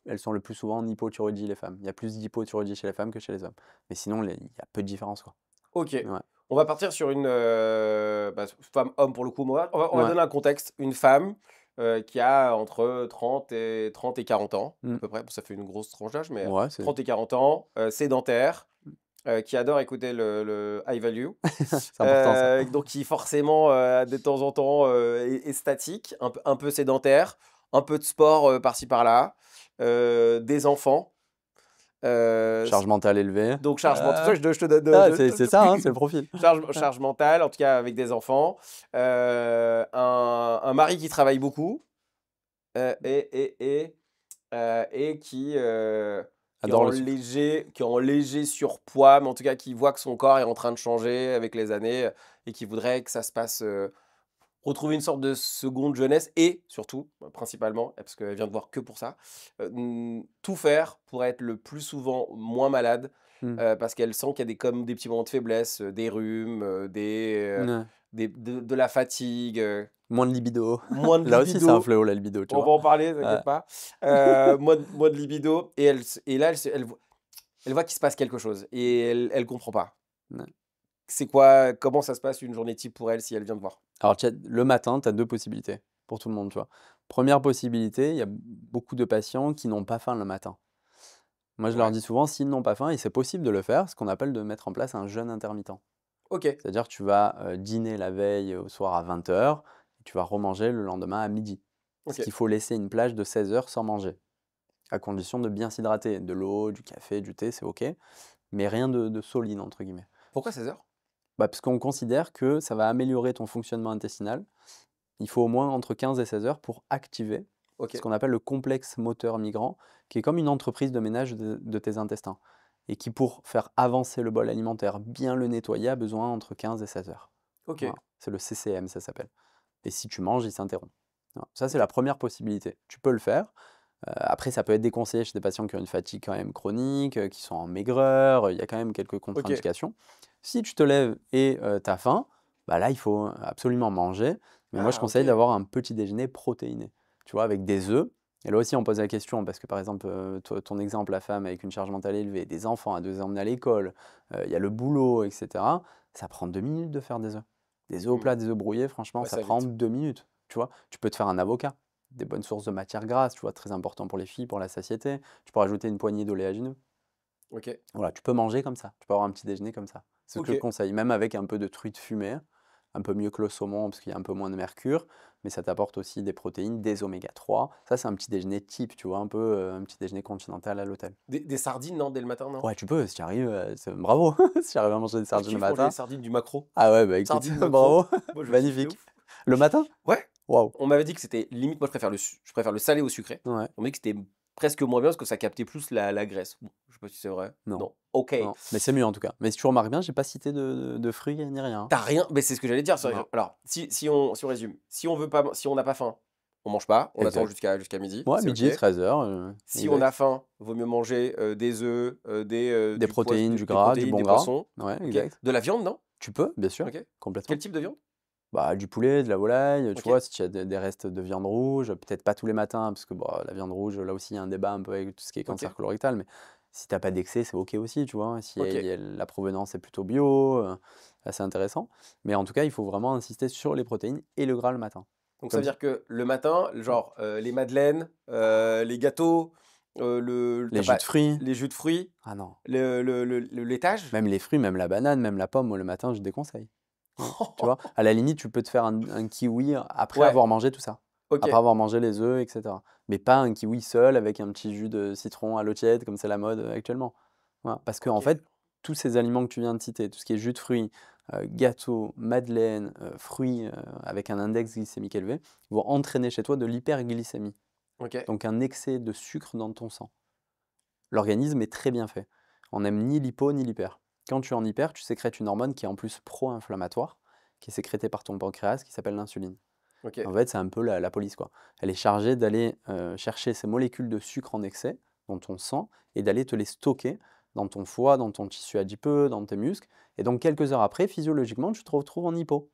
elles sont le plus souvent en hypothyroïdie les femmes. Il y a plus d'hypothyroïdie chez les femmes que chez les hommes. Mais sinon il y a peu de différence, quoi. OK. Ouais. On va partir sur une, femme-homme pour le coup, moi. On va Ouais. donner un contexte. Une femme, qui a entre 30 et 40 ans, à Mmh. peu près. Bon, ça fait une grosse tranche d'âge, mais Ouais, c'est 30 et 40 ans, sédentaire, qui adore écouter le high value, c'est important ça. donc qui forcément, de temps en temps, est statique, un peu sédentaire, un peu de sport, par-ci par-là, des enfants, Charge mentale élevée. donc charge mentale, c'est pour ça que je te donne, C'est ça, hein, c'est le profil. Ouais. charge mentale, en tout cas avec des enfants, un mari qui travaille beaucoup, et qui est Adore en le sucre. léger surpoids, mais en tout cas qui voit que son corps est en train de changer avec les années, et qui voudrait que ça se passe, retrouver une sorte de seconde jeunesse et surtout, principalement, parce qu'elle vient de voir que pour ça, tout faire pour être le plus souvent moins malade, Mmh. parce qu'elle sent qu'il y a comme des petits moments de faiblesse, des rhumes, Ouais. de la fatigue, Moins de libido. moins de Là aussi, c'est un libido. fléau la libido, tu On va vois? en parler, Ouais. t'inquiète pas. Moins de libido et là, elle voit qu'il se passe quelque chose et elle comprend pas. Ouais. C'est quoi comment ça se passe une journée type pour elle si elle vient te voir? Alors le matin, tu as 2 possibilités pour tout le monde, tu vois? Première possibilité, il y a beaucoup de patients qui n'ont pas faim le matin. Moi, je leur Ouais, dis souvent, s'ils n'ont pas faim et c'est possible de le faire, ce qu'on appelle de mettre en place un jeûne intermittent. OK, C'est-à-dire que tu vas, dîner la veille au soir à 20 h et tu vas remanger le lendemain à midi. Ce OK. qu'il faut laisser une plage de 16 heures sans manger, à condition de bien s'hydrater. De l'eau, du café, du thé, c'est OK, mais rien de «solide» entre guillemets. Pourquoi 16 heures? Bah, parce qu'on considère que ça va améliorer ton fonctionnement intestinal. Il faut au moins entre 15 et 16 heures pour activer ce OK, qu'on appelle le complexe moteur migrant, qui est comme une entreprise de ménage de tes intestins et qui, pour faire avancer le bol alimentaire, bien le nettoyer, a besoin entre 15 et 16 heures. OK, Voilà, c'est le CCM, ça s'appelle. Et si tu manges, il s'interrompt. Voilà. Ça, c'est OK. la première possibilité. Tu peux le faire. Après, ça peut être déconseillé chez des patients qui ont une fatigue quand même chronique, qui sont en maigreur, il y a quand même quelques OK. contre-indications. Si tu te lèves et tu as faim, bah là, il faut absolument manger. Mais moi, je Ah conseille OK. d'avoir un petit déjeuner protéiné, tu vois, avec des œufs. Et là aussi, on pose la question, parce que par exemple, ton exemple, la femme avec une charge mentale élevée, des enfants à devoir emmener à l'école, il y a le boulot, etc. Ça prend 2 minutes de faire des œufs. Des œufs au Mmh. plat, des œufs brouillés, franchement, Ouais, ça ça prend vite. 2 minutes. Tu vois, tu peux te faire un avocat, des bonnes sources de matières grasses, tu vois, très important pour les filles, pour la satiété. Tu peux rajouter une poignée d'oléagineux. OK, Voilà, tu peux manger comme ça. Tu peux avoir un petit déjeuner comme ça. C'est ce que je OK, conseille, même avec un peu de truite fumée, un peu mieux que le saumon parce qu'il y a un peu moins de mercure, mais ça t'apporte aussi des protéines, des oméga 3. Ça, c'est un petit déjeuner type, tu vois, un peu un petit déjeuner continental à l'hôtel. des sardines, non, dès le matin, non? Ouais, tu peux, si tu arrives, bravo, si tu arrives à manger des Moi, je sardines le kiffe manger les matin. sardines du maquereau. Ah ouais, bah écoute, Sardines maquereau, bravo, moi, je kiffe de magnifique. ouf. Le matin? Ouais, Waouh. on m'avait dit que c'était limite moi je préfère le salé au sucré. Ouais, On m'a dit que c'était presque moins bien parce que ça captait plus la graisse. Bon, je sais pas si c'est vrai. non, Non. OK. non, mais c'est mieux en tout cas. Mais si tu remarques bien, j'ai pas cité de fruits ni rien, hein. Tu rien mais c'est ce que j'allais dire, Non, alors si on résume, si on n'a pas faim, on mange pas, on attend exact. jusqu'à midi, Ouais, c'est OK. midi, 13 h, Si on a exact. faim, vaut mieux manger, des œufs, Des protéines, du des gras, du protéines, bon des gras. poissons. Ouais, OK. exact. De la viande, non? Tu peux, bien sûr, OK. Quel complètement. type de viande? Bah, du poulet, de la volaille, tu OK, vois? Si tu as des restes de viande rouge, peut-être pas tous les matins parce que, bah, la viande rouge, là aussi, il y a un débat un peu avec tout ce qui est cancer OK, colorectal, mais si tu as pas d'excès, c'est OK aussi, tu vois? Si OK. la provenance est plutôt bio, c'est intéressant. Mais en tout cas, il faut vraiment insister sur les protéines et le gras le matin. Donc ça Comme veut ça dire que le matin, mmh, genre, les madeleines, les gâteaux, les tu jus pas de fruits, les jus de fruits, ah non, le laitage? même les fruits, même la banane, même la pomme, moi, le matin, je déconseille. Ouais, tu vois? À la limite, tu peux te faire un kiwi après Ouais, avoir mangé tout ça. Après OK. avoir mangé les œufs et cetera. Mais pas un kiwi seul avec un petit jus de citron à l'eau tiède comme c'est la mode, actuellement. Voilà, parce qu'en OK. fait, tous ces aliments que tu viens de citer, tout ce qui est jus de fruits, gâteaux, madeleine, fruits, avec un index glycémique élevé, vont entraîner chez toi de l'hyperglycémie, OK. donc un excès de sucre dans ton sang. L'organisme est très bien fait. On n'aime ni l'hypo ni l'hyper. Quand tu es en hyper, tu sécrètes une hormone qui est en plus pro-inflammatoire, qui est sécrétée par ton pancréas, qui s'appelle l'insuline. OK. En fait, c'est un peu la police, quoi. Elle est chargée d'aller chercher ces molécules de sucre en excès dans ton sang et d'aller te les stocker dans ton foie, dans ton tissu adipeux, dans tes muscles. Et donc, quelques heures après, physiologiquement, tu te retrouves en hypo.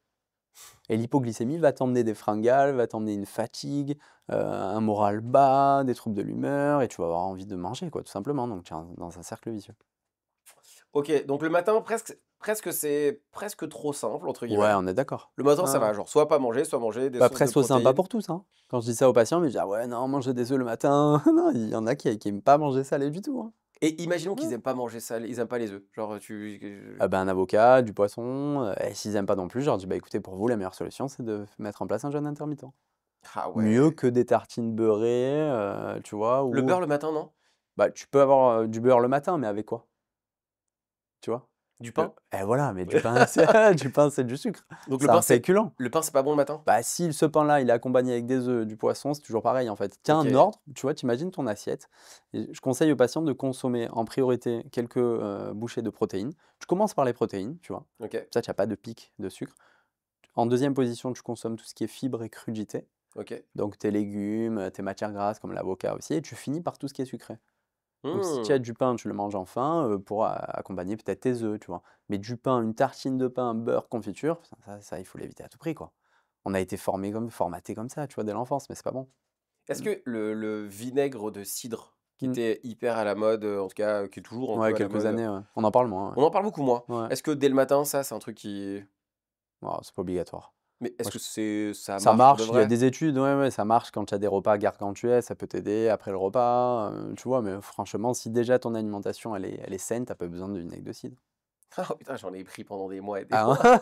Et l'hypoglycémie va t'emmener des fringales, va t'emmener une fatigue, un moral bas, des troubles de l'humeur, et tu vas avoir envie de manger, quoi, tout simplement. Donc, tu es dans un cercle vicieux. OK, donc le matin, presque c'est presque «trop simple» entre Ouais, guillemets. on est d'accord. Le matin, ça Ouais. va, genre soit pas manger, soit manger des Bah, sources de presque sympa protéines. pour tous, hein. Quand je dis ça aux patients, ils me disent: «Ah ouais, non, manger des œufs le matin». Non, il y en a qui aiment pas manger salé du tout, hein. Et imaginons qu'ils Ouais. aiment pas manger ça, ils aiment pas les œufs. Genre, Ah bah, un avocat, du poisson, et s'ils aiment pas non plus, je leur dis: «Bah, écoutez, pour vous, la meilleure solution, c'est de mettre en place un jeûne intermittent». ah Mieux ouais. que des tartines beurrées, tu vois? Le Ou beurre le matin, non? bah, tu peux avoir, du beurre le matin, mais avec quoi? Tu vois? Du pain? Voilà, mais du pain, c'est du pain, c'est du sucre. Donc C'est un féculent. le pain, c'est pas bon le matin? Bah, si ce pain-là, il est accompagné avec des œufs, du poisson, c'est toujours pareil, en fait. Tu as un OK, ordre, tu vois? Tu imagines ton assiette et je conseille aux patients de consommer en priorité quelques, bouchées de protéines. Tu commences par les protéines, tu vois? OK, Ça, tu as pas de pic de sucre. En deuxième position, tu consommes tout ce qui est fibres et crudités, OK. donc tes légumes, tes matières grasses comme l'avocat aussi, et tu finis par tout ce qui est sucré. Donc si tu as Mmh. du pain, tu le manges en fin, pour accompagner peut-être tes œufs, tu vois? Mais du pain, une tartine de pain, beurre, confiture, ça, il faut l'éviter à tout prix, quoi. On a été formaté comme ça, tu vois, dès l'enfance, mais c'est pas bon. Est-ce Mmh. que le vinaigre de cidre, qui Mmh. était hyper à la mode, en tout cas, qui est toujours un peu Ouais, à la quelques mode, années, ouais. On en parle moins, on en parle beaucoup moins. ouais. Ouais. Est-ce que dès le matin, ça, c'est un truc qui Oh, c'est pas obligatoire. mais est-ce Moi, que je ça Ça marche pour de marche, il y a vrai? des études, ouais, ouais, ça marche quand tu as des repas gargantuesques, ça peut t'aider après le repas, tu vois? Mais franchement, si déjà ton alimentation, elle est saine, tu as pas besoin de vinaigre de cidre. Ah putain, j'en ai pris pendant des mois et des Ah mois. ouais?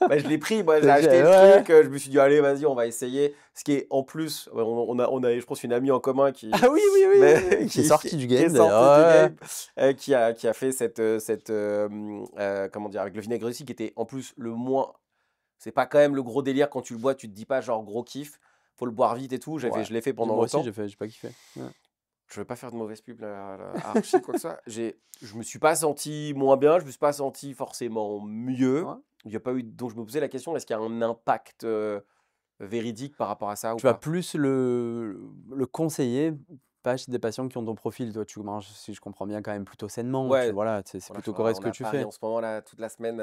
Bah, je l'ai pris, moi, j'ai Tu acheté le ouais. truc, je me suis dit: «Allez, vas-y, on va essayer». Ce qui est en plus, on a, je pense, une amie en commun Ah oui, oui, oui, mais oui, oui, qui est sorti du qui est game sortie du d'ailleurs, game, qui a fait comment dire? Avec le vinaigre aussi qui était en plus le moins c'est pas quand même le gros délire quand tu le bois, tu te dis pas genre: «Gros kiff», faut le boire vite et tout. ouais. Ouais. Je l'ai fait pendant Moi aussi, longtemps. j'ai pas kiffé. Ouais. Je veux pas faire de mauvaise pub là, à Archie, quoi que ce soit. Je me suis pas senti moins bien, je me suis pas senti forcément mieux. Ouais. Il y a pas eu donc je me posais la question, est-ce qu'il y a un impact, véridique par rapport à ça ou Tu vas pas? plus le conseiller, pas chez des patients qui ont ton profil. Toi, tu manges, si je comprends bien, quand même plutôt sainement. Ouais, Voilà, c'est voilà, plutôt correct ce on est que à tu Paris fais. en ce moment là, toute la semaine,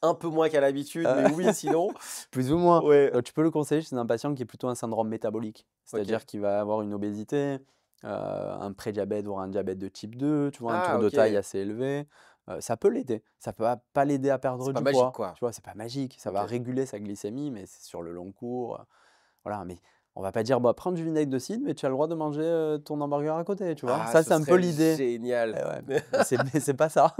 un peu moins qu'à l'habitude, mais Heu, oui, sinon, plus ou moins. ouais, Tu peux le conseiller chez un patient qui est plutôt un syndrome métabolique. OK. C'est-à-dire qu'il va avoir une obésité, un prédiabète, voire un diabète de type 2, tu vois? Un Ah tour de taille OK, assez élevé. Ça peut l'aider. Ça peut pas l'aider à perdre c'est pas du magique poids, quoi. tu vois? C'est pas magique. Ça va OK. réguler sa glycémie, mais c'est sur le long cours, voilà. Mais on va pas dire: «Bah, prends du vinaigre de cidre, mais tu as le droit de manger, ton hamburger à côté», tu vois? Ah, Ça, ce c'est un peu serait l'idée. génial. Eh ouais, mais c'est pas ça.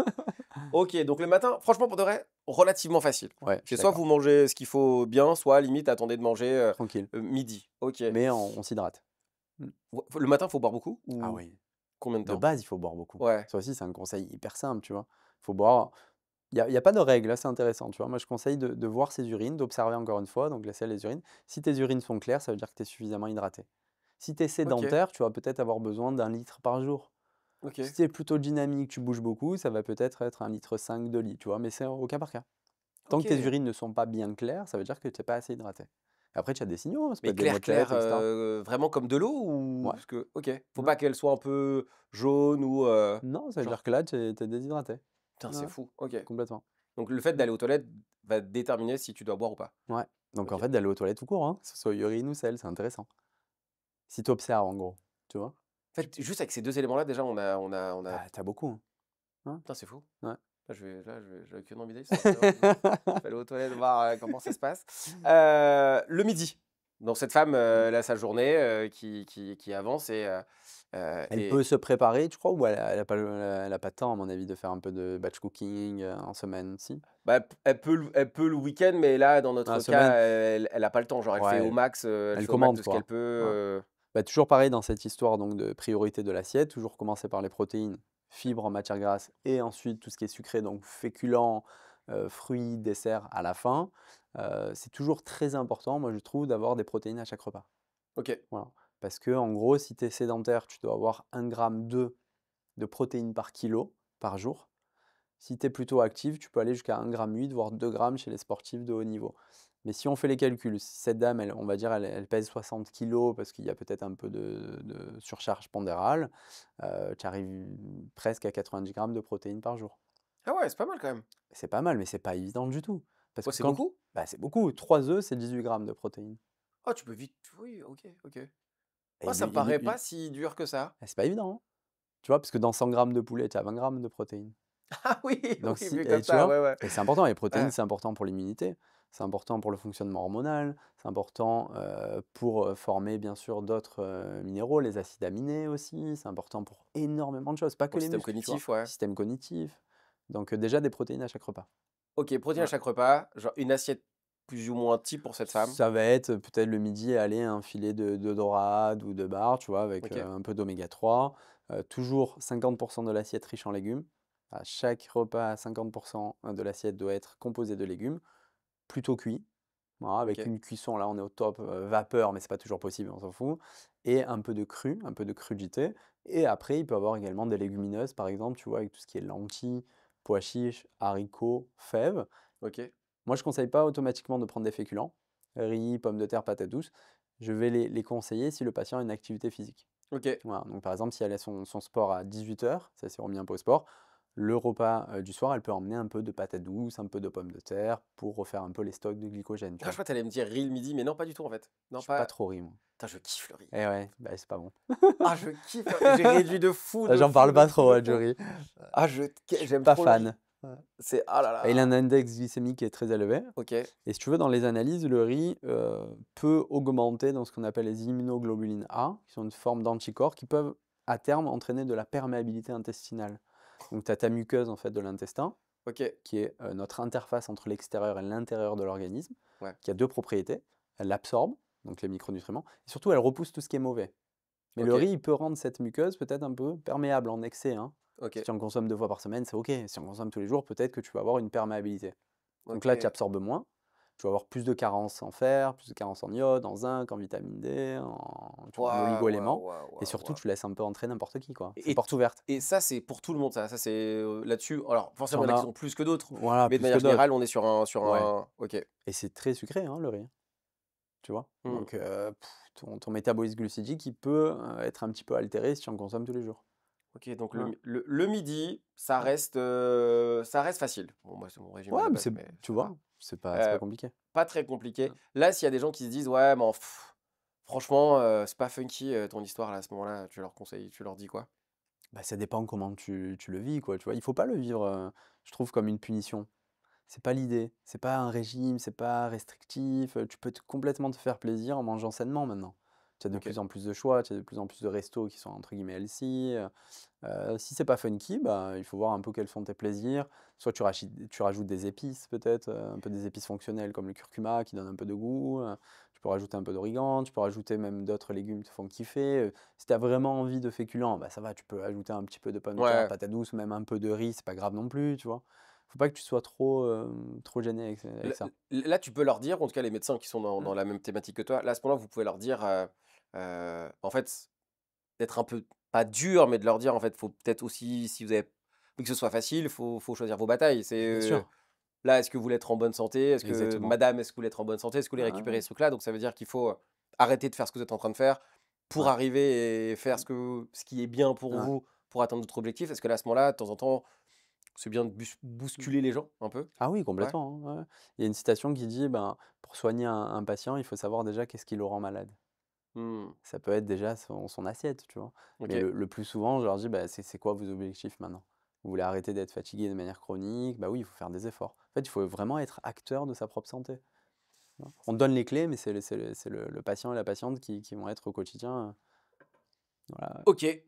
OK, donc le matin, franchement, pour de vrai, relativement facile. Ouais, je C'est suis soit d'accord. vous mangez ce qu'il faut bien, soit limite attendez de manger, Tranquille. midi. OK. Mais on s'hydrate. Mmh. Le matin, faut boire beaucoup Ah ou oui. combien de De temps? base, il faut boire beaucoup. Ouais, Ça aussi, c'est un conseil hyper simple, tu vois? Il faut boire il y a pas de règle, là, c'est intéressant, tu vois? Moi, je conseille de voir ses urines, d'observer encore une fois, donc la selle, les urines. Si tes urines sont claires, ça veut dire que tu es suffisamment hydraté. Si tu es OK, sédentaire, tu vas peut-être avoir besoin d'1 litre par jour. Si OK, tu es plutôt dynamique, tu bouges beaucoup, ça va peut-être être 1,5 litre, 2 litres, tu vois? Mais c'est au cas par cas. Tant que tes OK. urines ne sont pas bien claires, ça veut dire que tu es pas assez hydraté. Après, tu as des signaux, hein, ça peut Mais être des clair, maux de tête clair, et cetera. vraiment comme de l'eau ou Ouais, parce que OK, faut ouais. pas qu'elle soit un peu jaune ou Non, ça veut genre dire que là, tu es déshydraté. putain, c'est Ouais, fou. OK. complètement. Donc le fait Mmh. d'aller aux toilettes va déterminer si tu dois boire ou pas. Ouais. Donc en OK. fait, d'aller aux toilettes tout court, hein, que ce soit urine ou selle, c'est intéressant. Si tu observes en gros, tu vois? En fait, juste avec ces 2 éléments-là, déjà, on a Bah, tu beaucoup, hein. Hein? putain, c'est fou. Ouais. Là, j'ai aucune idée, je vais aller aux toilettes voir, comment ça se passe. Le midi, donc cette femme, Mmh. elle a sa journée, qui avance Elle et peut se préparer, tu crois? Ou elle a pas de temps à mon avis de faire un peu de batch cooking, en semaine, si? bah, elle peut le week-end, mais là, dans Dans la notre cas, semaine? elle a pas le temps. Genre, Ouais, elle elle fait au max commande de ce qu'elle quoi. Ouais. peut. Bah, toujours pareil dans cette histoire donc de priorité de l'assiette, toujours commencer par les protéines, fibres en matière grasse et ensuite tout ce qui est sucré, donc féculents, fruits, desserts à la fin. C'est toujours très important, moi je trouve, d'avoir des protéines à chaque repas. OK, Voilà. Parce que en gros, si tu es sédentaire, tu dois avoir 1,2 g de protéines par kilo par jour. Si tu es plutôt actif, tu peux aller jusqu'à 1,8 g, voire 2 grammes chez les sportifs de haut niveau. Mais si on fait les calculs, si cette dame, elle, on va dire, elle pèse 60 kilos parce qu'il y a peut-être un peu de surcharge pondérale, tu arrives presque à 90 grammes de protéines par jour. ah ouais, c'est pas mal quand même. C'est pas mal, mais c'est pas évident du tout. Parce Ouais, que c'est quand, beaucoup? bah, c'est beaucoup. 3 œufs, c'est 18 grammes de protéines. Ah, tu peux vite, oui, OK, OK. Et Ouais, ça me paraît pas si dur que ça. c'est pas évident, hein. Tu vois, parce que dans 100 grammes de poulet, tu as 20 grammes de protéines. Ah oui, Donc oui, si vu et comme tu ça, vois? ouais, ouais. Et c'est important, les protéines, Ouais. c'est important pour l'immunité, c'est important pour le fonctionnement hormonal, c'est important, pour, former bien sûr d'autres, minéraux, les acides aminés aussi, c'est important pour énormément de choses, pas Pour que le les système muscles, tu vois? cognitif, ouais. Système cognitif, donc déjà des protéines à chaque repas. OK, protéines à Ouais. chaque repas, genre une assiette plus ou moins type pour cette femme. Ça va être, peut-être le midi, aller un filet de dorade ou de bar, tu vois? Avec, OK, un peu d'oméga 3, toujours 50 de l'assiette riche en légumes. À chaque repas, 50 de l'assiette doit être composé de légumes, plutôt cuits. Voilà, avec OK, une cuisson, là, on est au top, vapeur, mais c'est pas toujours possible, on s'en fout et un peu de cru, un peu de crudité et après, il peut avoir également des légumineuses, par exemple, tu vois? Avec tout ce qui est lentilles, pois chiches, haricots, fèves. OK, Moi, je conseille pas automatiquement de prendre des féculents, riz, pommes de terre, patates douces. Je vais les conseiller si le patient a une activité physique. OK. Voilà, donc par exemple, si elle a son sport à 18 h, ça s'est remis un peu au sport, le repas, du soir, elle peut emmener un peu de patates douces, un peu de pommes de terre pour refaire un peu les stocks de glycogène, tu Ah, je vois? crois que tu allais me dire riz le midi, mais non, pas du tout en fait. Non, Je suis pas pas. trop riz, moi. Putain, je kiffe le riz. Eh ouais, bah, c'est pas bon. Ah, je kiffe le riz. J'ai réduit de fou, Ah, de j'en fou, parle de pas fou, trop, de du fou. riz. Ah, Je suis j'aime pas trop le riz. fan. Ouais. Ah là Bah, il a un là. index glycémique qui est très élevé OK, et si tu veux, dans les analyses, le riz, peut augmenter dans ce qu'on appelle les immunoglobulines A, qui sont une forme d'anticorps qui peuvent, à terme, entraîner de la perméabilité intestinale. Donc tu as ta muqueuse, en fait, de l'intestin, OK, qui est, notre interface entre l'extérieur et l'intérieur de l'organisme, ouais, qui a 2 propriétés. Elle absorbe, donc les micronutriments et surtout elle repousse tout ce qui est mauvais. Mais le OK, riz, il peut rendre cette muqueuse peut-être un peu perméable en excès, hein. Si OK, tu en consommes 2 fois par semaine, c'est OK. Si on consomme tous les jours, peut-être que tu vas avoir une perméabilité. Donc là, tu OK. absorbes moins, tu vas avoir plus de carences en fer, plus de carences en iode, en zinc, en vitamine D, tu vois, en Waouh, waouh, oligo-éléments waouh, et waouh, surtout, waouh. tu laisses un peu entrer n'importe qui, quoi. C'est Et porte ouverte. ça, c'est pour tout le monde, ça. Ça, c'est, là-dessus, alors Tu forcément, il y en en a qui as ont plus que d'autres, voilà, mais de plus que manière d'autres. générale, on est sur un Ouais OK. et c'est très sucré, hein, le riz, tu vois? Mmh. Donc ton métabolisme glucidique, il peut, être un petit peu altéré si tu en consommes tous les jours. OK, donc Voilà. le midi, Ouais. ça reste facile. Bon, moi, c'est mon régime à Ouais, la mais base, c'est mais tu ça va. vois? C'est pas compliqué. Pas très compliqué. Mmh. Là, s'il y a des gens qui se disent: «Ouais, mais franchement, c'est pas funky, ton histoire là, à ce moment-là», tu leur conseilles, tu leur dis quoi? Bah, ça dépend comment tu le vis, quoi, tu vois? Il faut pas le vivre, je trouve comme une punition. C'est pas l'idée. C'est pas un régime, c'est pas restrictif, tu peux complètement te faire plaisir en mangeant sainement maintenant. Tu as de OK. plus en plus de choix, tu as de plus en plus de restos qui sont entre guillemets «healthy», si c'est pas funky, bah, il faut voir un peu quels sont tes plaisirs. Soit tu rajoutes des épices peut-être, un peu des épices fonctionnelles comme le curcuma qui donne un peu de goût, tu peux rajouter un peu d'origan, tu peux rajouter même d'autres légumes qui te font kiffer, si tu as vraiment envie de féculents, bah, ça va, tu peux ajouter un petit peu de pommes de terre, Ouais. patates douces, même un peu de riz, c'est pas grave non plus, tu vois? Faut pas que tu sois trop, trop gêné avec Là ça. là, tu peux leur dire, en tout cas les médecins qui sont dans Mmh. la même thématique que toi, là, à ce moment-là, vous pouvez leur dire, en fait, d'être un peu pas dur, mais de leur dire, en fait, faut peut-être aussi, si vous avez que ce soit facile, faut choisir vos batailles. C'est, Bien sûr, là, est-ce que vous voulez être en bonne santé? Est-ce que exactement. madame, est-ce que vous voulez être en bonne santé? Est-ce que vous voulez récupérer Ouais, ce truc-là? Donc ça veut dire qu'il faut, arrêter de faire ce que vous êtes en train de faire pour ouais, arriver et faire mmh, ce qui est bien pour ouais, vous, pour atteindre votre objectif. Parce que là, à ce moment-là, de temps en temps, C'est bien de bousculer les gens un peu? Ah oui, Ouais? complètement, hein, ouais. Il y a une citation qui dit, ben, pour soigner un patient, il faut savoir déjà qu'est-ce qui le rend malade. Mmh. Ça peut être déjà son assiette, tu vois? Mais OK. le plus souvent, je leur dis: «Bah, c'est quoi vos objectifs maintenant? Vous voulez arrêter d'être fatigué de manière chronique? Bah oui, il faut faire des efforts». En fait, il faut vraiment être acteur de sa propre santé, tu vois? On te donne les clés, mais c'est le patient et la patiente qui vont être au quotidien, voilà. OK. Est-ce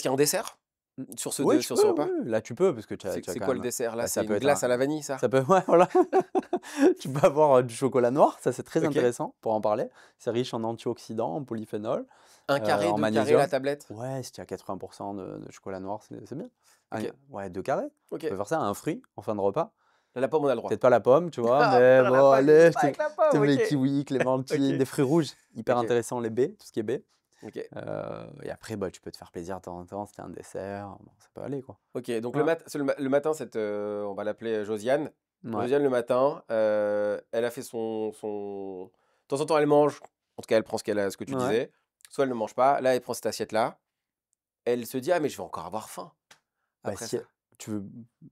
qu'il y a un dessert Mmh. Oui, tu sur ce peux, oui, repas? oui, là, tu peux parce que tu as C'est quand quoi le même, dessert là? bah, C'est ça peut une être glace à la vanille ça? ça peut ouais, voilà. Tu peux avoir, du chocolat noir, ça, c'est très OK. intéressant pour en parler. C'est riche en antioxydants, en polyphénol, Un carré, en 2 carrés la magnésium. tablette? Ouais, si tu as 80 de chocolat noir, c'est bien. OK. Ouais, 2 carrés. Tu peux OK. faire ça, un fruit en fin de repas. La pomme on a le Peut-être droit. pas la pomme, tu vois? Ah Mais putain la bon, vache, je joue allez, pas avec la pomme, t'aimes les OK. kiwis, OK. clémentines, des fruits rouges, hyper OK. intéressant, les baies, tout ce qui est baies. OK. Et après, bah, tu peux te faire plaisir de temps en temps, si tu un dessert, bon, ça peut aller, quoi. OK, donc Ouais. le matin cette, on va l'appeler, Josiane. Ouais. Josiane le matin, elle a fait son de temps en temps elle mange, en tout cas elle prend ce que tu Ouais. disais, soit elle ne mange pas. Là, elle prend cette assiette-là. Elle se dit: «Ah mais je vais encore avoir faim Bah, après si ça». tu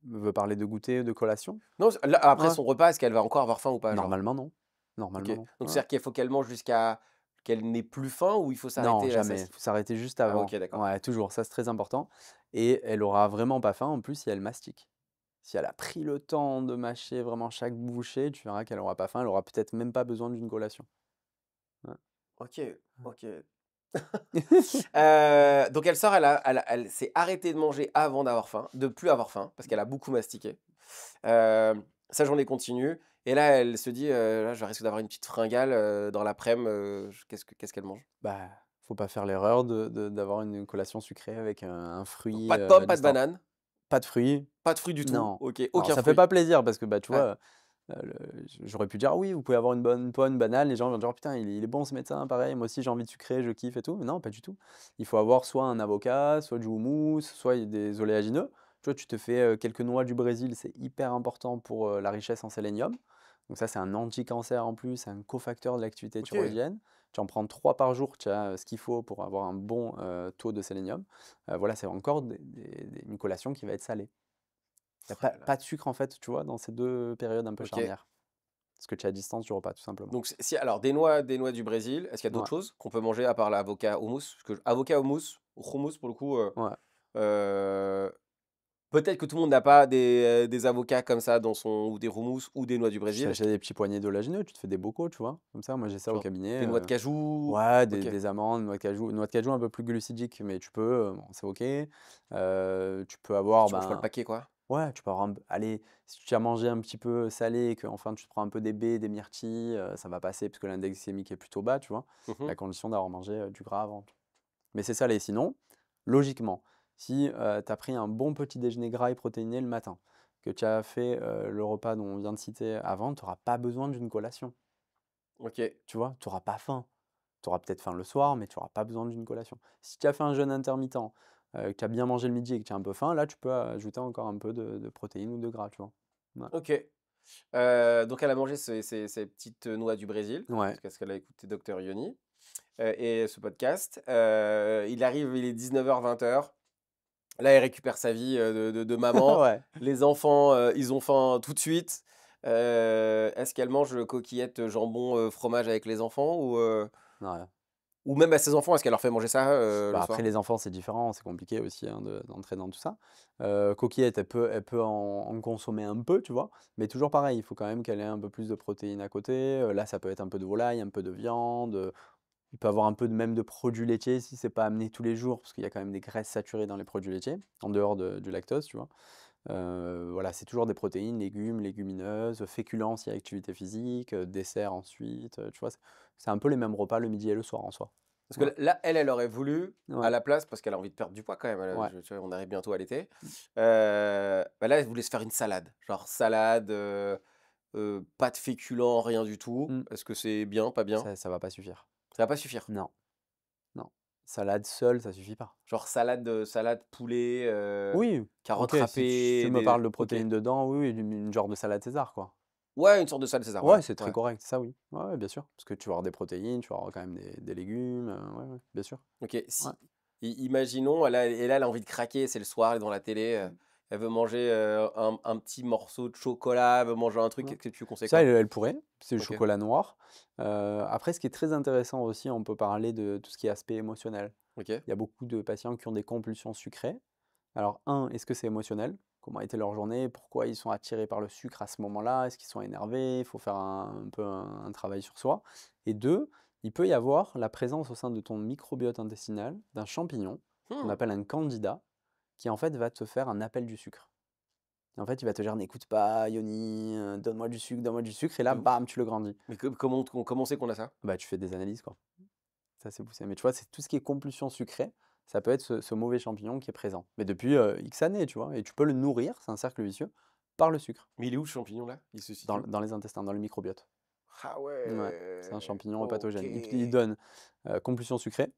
veux parler de goûter, de collation? Non, là, après Ouais. son repas, est-ce qu'elle va encore avoir faim ou pas, genre? Normalement, non. OK. Normalement, non. Donc Ouais. c'est-à-dire qu'il faut qu'elle mange jusqu'à qu'elle n'ait plus faim ou il faut Non, s'arrêter à ça jamais. Il faut s'arrêter juste ah OK, avant. d'accord. Ouais, toujours, ça, c'est très important et elle aura vraiment pas faim, en plus, si elle mastique. Si elle a pris le temps de mâcher vraiment chaque bouchée, tu verras qu'elle aura pas faim, elle aura peut-être même pas besoin d'une collation. Ouais. OK, OK. Donc elle sort, elle s'est arrêtée de manger avant d'avoir faim, de plus avoir faim, parce qu'elle a beaucoup mastiqué. Sa journée continue et là, elle se dit: «Là, je risque d'avoir une petite fringale, dans l'après-midi, qu'est-ce qu'elle mange?» Bah, faut pas faire l'erreur d'avoir une collation sucrée avec un Donc fruit, pas de pommes, à pas de distance. banane, Pas de fruits, pas de fruits du tout. non. OK, Alors aucun ça fait fruit. pas plaisir parce que, bah, tu Ouais. vois, j'aurais pu dire: «Oui, vous pouvez avoir une bonne pomme, une banane», les gens vont dire: «Oh putain, il est bon ce médecin, pareil, moi aussi j'ai envie de sucré, je kiffe et tout». Mais non, pas du tout. Il faut avoir soit un avocat, soit du houmous, soit des oléagineux. Tu vois, tu te fais, quelques noix du Brésil, c'est hyper important pour, la richesse en sélénium. Donc ça, c'est un anti-cancer en plus, c'est un cofacteur de l'activité OK, thyroïdienne. Tu en prends 3 par jour, tu as, ce qu'il faut pour avoir un bon, taux de sélénium. Voilà, c'est encore une collation qui va être salée. Il y a oh là pas là. de sucre en fait, tu vois, dans ces 2 périodes un peu OK. charnières. Parce que tu es à distance du repas, tout simplement. Donc si alors des noix du Brésil, est-ce qu'il y a d'autres Ouais, choses qu'on peut manger à part l'avocat houmous? Parce que avocat, houmous pour le coup, ouais. heu, peut-être que tout le monde n'a pas des avocats comme ça dans son ou des houmous ou des noix du Tu Brésil. t'achètes des petits poignets d'oléagineux, tu te fais des bocaux, tu vois? Comme ça, moi j'ai ça au Genre cabinet, des noix de cajou? ouais, OK. des amandes, noix de cajou un peu plus glucidique, mais tu peux, bon, c'est OK. Tu peux avoir, Tu manges pas le ben, paquet, quoi? ouais, tu peux avoir allez, si tu as mangé un petit peu salé et qu'enfin tu te prends un peu des baies, des myrtilles, ça va passer parce que l'index glycémique est plutôt bas, tu vois? À Mmh. la condition d'avoir mangé, du gras avant. Mais c'est salé. Sinon, logiquement, si, tu as pris un bon petit déjeuner gras et protéiné le matin, que tu as fait, le repas dont on vient de citer avant, tu auras pas besoin d'une collation, OK. tu vois? Tu auras pas faim. Tu auras peut-être faim le soir, mais tu auras pas besoin d'une collation. Si tu as fait un jeûne intermittent, que tu as bien mangé le midi et que tu as un peu faim, là, tu peux ajouter encore un peu de protéines ou de gras, tu vois? Ouais. OK. Donc elle a mangé ces petites noix du Brésil, Ouais. parce qu'elle a écouté Docteur Yoni, et ce podcast. Il arrive, il est 19h-20h. Là, elle récupère sa vie, de maman. Ouais. Les enfants, ils ont faim tout de suite. Est-ce qu'elle mange, coquillettes, jambon, fromage avec les enfants Ouais. ou même à ses enfants, est-ce qu'elle leur fait manger ça, le Bah, après soir? les enfants, c'est différent, c'est compliqué aussi, hein, d'entrer dans tout ça. Coquillette, elle peut en consommer un peu, tu vois? Mais toujours pareil, il faut quand même qu'elle ait un peu plus de protéines à côté. Là, ça peut être un peu de volaille, un peu de viande, il peut avoir un peu de même de produits laitiers si c'est pas amené tous les jours, parce qu'il y a quand même des graisses saturées dans les produits laitiers, en dehors du lactose, tu vois? Voilà, c'est toujours des protéines, légumes, légumineuses, féculents s'il y a activité physique, dessert ensuite, tu vois? C'est un peu les mêmes repas le midi et le soir en soi. Parce Ouais, que là, elle aurait voulu, à ouais, la place, parce qu'elle a envie de perdre du poids quand même, ouais. tu vois, on arrive bientôt à l'été. Mmh. Bah, là, elle voulait se faire une salade, genre salade, pas de féculents, rien du tout. Mmh. Est-ce que c'est bien, pas bien? Ça va pas suffire. Ça va pas suffire? Non, non. Salade seule, ça suffit pas. Genre salade poulet, Oui, carottes OK, si tu râpées, me parles de OK. protéines dedans, oui, oui, une genre de salade César, quoi. Ouais, une sorte de salade César, Ouais, voilà, c'est très ouais. correct, ça oui. Ouais, ouais, bien sûr. Parce que tu vas avoir des protéines, tu vas avoir quand même des légumes, ouais, ouais, bien sûr. OK. Ouais. Imaginons, elle a envie de craquer, c'est le soir, elle est devant la télé, Mmh. elle veut manger, un petit morceau de chocolat, elle veut manger un truc, Ouais. qu'est-ce que tu conseilles Ça, quoi? elle pourrait, c'est le OK, chocolat noir. Après ce qui est très intéressant aussi, on peut parler de tout ce qui est aspect émotionnel. OK. Il y a beaucoup de patients qui ont des compulsions sucrées. Alors est-ce que c'est émotionnel? Comment a été leur journée? Pourquoi ils sont attirés par le sucre à ce moment-là? Est-ce qu'ils sont énervés? Il faut faire un peu un travail sur soi. Et 2, il peut y avoir la présence au sein de ton microbiote intestinal d'un champignon qu'on Mmh. appelle un candida, qui en fait va te faire un appel du sucre. Et en fait, il va te dire: «N'écoute pas Yoni, donne-moi du sucre» et là, De ouf. bam, tu le grandis. Mais comment on sait qu'on a ça? Bah, tu fais des analyses, quoi. Ça, c'est poussé. Mais tu vois, c'est tout ce qui est compulsion sucrée, ça peut être ce mauvais champignon qui est présent. Mais depuis, X années, tu vois? Et tu peux le nourrir, c'est un cercle vicieux, par le sucre, Mais il est où le champignon là? Il se situe où? dans les intestins, dans le microbiote. Ah Ouais, c'est un ouais! champignon pathogène. Il OK. donne, compulsion sucrée,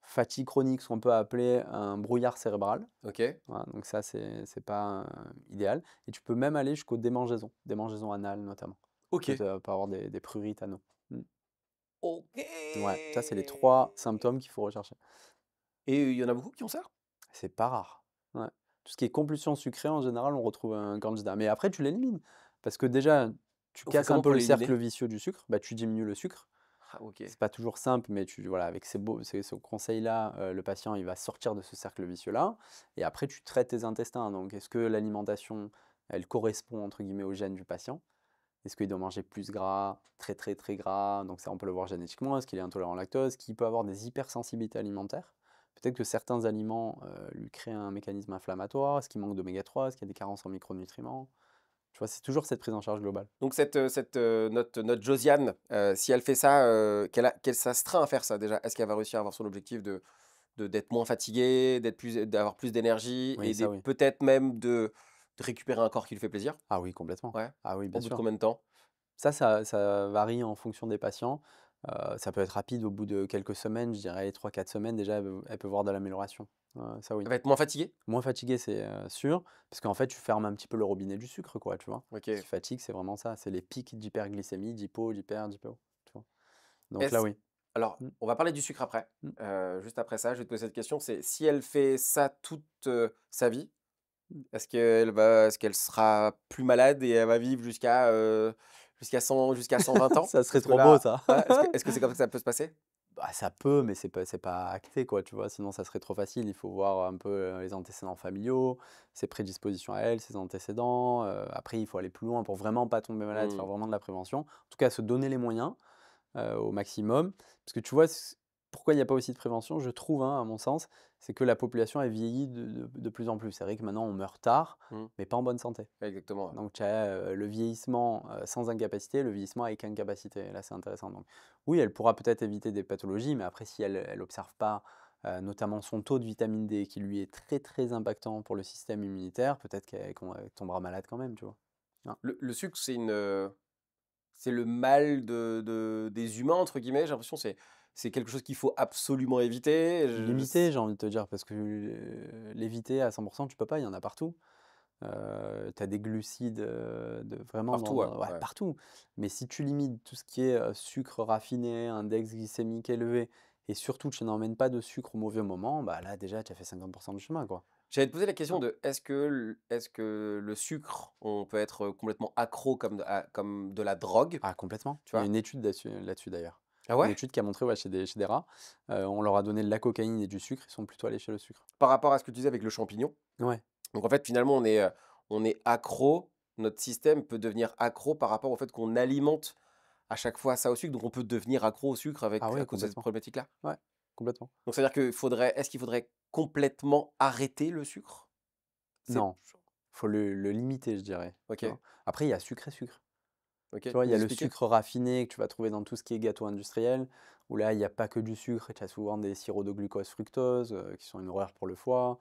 fatigue chronique, ce qu'on peut appeler un brouillard cérébral. OK. Voilà, donc ça, c'est pas, idéal et tu peux même aller jusqu'aux démangeaisons anales notamment. Tu OK. peux avoir des prurites anaux. Mmh. OK! Ouais, ça, c'est les 3 symptômes qu'il faut rechercher. Et il y en a beaucoup qui ont ça? C'est pas rare. Ouais. Tout ce qui est compulsion sucrée, en général, on retrouve un candidat. Mais après, tu l'élimines. Parce que déjà, tu On fait casses un comment peu pour le l'éliminer? cercle vicieux du sucre, bah, tu diminues le sucre. Ah OK. C'est pas toujours simple, mais voilà, avec ce conseil-là, le patient, il va sortir de ce cercle vicieux-là. Et après, tu traites tes intestins. Donc, est-ce que l'alimentation, elle correspond, entre guillemets, au gène du patient? Est-ce qu'il doit manger plus gras, très, très, très gras? Donc ça, on peut le voir génétiquement. Est-ce qu'il est intolérant au lactose? Est-ce qu'il peut avoir des hypersensibilités alimentaires? Peut-être que certains aliments, lui créent un mécanisme inflammatoire. Est-ce qu'il manque d'oméga 3? Est-ce qu'il y a des carences en micronutriments? Tu vois, c'est toujours cette prise en charge globale. Donc notre Josiane, si elle fait ça, qu'elle s'astreint à faire ça déjà, est-ce qu'elle va réussir à avoir son objectif d'être moins fatiguée, d'avoir plus d'énergie Oui, et ça oui. peut-être même de récupérer un corps qui lui fait plaisir? Ah oui, complètement. Ouais? Ah oui, Au bien bout de sûr. combien de temps? Ça varie en fonction des patients. Ça peut être rapide au bout de quelques semaines, je dirais 3 4 semaines déjà, elle peut voir de l'amélioration. Ça Elle oui. va être moins fatiguée? Moins fatigué, c'est, sûr, parce qu'en fait, tu fermes un petit peu le robinet du sucre, quoi, tu vois? Ce OK. qui fatigue, c'est vraiment ça, c'est les pics d'hyperglycémie, d'hypo, d'hypo, tu vois? Donc là, Est-ce oui. Alors, Mmh, on va parler du sucre après. mmh, Juste après ça, je vais te poser cette question, c'est si elle fait ça toute, sa vie, mmh. est-ce qu'elle sera plus malade et elle va vivre jusqu'à 120 ans? Ça serait Parce que trop beau là ça. ouais, est-ce que c'est comme ça que ça peut se passer? Bah, ça peut, mais c'est pas acté, quoi, tu vois? Sinon, ça serait trop facile. Il faut voir un peu, les antécédents familiaux, ses prédispositions à elle, ses antécédents, après il faut aller plus loin pour vraiment pas tomber malade, faire Mmh. vraiment de la prévention. En tout cas, se donner les moyens. Au maximum. Parce que tu vois, pourquoi il n'y a pas aussi de prévention, je trouve, hein, à mon sens, c'est que la population, elle vieillit de plus en plus. C'est vrai que maintenant, on meurt tard, Mmh. mais pas en bonne santé. Exactement, ouais. Donc, tu as le vieillissement sans incapacité, le vieillissement avec incapacité. Et là, c'est intéressant. Donc, oui, elle pourra peut-être éviter des pathologies, mais après, si elle n'observe pas notamment son taux de vitamine D, qui lui est très, très impactant pour le système immunitaire, peut-être qu'elle tombera malade quand même, tu vois. Ah. Le sucre, c'est le «mal des humains» entre guillemets, j'ai l'impression, c'est quelque chose qu'il faut absolument éviter. Je Limité, j'ai envie de te dire, parce que l'éviter à 100 tu peux pas, il y en a partout. Tu as des glucides, vraiment partout, ouais, ouais, ouais. partout. Mais si tu limites tout ce qui est, sucre raffiné, index glycémique élevé et surtout tu n'emmènes pas de sucre au mauvais moment, bah, là déjà tu as fait 50 du chemin, quoi. J'allais te poser la question Ah. de est-ce que le sucre, on peut être complètement accro comme de la drogue, Ah complètement. tu Il y a vois? une étude là-dessus d'ailleurs. Ah Une ouais? étude qui a montré, ouais, chez des rats, on leur a donné de la cocaïne et du sucre, ils sont plutôt allés chez le sucre. Par rapport à ce que tu disais avec le champignon. Ouais. Donc en fait, finalement, on est accro, notre système peut devenir accro par rapport au fait qu'on alimente à chaque fois ça au sucre, donc on peut devenir accro au sucre Ah à ouais, cause de cette complètement. problématique-là? Ouais, complètement. Donc c'est-à-dire est-ce qu'il faudrait complètement arrêter le sucre? C'est Non, faut le limiter, je dirais, tu OK, vois? Après il y a sucre et sucre. OK, Tu tu vois, peux il y nous a le expliquer? sucre raffiné que tu vas trouver dans tout ce qui est gâteau industriel, où là, il y a pas que du sucre, tu as souvent des sirops de glucose, fructose, qui sont une horreur pour le foie.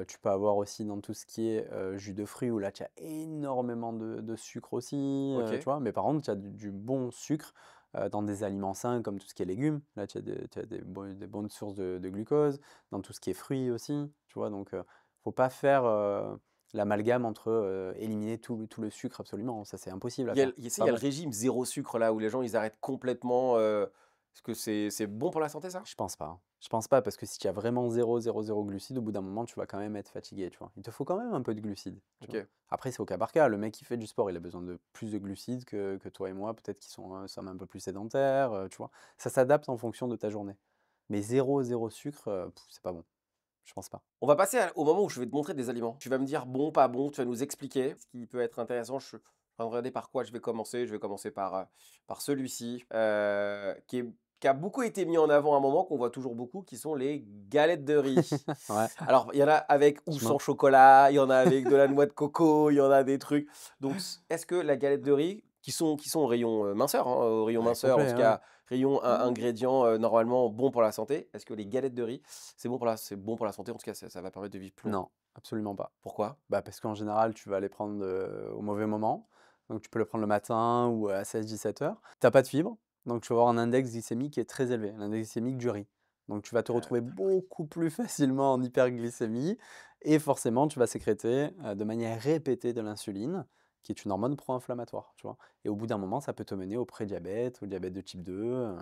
Tu peux avoir aussi dans tout ce qui est, jus de fruits, où là, tu as énormément de sucre aussi, tu OK. vois? Mais par contre, tu as du bon sucre, dans des aliments sains comme tout ce qui est légumes. Là, tu as des bonnes sources de glucose, dans tout ce qui est fruits aussi, tu vois? Donc, faut pas faire, l'amalgame entre, éliminer tout le sucre absolument, ça c'est impossible à faire. Il y a tu sais, il Pas y a le bon. régime zéro sucre là, où les gens ils arrêtent complètement, Est-ce que c'est bon pour la santé, ça? Je pense pas, hein. Je pense pas parce que si tu as vraiment zéro zéro zéro glucides, au bout d'un moment, tu vas quand même être fatigué, tu vois? Il te faut quand même un peu de glucides, tu vois? OK. Après, c'est au cas par cas. Le mec qui fait du sport, il a besoin de plus de glucides que toi et moi, peut-être qui sommes un peu plus sédentaires, tu vois? Ça s'adapte en fonction de ta journée. Mais zéro zéro sucre, c'est pas bon. Je pense pas. On va passer au moment où je vais te montrer des aliments. Tu vas me dire bon, pas bon, tu vas nous expliquer ce qui peut être intéressant. Je suis en train de regarder par quoi je vais commencer. Je vais commencer par celui-ci, qui a beaucoup été mis en avant à un moment, qu'on voit toujours beaucoup, qui sont les galettes de riz. Ouais, Alors, il y en a avec ou sans franchement. chocolat, il y en a avec de la noix de coco, il y en a des trucs. Donc, est-ce que la galette de riz, qui sont au rayon minceur, hein, au rayon Ouais, minceur, en tout complet, ouais. cas, rayon ingrédients normalement bons pour la santé, est-ce que les galettes de riz, c'est bon pour la santé? En tout cas, ça va permettre de vivre plus longtemps. Non, absolument pas. Pourquoi? Bah, parce qu'en général, tu vas les prendre, au mauvais moment. Donc tu peux le prendre le matin ou à 16-17 heures. Tu as pas de fibres, donc tu vas avoir un index glycémique qui est très élevé, l'index glycémique du riz. Donc tu vas te retrouver D'accord. beaucoup plus facilement en hyperglycémie et forcément tu vas sécréter, de manière répétée de l'insuline, qui est une hormone pro-inflammatoire, tu vois? Et au bout d'un moment, ça peut te mener au prédiabète, au diabète de type 2,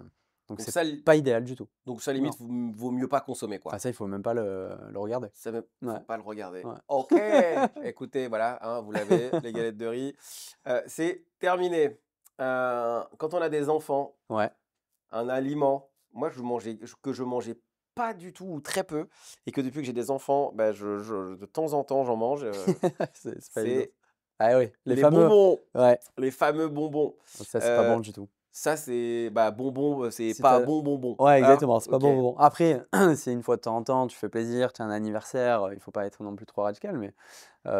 donc Donc c'est ça, pas idéal du tout. donc ça limite, Non. vaut mieux pas consommer, Ah quoi. ça, il faut même pas le regarder. Ça même faut Ouais, pas le regarder. ouais. OK! Écoutez, voilà, hein, vous l'avez, les galettes de riz. C'est terminé. Quand on a des enfants, Ouais. un aliment, moi je mangeais pas du tout ou très peu et que depuis que j'ai des enfants, bah, je de temps en temps, j'en mange, C'est pas évident. c'est Ah oui, les les fameux bonbons, ouais, les fameux bonbons. ça c'est pas Heu, bon du tout. Ça c'est, bah, bonbons, c'est Si pas tu bon bonbon, Ouais, hein? exactement, c'est pas OK. bon, bon. Après, c'est une fois de temps en temps, tu fais plaisir, tu as un anniversaire, il faut pas être non plus trop radical, mais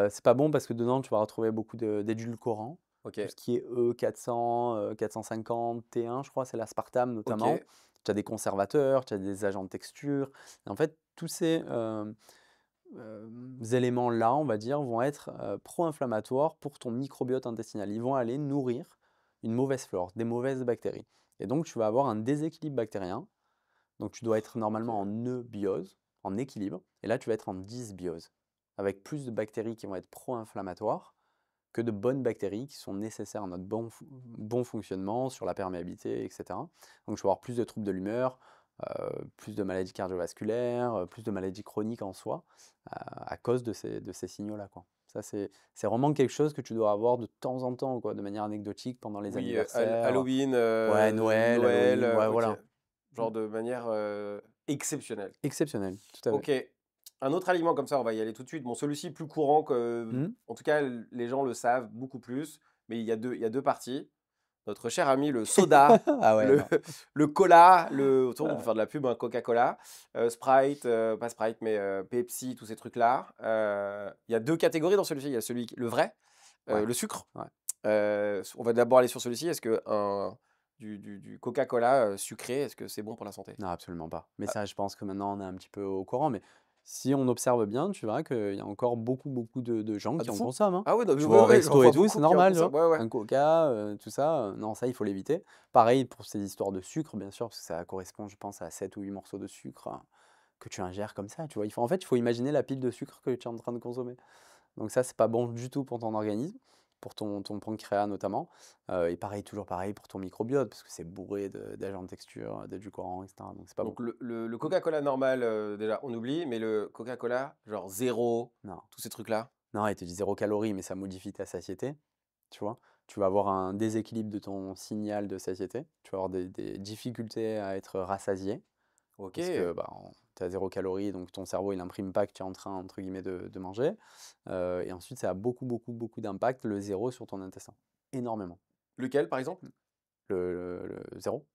c'est pas bon parce que dedans, tu vas retrouver beaucoup d'édulcorants, tout OK. ce qui est E400, 450, T1, je crois, c'est l'aspartame notamment. OK. Tu as des conservateurs, tu as des agents de texture. Et en fait, tous ces, éléments-là, on va dire, vont être, pro-inflammatoires pour ton microbiote intestinal. Ils vont aller nourrir une mauvaise flore, des mauvaises bactéries. Et donc tu vas avoir un déséquilibre bactérien. Donc tu dois être normalement en OK. eubiose, en équilibre, et là tu vas être en dysbiose, avec plus de bactéries qui vont être pro-inflammatoires que de bonnes bactéries qui sont nécessaires à notre bon fonctionnement sur la perméabilité, etc. Donc je vais avoir plus de troubles de l'humeur, plus de maladies cardiovasculaires, plus de maladies chroniques en soi, à cause de ces signaux-là, quoi. Ça, c'est vraiment quelque chose que tu dois avoir de temps en temps, quoi, de manière anecdotique pendant les Oui, anniversaires. Halloween, Ouais, Noël, Noël, Halloween, ouais, OK. voilà. Mm. Genre de manière, exceptionnelle. Exceptionnel, tout à fait. OK. Un autre aliment comme ça, on va y aller tout de suite. Bon, celui-ci plus courant que Mmh. en tout cas, les gens le savent beaucoup plus, mais il y a deux parties. Notre cher ami le soda, Ah ouais, le non. le cola, le on peut Heu, faire de la pub, hein, Coca-Cola, Sprite, pas Sprite, mais Pepsi, tous ces trucs-là. Il y a 2 catégories dans celui-ci. Il y a le vrai, ouais, le sucre. ouais. On va d'abord aller sur celui-ci. Est-ce que du Coca-Cola, sucré, est-ce que c'est bon pour la santé? Non, absolument pas. Mais Ah, ça, je pense que maintenant on est un petit peu au courant, mais si on observe bien, tu verras qu'il y a encore beaucoup de gens ah qui de en fou? consomment, hein. Ah ouais, non, mais Tu oui, vas au oui, j'en resto et vois tout, c'est beaucoup qui en normal, tu vois? consomment. Ouais, ouais. Un Coca, tout ça, non, ça, il faut l'éviter. Pareil pour ces histoires de sucre, bien sûr, parce que ça correspond, je pense, à 7 ou 8 morceaux de sucre, que tu ingères comme ça, tu vois? Il faut imaginer la pile de sucre que tu es en train de consommer. Donc ça, c'est pas bon du tout pour ton organisme, pour ton pancréas notamment. Et pareil, toujours pareil pour ton microbiote, parce que c'est bourré d'agents de texture, d'édulcorants, etc. Donc c'est pas bon. Donc le Mmh. Coca-Cola normal, déjà, on oublie, mais le Coca-Cola, genre zéro, Non, tous ces trucs-là? non, il te dit 0 calories, mais ça modifie ta satiété, tu vois. Tu vas avoir un déséquilibre de ton signal de satiété. Tu vas avoir des difficultés à être rassasié, parce OK. que bah, tu as 0 calories, donc ton cerveau, il n'imprime pas que tu es en train, entre guillemets, de manger. Et ensuite, ça a beaucoup d'impact, le zéro, sur ton intestin. Énormément. Lequel, par exemple? Mmh. Le 0.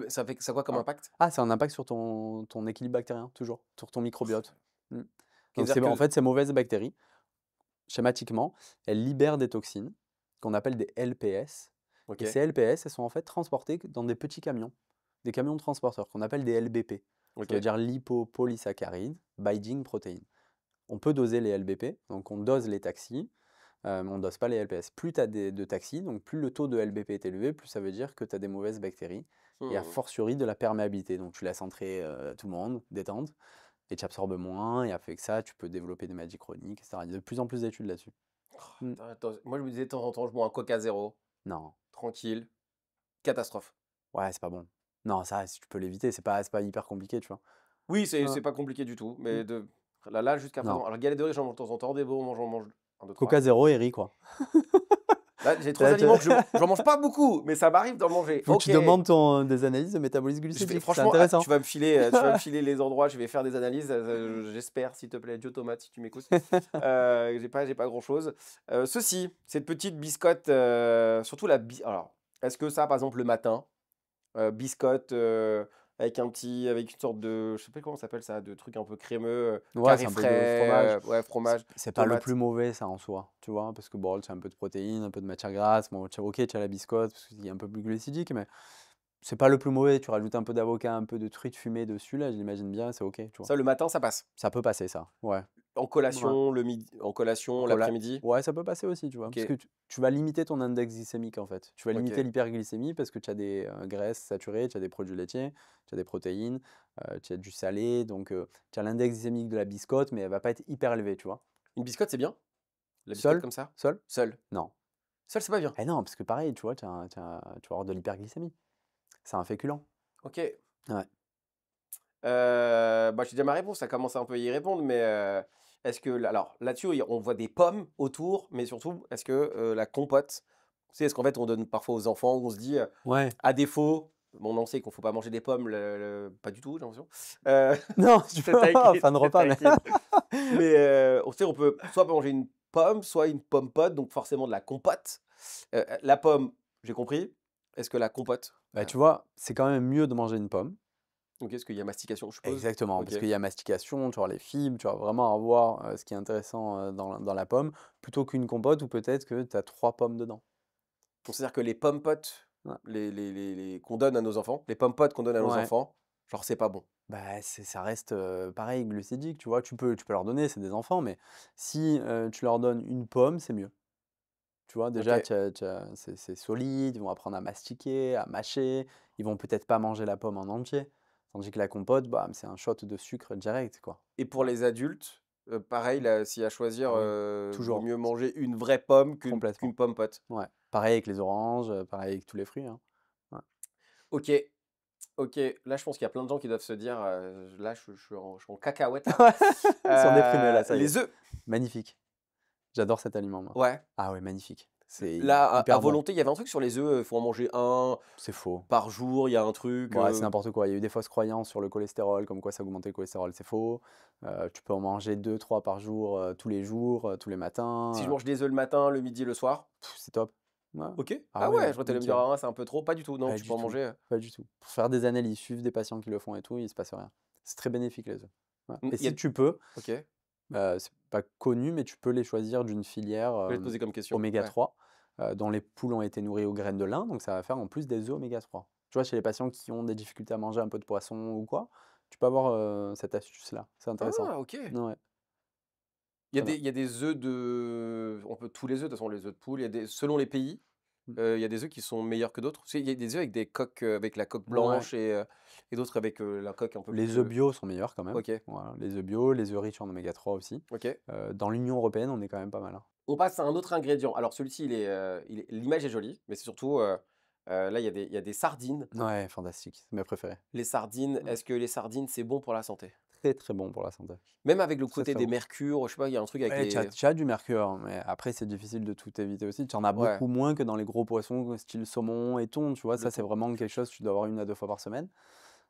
Ça a quoi comme Ah. impact? Ah, c'est un impact sur ton équilibre bactérien, toujours, sur ton microbiote. Mmh. Donc C'est-à-dire en que fait, ces mauvaises bactéries, schématiquement, elles libèrent des toxines qu'on appelle des LPS. Et OK, ces LPS, elles sont en fait transportées dans des petits camions, des camions transporteurs qu'on appelle des LBP. Ça veut OK. dire lipopolysaccharides binding protein. On peut doser les LBP, donc on dose les taxis, mais on ne dose pas les LPS. Plus tu as de taxis, donc plus le taux de LBP est élevé, plus ça veut dire que tu as des mauvaises bactéries, et a Mmh. fortiori de la perméabilité. Donc tu laisses entrer tout le monde, détente, et tu absorbes moins, et avec ça, tu peux développer des maladies chroniques, etc. Il y a de plus en plus d'études là-dessus. Mm. Attends, moi je me disais de temps en temps, je bois un Coca zéro, Non, tranquille, catastrophe. ouais, c'est pas bon. Non, ça, si tu peux l'éviter, c'est pas hyper compliqué, tu vois? Oui, c'est Hein. c'est pas compliqué du tout, Mmh. mais là, jusqu'à Non. présent alors galette de riz, j'en mange de temps en temps, des bons, j'en mange 1, 2, 3. Coca zéro et riz, quoi. Là, j'ai trop Là, tu d'aliments que j'en mange pas beaucoup, mais ça m'arrive d'en manger. faut que tu OK. demandes ton des analyses de métabolisme Je vais glycémique, c'est franchement, intéressant. tu vas me filer les endroits, je vais faire des analyses, j'espère, s'il te plaît, Dieu tomate, si tu m'écoutes. J'ai pas grand-chose. Cette petite biscotte, surtout alors, est-ce que ça, par exemple, le matin, biscotte, avec une sorte de je sais pas comment ça s'appelle ça, de truc un peu crémeux, Ouais, carré c'est un peu de frais, fromage. ouais, fromage, C'est pas le plus tomate. mauvais ça en soi, tu vois? Parce que bon, tu as un peu de protéines, un peu de matière grasse, bon, OK, tu as la biscotte parce qu'il est un peu plus glucidique, mais c'est pas le plus mauvais. Tu rajoutes un peu d'avocat, un peu de truite fumée dessus, là, je l'imagine bien, c'est OK, tu vois? Ça, le matin, ça passe. Ça peut passer ça, ouais. Ouais. En collation, Cola l'après-midi? ouais, ça peut passer aussi, tu vois? Parce OK, que tu vas limiter ton index glycémique, en fait. Tu vas limiter OK. l'hyperglycémie parce que tu as des, graisses saturées, tu as des produits laitiers, tu as des protéines, tu as du salé, donc tu as l'index glycémique de la biscotte, mais elle va pas être hyper élevée, tu vois? Une biscotte, c'est bien? La biscotte Seul? comme ça? Seul? Seule? Non. Seule, c'est pas bien? Eh non, parce que pareil, tu vois, tu vas avoir de l'hyperglycémie. C'est un féculent. OK. Ouais. J'ai déjà ma réponse, ça commence un peu à y répondre, mais est-ce que alors là-dessus, on voit des pommes autour, mais surtout, est-ce que, la compote, tu sais, est-ce qu'en fait, on donne parfois aux enfants, où on se dit, Ouais. à défaut, bon, on sait qu'on faut pas manger des pommes, pas du tout, j'ai l'impression. Heu, Non, tu je peux te taquine, fin de je te repas, mais taquine. Mais on sait, on peut soit pas manger une pomme, soit une pomme pote, donc forcément de la compote. La pomme, j'ai compris. Est-ce que la compote? bah, tu vois, c'est quand même mieux de manger une pomme. OK, est-ce qu'il y a mastication, je suppose? Exactement, OK. parce qu'il y a mastication, tu vas avoir les fibres, tu vas vraiment avoir, ce qui est intéressant, dans la pomme, plutôt qu'une compote où peut-être que tu as 3 pommes dedans. Donc c'est-à-dire que les pommes potes, Ouais. qu'on donne à nos enfants, les pommes potes qu'on donne à nos Ouais, enfants, genre c'est pas bon. bah, ça reste, pareil glucidique, tu vois? Tu peux leur donner, c'est des enfants, mais si, tu leur donnes une pomme, c'est mieux. Tu vois? Déjà, OK. c'est solide, ils vont apprendre à mastiquer, à mâcher, ils vont peut-être pas manger la pomme en entier. Tandis que la compote, bam, c'est un shot de sucre direct, quoi. Et pour Ouais. les adultes, pareil là, s'il y a à choisir, Ah oui, vaut toujours, mieux manger une vraie pomme qu'une complètement. pomme pote. Ouais. Pareil avec les oranges, pareil avec tous les fruits, hein. Ouais. OK, OK. Là, je pense qu'il y a plein de gens qui doivent se dire, là, je suis en cacahuète là. Ils sont déprimés là, ça y est. Les œufs, Magnifique. J'adore cet aliment, moi. ouais. Ah ouais, magnifique. C'est Là, à hyper bon. volonté, il y avait un truc sur les œufs, il faut en manger un C'est faux. par jour, il y a un truc, Bon, ouais, c'est n'importe quoi. Il y a eu des fausses croyances sur le cholestérol, comme quoi ça augmentait le cholestérol, c'est faux. Tu peux en manger 2, 3 par jour, tous les si je matins, mange des œufs le matin, le midi, le soir. c'est top. Ouais. OK. Ah Ah ouais, ouais, je ouais, crois que tu allais me dire: nickel. «Ah, c'est un peu trop». Pas du tout, non, Pas tu peux du en tout, manger, pas du tout. Pour faire des analyses, suivre des patients qui le font et tout, il se passe rien. C'est très bénéfique les œufs. Ouais. Et il y a si tu peux, OK. Je c'est pas connu, mais tu peux les choisir d'une filière, vais te poser comme question. oméga Ouais. 3, dont les poules ont été nourries aux graines de lin, donc ça va faire en plus des œufs oméga 3. Tu vois, chez les patients qui ont des difficultés à manger un peu de poisson ou quoi, tu peux avoir, cette astuce-là. C'est intéressant. Ah OK! Ouais, Il y a très des bien. il y a des œufs de on peut tous les œufs, de toute façon, les œufs de poule, il y a des selon les pays, Mmh. il y a des œufs qui sont meilleurs que d'autres. Tu sais, il y a des œufs avec des coques, avec la coque Ouais, blanche et d'autres avec, la coque un peu les plus, œufs bio sont meilleurs quand même. OK, Voilà, les œufs bio, les œufs riches en oméga 3 aussi. OK. Dans l'Union européenne, on est quand même pas mal, hein. On passe à un autre ingrédient. Alors celui-ci, l'image est jolie, mais c'est surtout, là, il y a des sardines. Ouais, fantastique, c'est mes préférés. Les sardines, Ouais. est-ce que les sardines, c'est bon pour la santé? Très, très bon pour la santé. Même avec le Très, côté très des bon. mercures, je sais pas, il y a un truc avec Ouais, les tu as du mercure, mais après c'est difficile de tout éviter aussi. Tu en as ouais, beaucoup moins que dans les gros poissons, style saumon et thon, tu vois? le Ça, c'est thon, vraiment quelque chose que tu dois avoir 1 à 2 fois par semaine.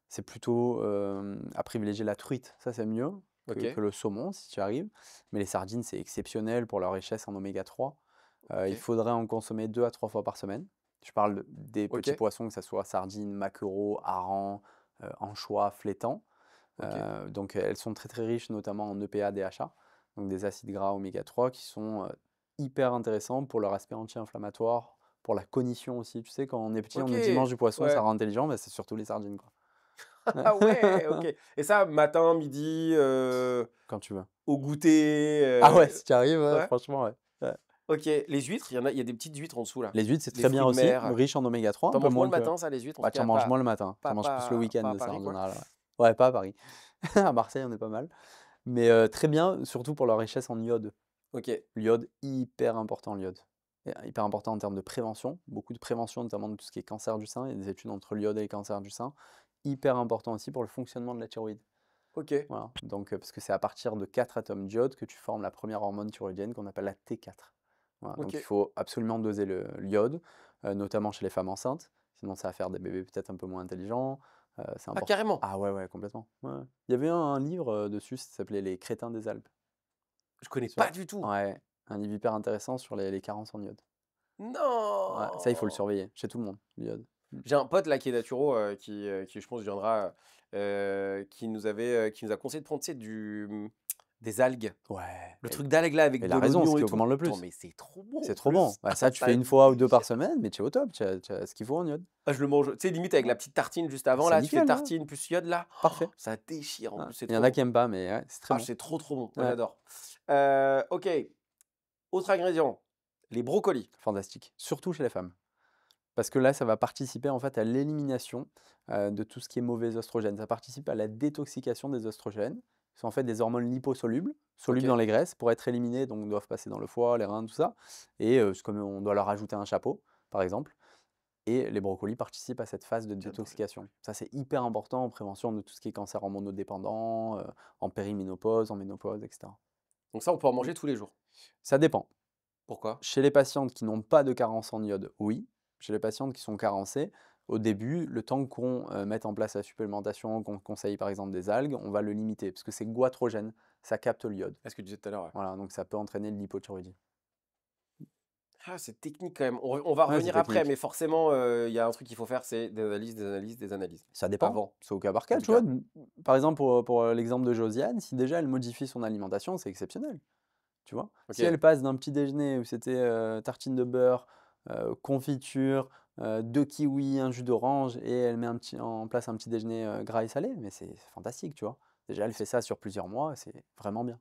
C'est plutôt, à privilégier la truite, ça c'est mieux que OK, le saumon si tu arrives. Mais les sardines, c'est exceptionnel pour leur richesse en oméga 3. Il OK, faudrait en consommer 2 à 3 fois par semaine. Je parle des petits OK, poissons, que ça soit sardines, maquereaux, harengs, anchois, flétans. OK, Donc elles sont très, très riches notamment en EPA, DHA, donc des acides gras oméga 3 qui sont, hyper intéressants pour leur aspect anti-inflammatoire, pour la cognition aussi. Tu sais, quand on est petit, on nous dit: OK, «Mange du poisson, ça ouais. rend intelligent», bah, c'est surtout les sardines, quoi. Ah ouais, OK. Et ça, matin, midi, Quand tu veux. au goûter, Ah ouais, si tu arrives, ouais, ouais? franchement, ouais. Ouais. OK. Les huîtres, il y a des petites huîtres en dessous là. Les huîtres, c'est Des très bien fruits de aussi, mer. riche en oméga 3, un Tu peu manges moins moins le que matin ça, les huîtres, en tout bah, tu en cas? manges Pas moins le matin, tu en pas manges plus le pas pas week-end à ça Paris, en quoi? général, ouais. Ouais, pas à Paris. À Marseille, on est pas mal. Mais très bien, surtout pour leur richesse en iode. OK. L'iode, hyper important l'iode. hyper important en termes de prévention, beaucoup de prévention, notamment de tout ce qui est cancer du sein. Il y a des études entre l'iode et le cancer du sein. Hyper important aussi pour le fonctionnement de la thyroïde. OK. Voilà, donc parce que c'est à partir de 4 atomes d'iode que tu formes la première hormone thyroïdienne qu'on appelle la T4. Voilà, donc il OK. faut absolument doser l'iode, notamment chez les femmes enceintes, sinon ça va faire des bébés peut-être un peu moins intelligents, c'est Ah important. carrément! Ah ouais, ouais, complètement. Ouais, ouais. Il y avait un livre, dessus, ça s'appelait «Les crétins des Alpes». Je connais Sur pas du tout. Ouais, un livre hyper intéressant sur les carences en iode. Ouais, ça, il faut le Non! surveiller chez tout le monde, l'iode. J'ai un pote là qui est naturo, qui je pense viendra, qui nous a conseillé de prendre, tu sais, des algues. Ouais, Le et truc d'algues là avec il de a raison, ce l'oignon qui et tout. recommande le Attends, plus. mais c'est trop bon en C'est trop bon. plus. Bah, ça, tu fais Ça une fois ou 2 par déchire. semaine, mais tu es au top, tu as ce qu'il faut en iode. Ah, je le mange, tu sais, limite avec Ouais. la petite tartine juste Bah, avant c'est là, tu fais nickel, ouais, tartine plus iode là. parfait. Ça déchire en Ouais. plus, c'est Il y en trop a bon. qui aiment pas, mais ouais, c'est très Ah, bon. c'est trop, trop bon. Moi, Ouais, j'adore. OK, autre ingrédient, les brocolis. fantastique, surtout chez les femmes. Parce que là, ça va participer en fait à l'élimination, de tout ce qui est mauvais oestrogènes. Ça participe à la détoxication des oestrogènes, qui sont en fait des hormones liposolubles, solubles dans OK, les graisses, pour être éliminés, donc doivent passer dans le foie, les reins, tout ça. Et c'est comme on doit leur ajouter un chapeau, par exemple. Et les brocolis participent à cette phase de j'adore les détoxication. brocolis. Ça, c'est hyper important en prévention de tout ce qui est cancer hormonodépendant, en périménopause, en ménopause, etc. Donc ça, on peut en Mmh. manger tous les jours. Ça dépend. Pourquoi? Chez les patientes qui n'ont pas de carence en iode, oui. Chez les patientes qui sont carencées, au début, le temps qu'on mette en place la supplémentation, qu'on conseille par exemple des algues, on va le limiter parce que c'est goitrogène, ça capte l'iode. Ah, ce que tu disais tout à l'heure, ouais. Voilà, donc ça peut entraîner de l'hypothyroïdie. Ah, c'est technique quand même. On va Ouais, c'est revenir après, technique. mais forcément, il y a un truc qu'il faut faire, c'est des analyses, des analyses, des analyses. Ça dépend, Avant, c'est au cas par en cas, tout tu vois. cas. Par exemple, pour l'exemple de Josiane, si déjà elle modifie son alimentation, c'est exceptionnel. Tu vois? Si OK, elle passe d'un petit déjeuner où c'était, tartine de beurre, confiture, 2 kiwis, un jus d'orange et elle met en place un petit déjeuner, gras et salé, mais c'est fantastique, tu vois? Déjà, elle fait ça sur plusieurs mois, c'est vraiment bien.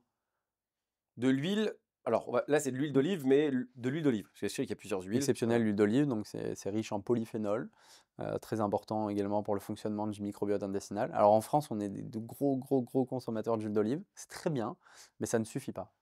de l'huile, alors là, c'est de l'huile d'olive, mais de l'huile d'olive. Parce que je sais qu'il y a plusieurs huiles. Exceptionnelle l'huile d'olive, donc c'est riche en polyphénol, très important également pour le fonctionnement du microbiote intestinal. Alors en France, on est de gros, gros, gros consommateurs d'huile d'olive, c'est très bien, mais ça ne suffit pas.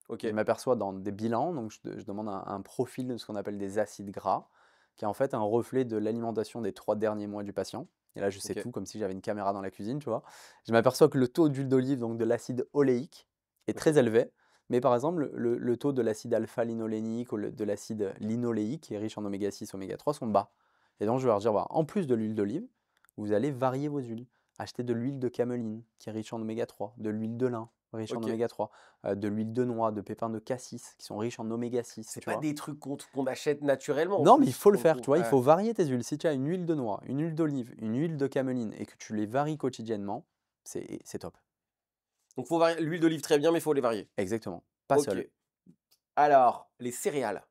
Je OK, m'aperçois dans des bilans, donc je demande un profil de ce qu'on appelle des acides gras, qui est en fait un reflet de l'alimentation des 3 derniers mois du patient. Et là, je sais OK, tout, comme si j'avais une caméra dans la cuisine, tu vois. Je m'aperçois que le taux d'huile d'olive, donc de l'acide oléique, est OK. très élevé. Mais par exemple, le taux de l'acide alpha-linolénique ou de l'acide linoléique, qui est riche en oméga 6, oméga 3, sont bas. Et donc, je vais leur dire, voilà, en plus de l'huile d'olive, vous allez varier vos huiles. Acheter de l'huile de cameline, qui est riche en oméga 3, de l'huile de lin, riche en OK. oméga 3, de l'huile de noix, de pépins de cassis, qui sont riches en oméga 6, C'est tu pas vois. des trucs qu'on achète naturellement en Non, mais il plus, faut le pour le faire, coup. tu vois, il Ouais. faut varier tes huiles. Si tu as une huile de noix, une huile d'olive, une huile de cameline et que tu les varies quotidiennement, c'est top. Donc faut varier l'huile d'olive très bien, mais il faut les varier. Exactement. Pas OK. seul, Alors, les céréales,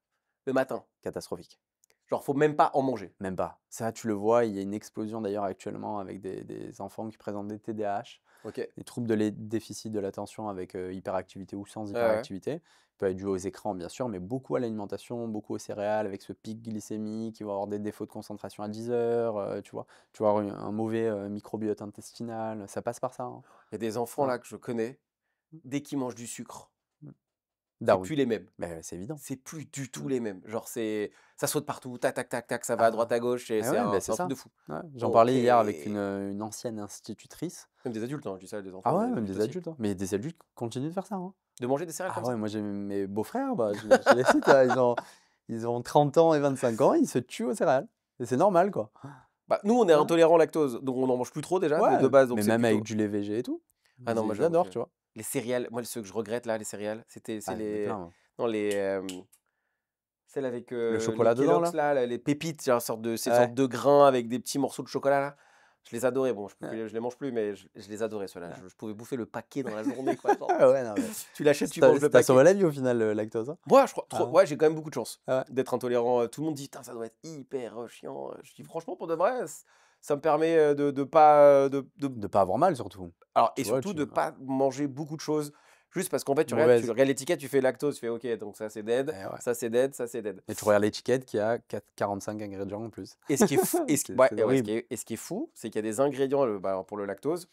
le matin, catastrophique. genre faut même pas en manger. Même pas. Ça, tu le vois, il y a une explosion d'ailleurs actuellement avec des enfants qui présentent des TDAH, OK. des troubles déficit de l'attention avec hyperactivité ou sans Ouais, ouais. hyperactivité. Ça peut être dû aux écrans, bien sûr, mais beaucoup à l'alimentation, beaucoup aux céréales, avec ce pic glycémique, il va avoir des défauts de concentration à 10 heures, tu vois. Tu vas avoir un mauvais microbiote intestinal, ça passe par ça, hein. Il y a des enfants Ouais. là que je connais, dès qu'ils mangent du sucre, Mmh. c'est Darwin. plus les mêmes. Ben c'est évident. C'est plus du tout Mmh. les mêmes. Genre ça saute partout, tac, tac, tac, tac, ça va à droite Ah, à gauche et eh ouais, ben c'est c'est un truc ça. de fou. Ouais. J'en OK. parlais hier avec une ancienne institutrice. Même des adultes, hein, je dis ça, des enfants, Ah mais ouais, des même adultes des aussi. adultes, hein. Mais des adultes continuent de faire ça, hein. De manger des céréales comme Ah ouais, ça? moi j'ai mes beaux-frères, bah, je les cite, ils ont 30 ans et 25 ans, ils se tuent aux céréales et c'est normal, quoi. Bah, nous, on est Ouais, intolérants au lactose, donc on n'en mange plus trop déjà de ouais, base, donc mais c'est même avec plutôt du lait végé et tout, ah non, moi ils j'avoue adorent, que tu vois? les céréales, moi ceux que je regrette là, les céréales, c'est Ah, j'en ai les plein, moi. non les, celles avec, Le les chocolat dedans, Kellogg's là? là, les pépites, genre sorte de ces sortes Ouais, de grains avec des petits morceaux de chocolat là. Je les adorais. Bon, ouais, je les mange plus, mais je les adorais ceux-là. ouais. Je pouvais bouffer le paquet dans la journée quoi, genre, Ah ouais, non, mais tu l'achètes, tu ça manges le t'a sauvé paquet. la vie au final, le lactose, hein? Moi, je crois trop Ah ouais, ouais, j'ai quand même beaucoup de chance ah ouais. d'être intolérant, tout le monde dit: «Putain, ça doit être hyper, chiant», je dis: «Franchement, pour de vrai, ça me permet, de pas, de De pas avoir mal surtout, alors et tu vois? surtout de pas manger beaucoup de choses, juste parce qu'en fait, tu Mauvaise. regardes l'étiquette, tu fais lactose, tu fais: «OK, donc ça c'est dead, Eh ouais, ça c'est dead, ça c'est dead». et tu regardes l'étiquette qui a 45 ingrédients en plus. Et ce qui est fou et ce qui C'est ouais, horrible. ce qui est fou, c'est qu'il y a des ingrédients, bah, pour le lactose,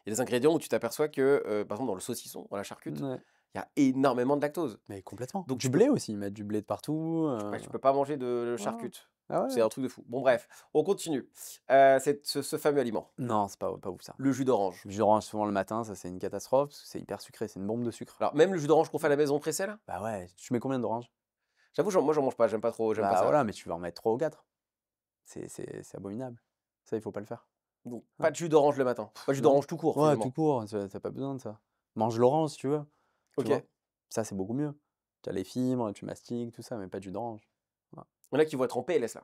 il y a des ingrédients où tu t'aperçois que, par exemple, dans le saucisson, dans la charcute, Ouais. Il y a énormément de lactose. Mais complètement. Donc Du tu peux blé aussi, ils mettent du blé de partout. ouais, tu peux pas manger de Voilà. charcute. Ah C'est ouais. un truc de fou. Bon bref, on continue. Ce fameux aliment, Non, c'est pas ouf ça. le jus d'orange. Le jus d'orange souvent le matin, ça c'est une catastrophe parce que c'est hyper sucré, c'est une bombe de sucre. Alors même le jus d'orange qu'on fait à la maison pressé là? Bah ouais, tu mets combien d'oranges? J'avoue, moi j'en mange pas, j'aime pas Bah ça. voilà, mais tu vas en mettre 3 ou 4. C'est abominable. Ça, il faut pas le faire. Donc Ouais. pas de jus d'orange le matin. Pas de jus Non. d'orange tout court Ouais, tout finalement. court, tu pas besoin de ça. Mange l'orange si tu veux, tu vois? OK. Ça, c'est beaucoup mieux. Tu as les fibres, tu mastiques, tout ça, mais pas de jus d'orange. Voilà. Il y en a qui vont être en PLS là.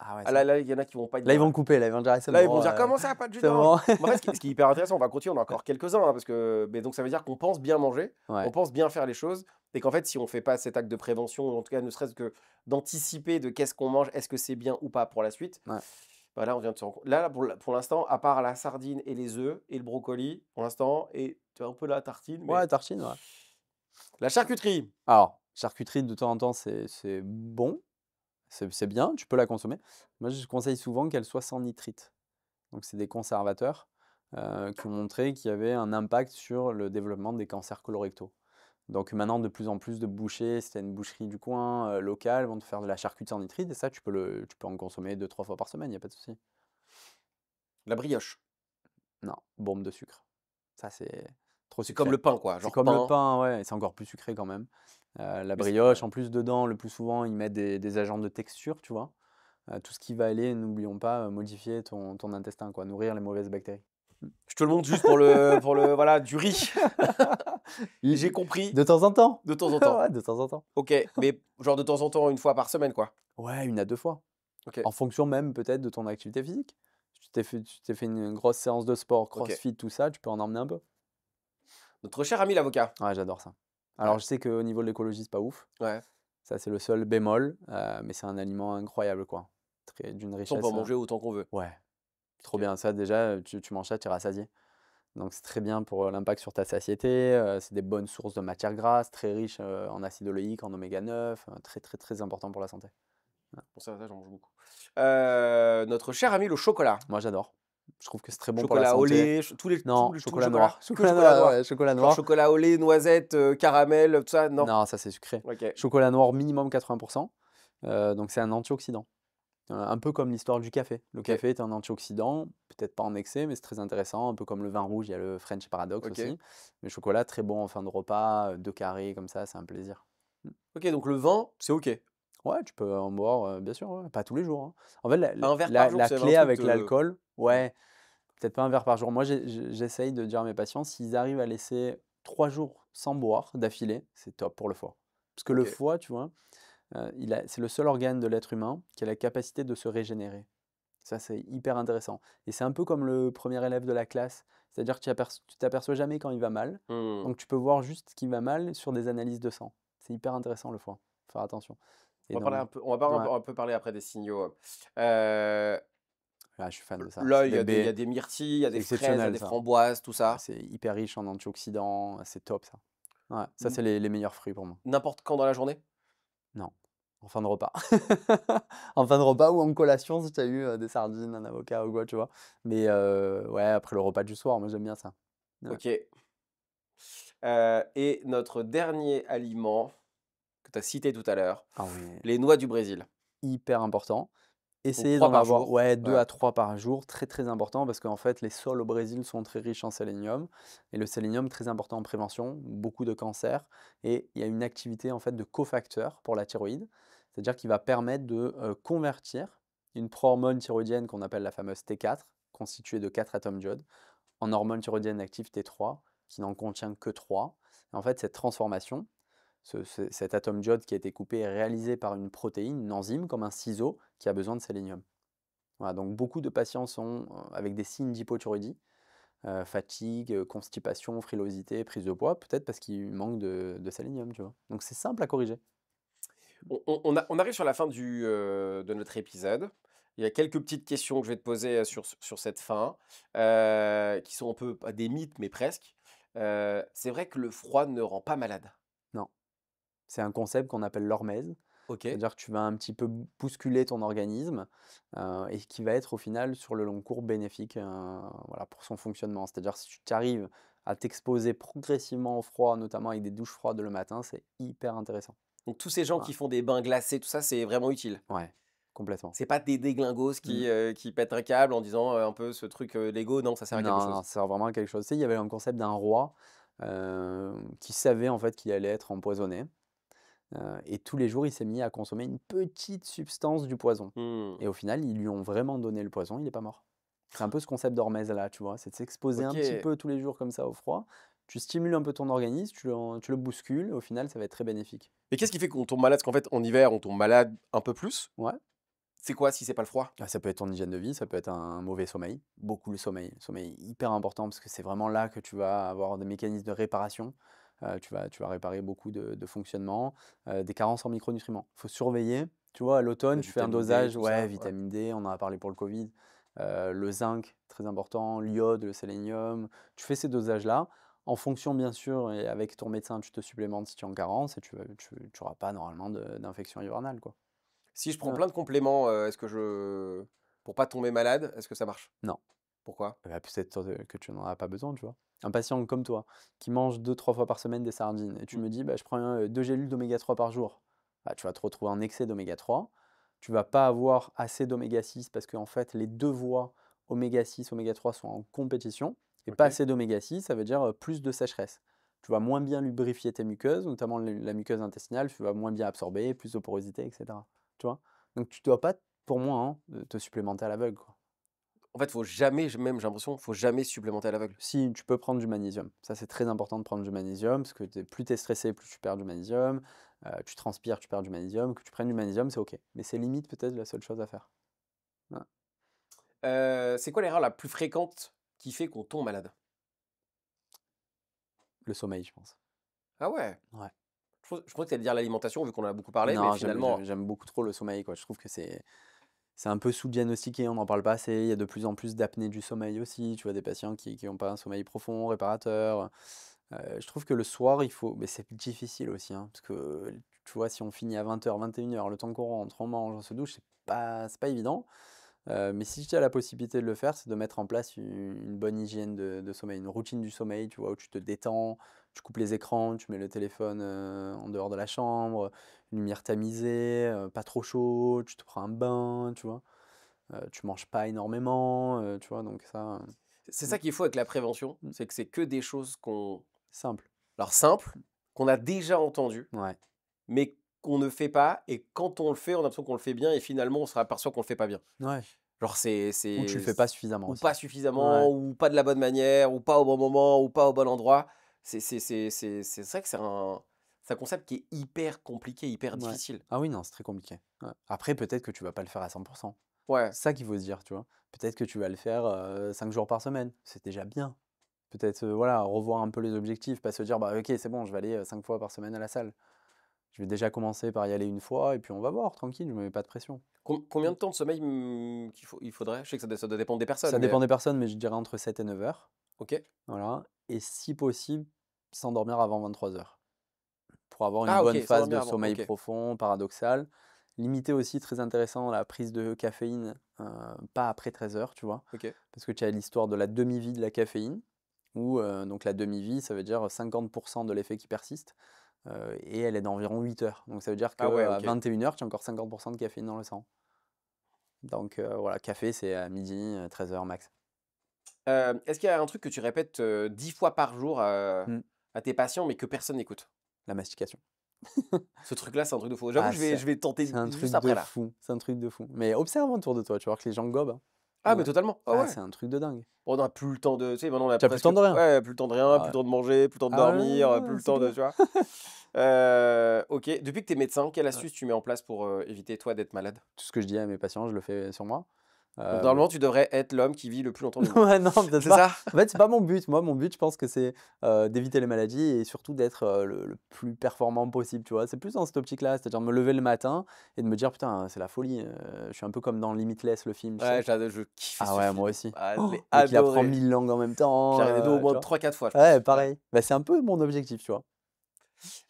Ah ouais, Ah ça. là, il y en a qui vont pas être Là, ils bien vont là. couper, là, ils vont dire: «Ah, c'est Là, ils vont bon, dire: «Comment ça, pas de jus c'est d'orange?» bon». Mais en fait, ce qui est hyper intéressant, on va continuer, on a encore quelques-uns, hein, parce que mais donc ça veut dire qu'on pense bien manger, on Ouais, pense bien faire les choses et qu'en fait, si on fait pas cet acte de prévention, ou en tout cas ne serait-ce que d'anticiper de qu'est-ce qu'on mange, est-ce que c'est bien ou pas pour la suite? ouais. Bah, là, on vient de se rend là, pour l'instant, à part la sardine et les œufs et le brocoli, pour l'instant et tu vois un peu la tartine, Ouais, mais tartine, ouais. la charcuterie, Alors, charcuterie, de temps en temps, c'est bon, c'est bien, tu peux la consommer. Moi, je conseille souvent qu'elle soit sans nitrite. Donc c'est des conservateurs, qui ont montré qu'il y avait un impact sur le développement des cancers colorectaux. Donc maintenant, de plus en plus de bouchers, si tu as une boucherie du coin, locale, vont te faire de la charcuterie sans nitrite et ça, tu peux en consommer 2 3 fois par semaine, il y a pas de souci. la brioche. Non, bombe de sucre. Ça, c'est trop C'est comme sucré. le pain, quoi, C'est genre comme le pain, pain, ouais, et c'est encore plus sucré quand même. La mais c'est ouais. brioche, en plus, dedans, le plus souvent, ils mettent des agents de texture, tu vois? Tout ce qui va aller, n'oublions pas, modifier ton intestin, quoi, nourrir les mauvaises bactéries. Mmh. Je te le montre juste pour le voilà, du riz. J'ai I compris, De temps en temps. de temps en temps. Ouais, de temps en temps. OK, mais genre de temps en temps, une fois par semaine, quoi? Ouais, 1 à 2 fois. OK, En fonction même peut-être de ton activité physique. Tu t'es fait une grosse séance de sport, OK. crossfit, tout ça, tu peux en emmener un peu. Notre cher ami l'avocat. Ouais, j'adore ça. Ouais, Alors je sais qu'au niveau de l'écologie, c'est pas ouf. ouais. Ça, c'est le seul bémol, mais c'est un aliment incroyable, quoi. Très d'une Ça, on peut en richesse, manger autant qu'on veut. ouais, trop OK. bien. Ça déjà, tu manges ça, tu es rassasié. Donc c'est très bien pour, l'impact sur ta satiété, c'est des bonnes sources de matières grasses, très riches, en acide oléique, en oméga 9, très, très, très important pour la santé. Ouais. Pour ça, j'en mange beaucoup. Notre cher ami le chocolat. Moi, j'adore. Je trouve que c'est très bon pour la Chocolat au santé. lait, Non, tout le chocolat chocolat? noir. Que le Chocolat chocolat noir, noir? ouais, chocolat Genre noir. chocolat au lait, noisette, caramel, tout ça? Non? Non, ça, c'est sucré. OK, Chocolat noir minimum 80. Donc c'est un antioxydant. Un peu comme l'histoire du café. Le OK, café est un antioxydant, peut-être pas en excès, mais c'est très intéressant. Un peu comme le vin rouge, il y a le French Paradox aussi. OK. Mais le chocolat, très bon en fin de repas, 2 carrés comme ça, c'est un plaisir. Mmh. OK, donc le vin, c'est OK. Ouais, tu peux en boire, bien sûr, ouais, pas tous les jours, hein. En fait, la la Un verre par la jour, la c'est un clé truc avec de l'alcool, mmh, ouais, peut-être pas un verre par jour. Moi, j'essaye de dire à mes patients, s'ils arrivent à laisser 3 jours sans boire d'affilée, c'est top pour le foie. Parce que le OK. foie, tu vois, c'est le seul organe de l'être humain qui a la capacité de se régénérer. Ça, c'est hyper intéressant et c'est un peu comme le premier élève de la classe. C'est-à-dire que tu t'aperçois jamais quand il va mal, Mmh. donc tu peux voir juste ce qui va mal sur des analyses de sang. C'est hyper intéressant le foie, faut faire attention et donc On ouais, va un peu parler après des signaux. là, je suis fan de ça. Là, C'est des il y a baies, des myrtilles, il y a c'est des fraises, il y a exceptionnel des ça. framboises, tout Ah, ça. c'est hyper riche en antioxydants, c'est top ça. Ouais, ça, N c'est les meilleurs fruits pour moi. n'importe quand dans la journée? Non, en fin de repas. En fin de repas ou en collation si tu as eu, des sardines, un avocat ou quoi, tu vois? Mais ouais, après le repas du soir, moi j'aime bien ça. Ouais. OK. Et notre dernier aliment que tu as cité tout à l'heure, Ah oui, les noix du Brésil. hyper important. Donc Essayez 3 d'en par avoir, jour. ouais, 2 Ouais. à 3 par jour, très, très important parce qu'en fait, les sols au Brésil sont très riches en sélénium et le sélénium, très important en prévention, beaucoup de cancers et il y a une activité en fait de cofacteur pour la thyroïde, c'est-à-dire qu'il va permettre de, convertir une prohormone thyroïdienne qu'on appelle la fameuse T4, constituée de 4 atomes d'iode, en hormone thyroïdienne active T3 qui n'en contient que 3. Et en fait, cette transformation, cet atome d'iode qui a été coupé est réalisé par une protéine, une enzyme, comme un ciseau qui a besoin de sélénium. Voilà, donc beaucoup de patients sont avec des signes d'hypothyroïdie, fatigue, constipation, frilosité, prise de poids, peut-être parce qu'il manque de sélénium, tu vois. Donc c'est simple à corriger. On arrive sur la fin de notre épisode. Il y a quelques petites questions que je vais te poser, sur cette fin, qui sont un peu pas des mythes, mais presque. C'est vrai que le froid ne rend pas malade? Non, c'est un concept qu'on appelle l'hormèse. OK. C'est-à-dire que tu vas un petit peu bousculer ton organisme et qui va être au final sur le long cours bénéfique voilà, pour son fonctionnement. C'est-à-dire si tu arrives à t'exposer progressivement au froid, notamment avec des douches froides le matin, c'est hyper intéressant. Donc tous ces gens Ouais, qui font des bains glacés, tout ça, c'est vraiment utile. ouais, complètement. C'est pas des déglingos Mmh. qui pètent un câble en disant, un peu ce truc, Lego, non, ça sert à quelque Non, non, chose. ça sert vraiment à quelque chose. Tu sais, il y avait un concept d'un roi, qui savait en fait qu'il allait être empoisonné, et tous les jours, il s'est mis à consommer une petite substance du poison Mmh. et au final, ils lui ont vraiment donné le poison, il est pas mort. C'est un peu ce concept d'Hormèse là, tu vois? C'est de s'exposer un petit OK. peu tous les jours comme ça au froid. Tu stimules un peu ton organisme, tu le bouscules et au final, ça va être très bénéfique. Mais qu'est-ce qui fait qu'on tombe malade? Parce qu'en fait, en hiver, on tombe malade un peu plus. Ouais. C'est quoi si c'est pas le froid? Ah, ça peut être ton hygiène de vie, ça peut être un mauvais sommeil, beaucoup le sommeil. Le sommeil est hyper important parce que c'est vraiment là que tu vas avoir des mécanismes de réparation. Tu vas réparer beaucoup de fonctionnements, des carences en micronutriments. Il faut surveiller. Tu vois, à l'automne, La tu fais un vitamine D, dosage, tout ouais, ça, ouais. vitamine D, on en a parlé pour le Covid, le zinc, très important, l'iode, le sélénium. Tu fais ces dosages-là. En fonction, bien sûr, et avec ton médecin, tu te supplémentes si tu es en carence et tu auras pas normalement d'infection hivernale, quoi. Si je prends Ouais. plein de compléments, est-ce que pour pas tomber malade, est-ce que ça marche? Non. Pourquoi? Bah, peut-être, que tu n'en as pas besoin, tu vois? Un patient comme toi, qui mange 2-3 fois par semaine des sardines et tu Mmh. me dis: «Bah, je prends, 2 gélules d'oméga 3 par jour». Bah, tu vas te retrouver en excès d'oméga 3. Tu vas pas avoir assez d'oméga 6 parce qu'en fait, les 2 voies oméga 6 oméga 3 sont en compétition et pas OK. assez d'oméga 6, ça veut dire, plus de sécheresse. Tu vas moins bien lubrifier tes muqueuses, notamment la muqueuse intestinale, tu vas moins bien absorber, plus de porosité et cetera. Tu vois? Donc tu dois pas, pour moi, hein, te supplémenter à l'aveugle, quoi. En fait, faut jamais j'ai l'impression, faut jamais supplémenter à l'aveugle. Si, tu peux prendre du magnésium. Ça, c'est très important de prendre du magnésium parce que plus tu es stressé, plus tu perds du magnésium. Tu transpires, tu perds du magnésium. Que tu prennes du magnésium, c'est OK. Mais c'est limite peut-être la seule chose à faire. Ouais. C'est quoi l'erreur la plus fréquente qui fait qu'on tombe malade? Le sommeil, je pense. Ah ouais? Ouais. Je crois que tu allais dire l'alimentation vu qu'on en a beaucoup parlé, mais Non, j'aime j'aime finalement j'aime beaucoup trop le sommeil, quoi. Je trouve que c'est un peu sous-diagnostiqué, on n'en parle pas assez. Il y a de plus en plus d'apnée du sommeil aussi. Tu vois, des patients qui ont pas un sommeil profond, réparateur. Je trouve que le soir, il faut mais c'est difficile aussi, hein, parce que, tu vois, si on finit à 20h, 21h, le temps qu'on rentre, on mange, on se douche, c'est pas évident. Mais si tu as la possibilité de le faire, c'est de mettre en place une bonne hygiène de sommeil, une routine du sommeil, tu vois, où tu te détends, tu coupes les écrans, tu mets le téléphone, en dehors de la chambre, une lumière tamisée, pas trop chaud, tu te prends un bain, tu vois? Tu manges pas énormément, tu vois? Donc ça, c'est mmh, ça qu'il faut avec la prévention, mmh, c'est que c'est que des choses qu'on simple. alors simples, qu'on a déjà entendues, Ouais, mais qu'on ne fait pas et quand on le fait, on a l'impression qu'on le fait bien et finalement on se aperçoit qu'on le fait pas bien. ouais. Genre Ou tu c'est le fais pas suffisamment ou aussi. pas Ouais, suffisamment, ou pas de la bonne manière, ou pas au bon moment, ou pas au bon endroit. C'est vrai que c'est un concept qui est hyper compliqué, hyper ouais. difficile. Ah oui, non, c'est très compliqué. Ouais. Après, peut-être que tu vas pas le faire à 100%. Ouais. C'est ça qu'il faut se dire, tu vois? Peut-être que tu vas le faire, 5 jours par semaine, c'est déjà bien. Peut-être, voilà, revoir un peu les objectifs, pas se dire: «Bah, OK, c'est bon, je vais aller, 5 fois par semaine à la salle». Je vais déjà commencer par y aller une fois et puis on va voir, tranquille, je me mets pas de pression. Combien Mmh. de temps de sommeil, il faudrait? Je sais que ça doit dépendre des personnes, Ça mais dépend des personnes, mais je dirais entre 7 et 9 heures, OK. voilà, et si possible, s'endormir avant 23 heures. Pour avoir une Ah bonne OK, phase s'endormir de avant, sommeil OK. profond, paradoxal. Limiter aussi, très intéressant, la prise de caféine, pas après 13 heures, tu vois? OK. Parce que tu as l'histoire de la demi-vie de la caféine, où, donc la demi-vie, ça veut dire 50 de l'effet qui persiste, et elle est d'environ 8 heures. Donc ça veut dire Ah ouais, qu'à OK. 21 heures, tu as encore 50 de caféine dans le sang. Donc voilà, café, c'est à midi, 13 heures max. Est-ce qu'il y a un truc que tu répètes, 10 fois par jour, Mmh, à tes patients, mais que personne n'écoute? la mastication. Ce truc-là, c'est un truc de fou. J'avoue, Ah, je vais tenter c'est un juste truc de après là. fou, c'est un truc de fou. Mais observe autour de toi, tu vas voir que les gens gobent, hein. Ah mais Ouais. totalement. Ah Ah, ouais. c'est un truc de dingue. On n'a plus le temps de tu sais, maintenant on a Tu as plus le presque temps de rien. ouais, plus le temps de rien, Ah plus le ouais. temps de manger, plus le temps de Ah ouais, dormir, ouais, plus ouais, le c'est temps de clair. tu vois? OK. Depuis que tu es médecin, quelle Ouais. astuce tu mets en place pour, éviter toi d'être malade? Tout ce que je dis à mes patients, je le fais sur moi. Donc Bah, normalement, tu devrais être l'homme qui vit le plus longtemps du monde. ouais, non, peut-être C'est pas. ça? En fait, c'est pas mon but. Moi, mon but, je pense que c'est, d'éviter les maladies et surtout d'être, le plus performant possible, tu vois? C'est plus dans cette optique-là, c'est-à-dire me lever le matin et de me dire: «Putain, c'est la folie», je suis un peu comme dans Limitless, le film, tu Ouais, sais? je kiffais Ah ce ouais, moi film. aussi. Ah, je l'ai Donc il apprend adoré. 1000 langues en même J'ai temps, regardé 2 au moins tu vois? 3-4 fois, je Ouais, pense. Ouais. pareil. Bah, c'est un peu mon objectif, tu vois?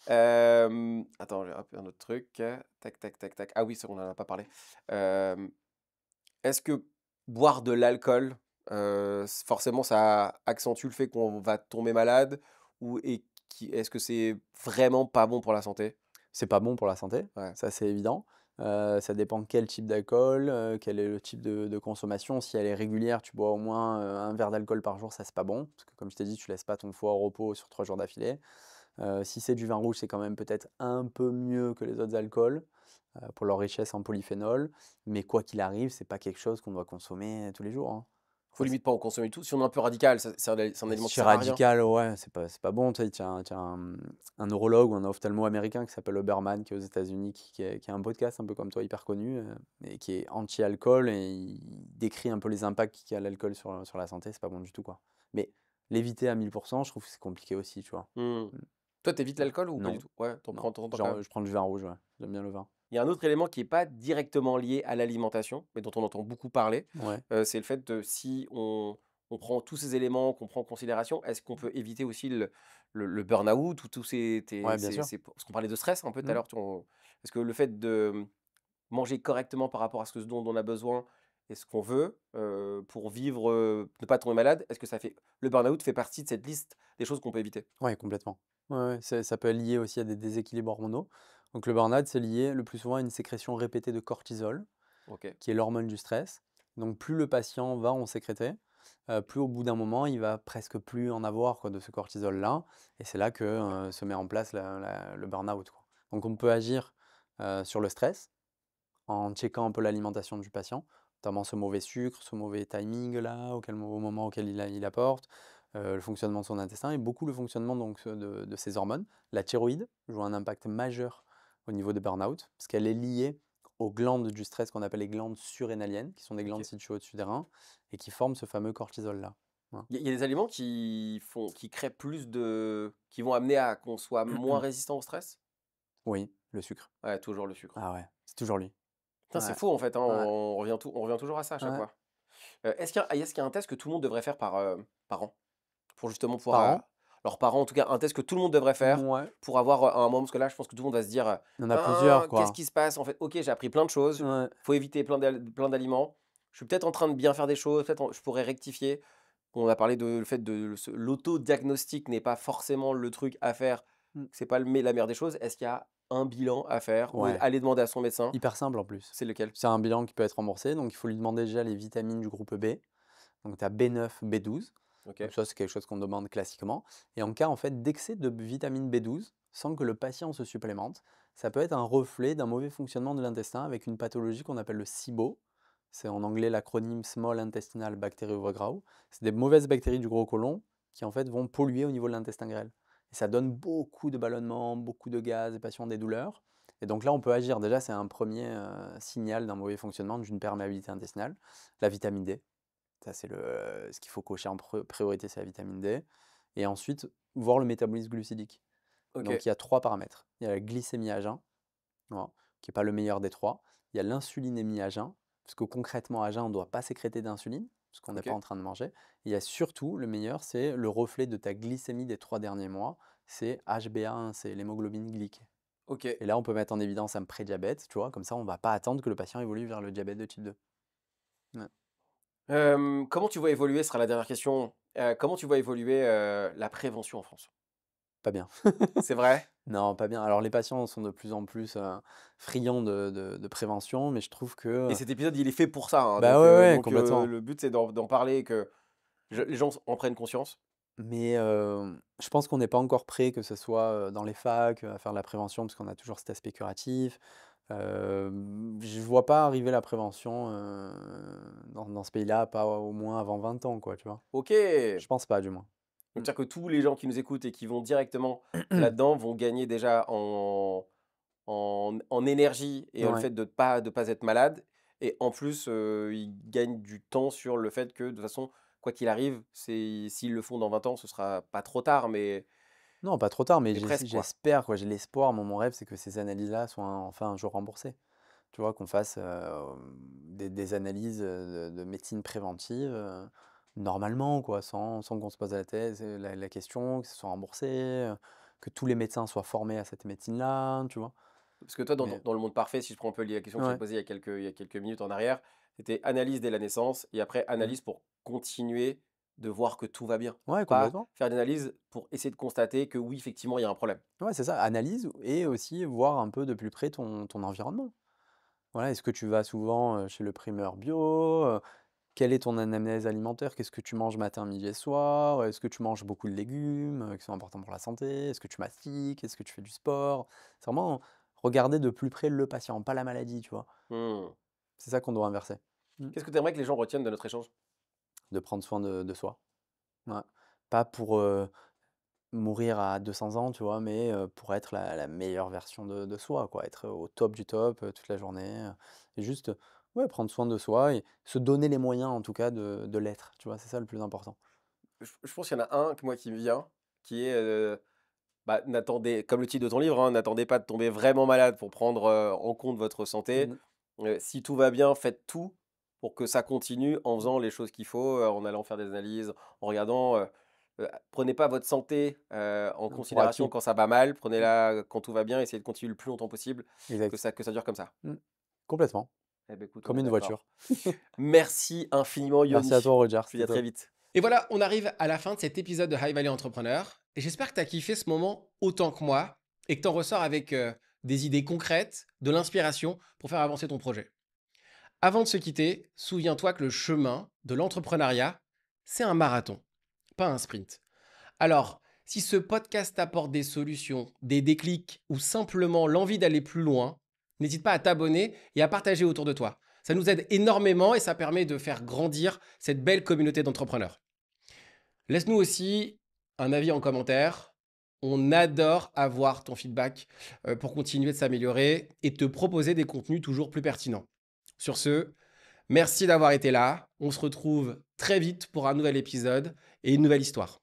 Attends, j'ai hop, un autre truc. Tac, tac, tac, tac. Ah oui, ça, on en a pas parlé. Hem, Est-ce que boire de l'alcool, forcément ça accentue le fait qu'on va tomber malade ou et qui est-ce que c'est vraiment pas bon pour la santé? C'est pas bon pour la santé, Ouais. ça c'est évident. Ça dépend quel type d'alcool, quel est le type de consommation. Si elle est régulière, tu bois au moins, 1 verre d'alcool par jour, ça c'est pas bon. Parce que comme je t'ai dit, tu laisses pas ton foie au repos sur 3 jours d'affilée. Si c'est du vin rouge, c'est quand même peut-être un peu mieux que les autres alcools, pour leur richesse en polyphénol. Mais quoi qu'il arrive, c'est pas quelque chose qu'on doit consommer tous les jours, hein. Faut Ça limite pas en consommer tout. Si on est un peu radical, ça c'est un aliment qui Si sert à rien. radical, ouais, c'est pas bon. Tu sais, tu as un neurologue ou un ophtalmo américain qui s'appelle Oberman, qui est aux États-Unis, qui a un podcast un peu comme toi, hyper connu, et qui est anti-alcool et il décrit un peu les impacts qu'a l'alcool sur la santé. C'est pas bon du tout, quoi. Mais l'éviter à 1000, je trouve que c'est compliqué aussi, tu vois? Mmh. Mmh, Toi, tu évites ouais. l'alcool ou pas du Non, tout? Ouais, tu en non. prends de temps en temps quand Genre, même? je prends du vin rouge, ouais. J'aime bien le vin. Il y a un autre élément qui est pas directement lié à l'alimentation, mais dont on entend beaucoup parler, Ouais. c'est le fait de si on prend tous ces éléments, qu'on prend en considération, est-ce qu'on peut éviter aussi le burn-out ou tous Ouais, bien sûr. parce qu'on parlait de stress un peu tout à Mmh. l'heure, est-ce que le fait de manger correctement par rapport à ce dont on a besoin et ce qu'on veut, pour vivre, ne pas tomber malade, est-ce que le burn-out fait partie de cette liste des choses qu'on peut éviter? Ouais, complètement. Ouais, ouais, ça peut être lié aussi à des déséquilibres hormonaux. Donc le burn-out, c'est lié le plus souvent à une sécrétion répétée de cortisol, OK. qui est l'hormone du stress. Donc plus le patient va en sécréter, plus au bout d'un moment, il va presque plus en avoir, quoi, de ce cortisol-là. Et c'est là que se met en place le burn-out, quoi. Donc on peut agir sur le stress en checkant un peu l'alimentation du patient, notamment ce mauvais sucre, ce mauvais timing-là, au moment auquel il apporte, le fonctionnement de son intestin et beaucoup le fonctionnement donc, de ses hormones. La thyroïde joue un impact majeur au niveau de burn-out, parce qu'elle est liée aux glandes du stress qu'on appelle les glandes surrénaliennes, qui sont des glandes OK. situées au-dessus des reins et qui forment ce fameux cortisol-là. Voilà. Il y a des aliments qui créent qui vont amener à qu'on soit moins résistant au stress? Oui, le sucre. Ouais, toujours le sucre. Ah ouais, c'est toujours lui. Putain, c'est Ouais, fou en fait, hein, ouais, on revient toujours à ça à chaque ouais. fois. Est-ce qu'il y a un test que tout le monde devrait faire par an? Pour justement pouvoir, Par an? leurs parents en tout cas, un test que tout le monde devrait faire Ouais, pour avoir, un moment parce que là, je pense que tout le monde va se dire, il y en a «Hein, plusieurs, qu'est-ce quoi. qui se passe en fait? OK, j'ai appris plein de choses, Ouais. faut éviter plein d'aliments. Je suis peut-être en train de bien faire des choses, peut-être je pourrais rectifier». On a parlé de le fait de l'auto-diagnostic n'est pas forcément le truc à faire, Mmh. c'est pas la meilleure des choses. Est-ce qu'il y a un bilan à faire ou Ouais. aller demander à son médecin? Hyper simple en plus. C'est lequel? C'est un bilan qui peut être remboursé, donc il faut lui demander déjà les vitamines du groupe B. Donc tu as B9, B12. Donc OK. ça, c'est quelque chose qu'on demande classiquement. Et en cas en fait d'excès de vitamine B12, sans que le patient se supplémente, ça peut être un reflet d'un mauvais fonctionnement de l'intestin avec une pathologie qu'on appelle le SIBO. C'est en anglais l'acronyme Small Intestinal Bacteria Overgrowth. C'est des mauvaises bactéries du gros côlon qui en fait vont polluer au niveau de l'intestin grêle. Et ça donne beaucoup de ballonnements, beaucoup de gaz, les patients ont des douleurs. Et donc là, on peut agir. Déjà, c'est un premier signal d'un mauvais fonctionnement, d'une perméabilité intestinale. La vitamine D, ça c'est ce qu'il faut cocher en priorité, c'est la vitamine D. Et ensuite, voir le métabolisme glucidique. OK. Donc il y a 3 paramètres. Il y a la glycémie à jeun, voilà, qui n'est pas le meilleur des 3. Il y a l'insulinémie à jeun, parce que concrètement à jeun, on ne doit pas sécréter d'insuline, parce qu'on n'est pas OK. en train de manger. Et il y a surtout, le meilleur, c'est le reflet de ta glycémie des 3 derniers mois, c'est HbA1c, l'hémoglobine glyquée. OK. Et là, on peut mettre en évidence un prédiabète, tu vois, comme ça, on ne va pas attendre que le patient évolue vers le diabète de type 2. Ouais. Comment tu vois évoluer, ce sera la dernière question, comment tu vois évoluer, la prévention en France? Pas bien. C'est vrai? Non, pas bien. Alors les patients sont de plus en plus, friands de prévention, mais je trouve que, Et cet épisode, il est fait pour ça, hein, bah, donc ouais, heu, ouais, donc heu, complètement. le but, c'est d'en parler et que les gens en prennent conscience. Mais, je pense qu'on n'est pas encore prêt, que ce soit, dans les facs, à faire de la prévention, parce qu'on a toujours cet aspect curatif. Je vois pas arriver la prévention, dans ce pays-là, pas au moins avant 20 ans, quoi, tu vois? OK! Je pense pas, du moins. Donc Mmh. c'est-à-dire que tous les gens qui nous écoutent et qui vont directement là-dedans vont gagner déjà en énergie et le Ouais. fait de pas être malade et en plus, ils gagnent du temps sur le fait que de toute façon, quoi qu'il arrive, s'ils le font dans 20 ans, ce sera pas trop tard, Non, pas trop tard, mais mais presque, quoi. j'espère, quoi, j'ai l'espoir. Moi, mon rêve, c'est que ces analyses-là soient enfin un jour remboursées. Tu vois? Qu'on fasse, des analyses, de médecine préventive, normalement, quoi, sans qu'on se pose la question, que ce soit remboursé, que tous les médecins soient formés à cette médecine-là, tu vois? Parce que toi, dans Mais dans le monde parfait, si je prends un peu la question que je t'ai ouais, posée il y a quelques minutes en arrière, c'était analyse dès la naissance et après mmh, analyse pour continuer de voir que tout va bien. Ouais, Pas complètement. faire une analyse pour essayer de constater que oui, effectivement, il y a un problème. Ouais, c'est ça, analyse et aussi voir un peu de plus près ton environnement. Voilà, est-ce que tu vas souvent, chez le primeur bio? Quelle est ton anamnèse alimentaire? Qu'est-ce que tu manges matin, midi et soir? Est-ce que tu manges beaucoup de légumes, qui sont importants pour la santé? Est-ce que tu mastiques? Est-ce que tu fais du sport? C'est vraiment regarder de plus près le patient, pas la maladie, tu vois? Mmh. C'est ça qu'on doit inverser. Mmh. Qu'est-ce que tu aimerais que les gens retiennent de notre échange? De prendre soin de soi. Ouais. Pas pour, mourir à 200 ans, tu vois? Mais, pour être la meilleure version de soi, quoi. Être au top du top, toute la journée, et juste, ouais, prendre soin de soi et se donner les moyens, en tout cas, de l'être, tu vois? C'est ça le plus important. Je pense qu'il y en a un que moi qui me vient, qui est, bah, n'attendez comme le titre de ton livre, hein, n'attendez pas de tomber vraiment malade pour prendre, en compte votre santé. Mmh. Si tout va bien, faites tout pour que ça continue en faisant les choses qu'il faut, en allant faire des analyses, en regardant, prenez pas votre santé, en Pour considération acquis. quand ça va mal, Mmh. prenez-la quand tout va bien, essayez de continuer le plus longtemps possible, Exact. que ça dure comme ça. Mmh. Complètement. Eh beh, écoute, on Comme est une voiture. d'accord. Merci infiniment Merci à Yoni. toi, Roger, Je te dis c'était à très top. vite. Et voilà, on arrive à la fin de cet épisode de High Value Entrepreneur. Et j'espère que tu as kiffé ce moment autant que moi et que tu en ressors avec des idées concrètes, de l'inspiration pour faire avancer ton projet. Avant de se quitter, souviens-toi que le chemin de l'entrepreneuriat, c'est un marathon, pas un sprint. Alors, si ce podcast t'apporte des solutions, des déclics ou simplement l'envie d'aller plus loin, n'hésite pas à t'abonner et à partager autour de toi. Ça nous aide énormément et ça permet de faire grandir cette belle communauté d'entrepreneurs. Laisse-nous aussi un avis en commentaire. On adore avoir ton feedback pour continuer de s'améliorer et te proposer des contenus toujours plus pertinents. Sur ce, merci d'avoir été là. On se retrouve très vite pour un nouvel épisode et une nouvelle histoire.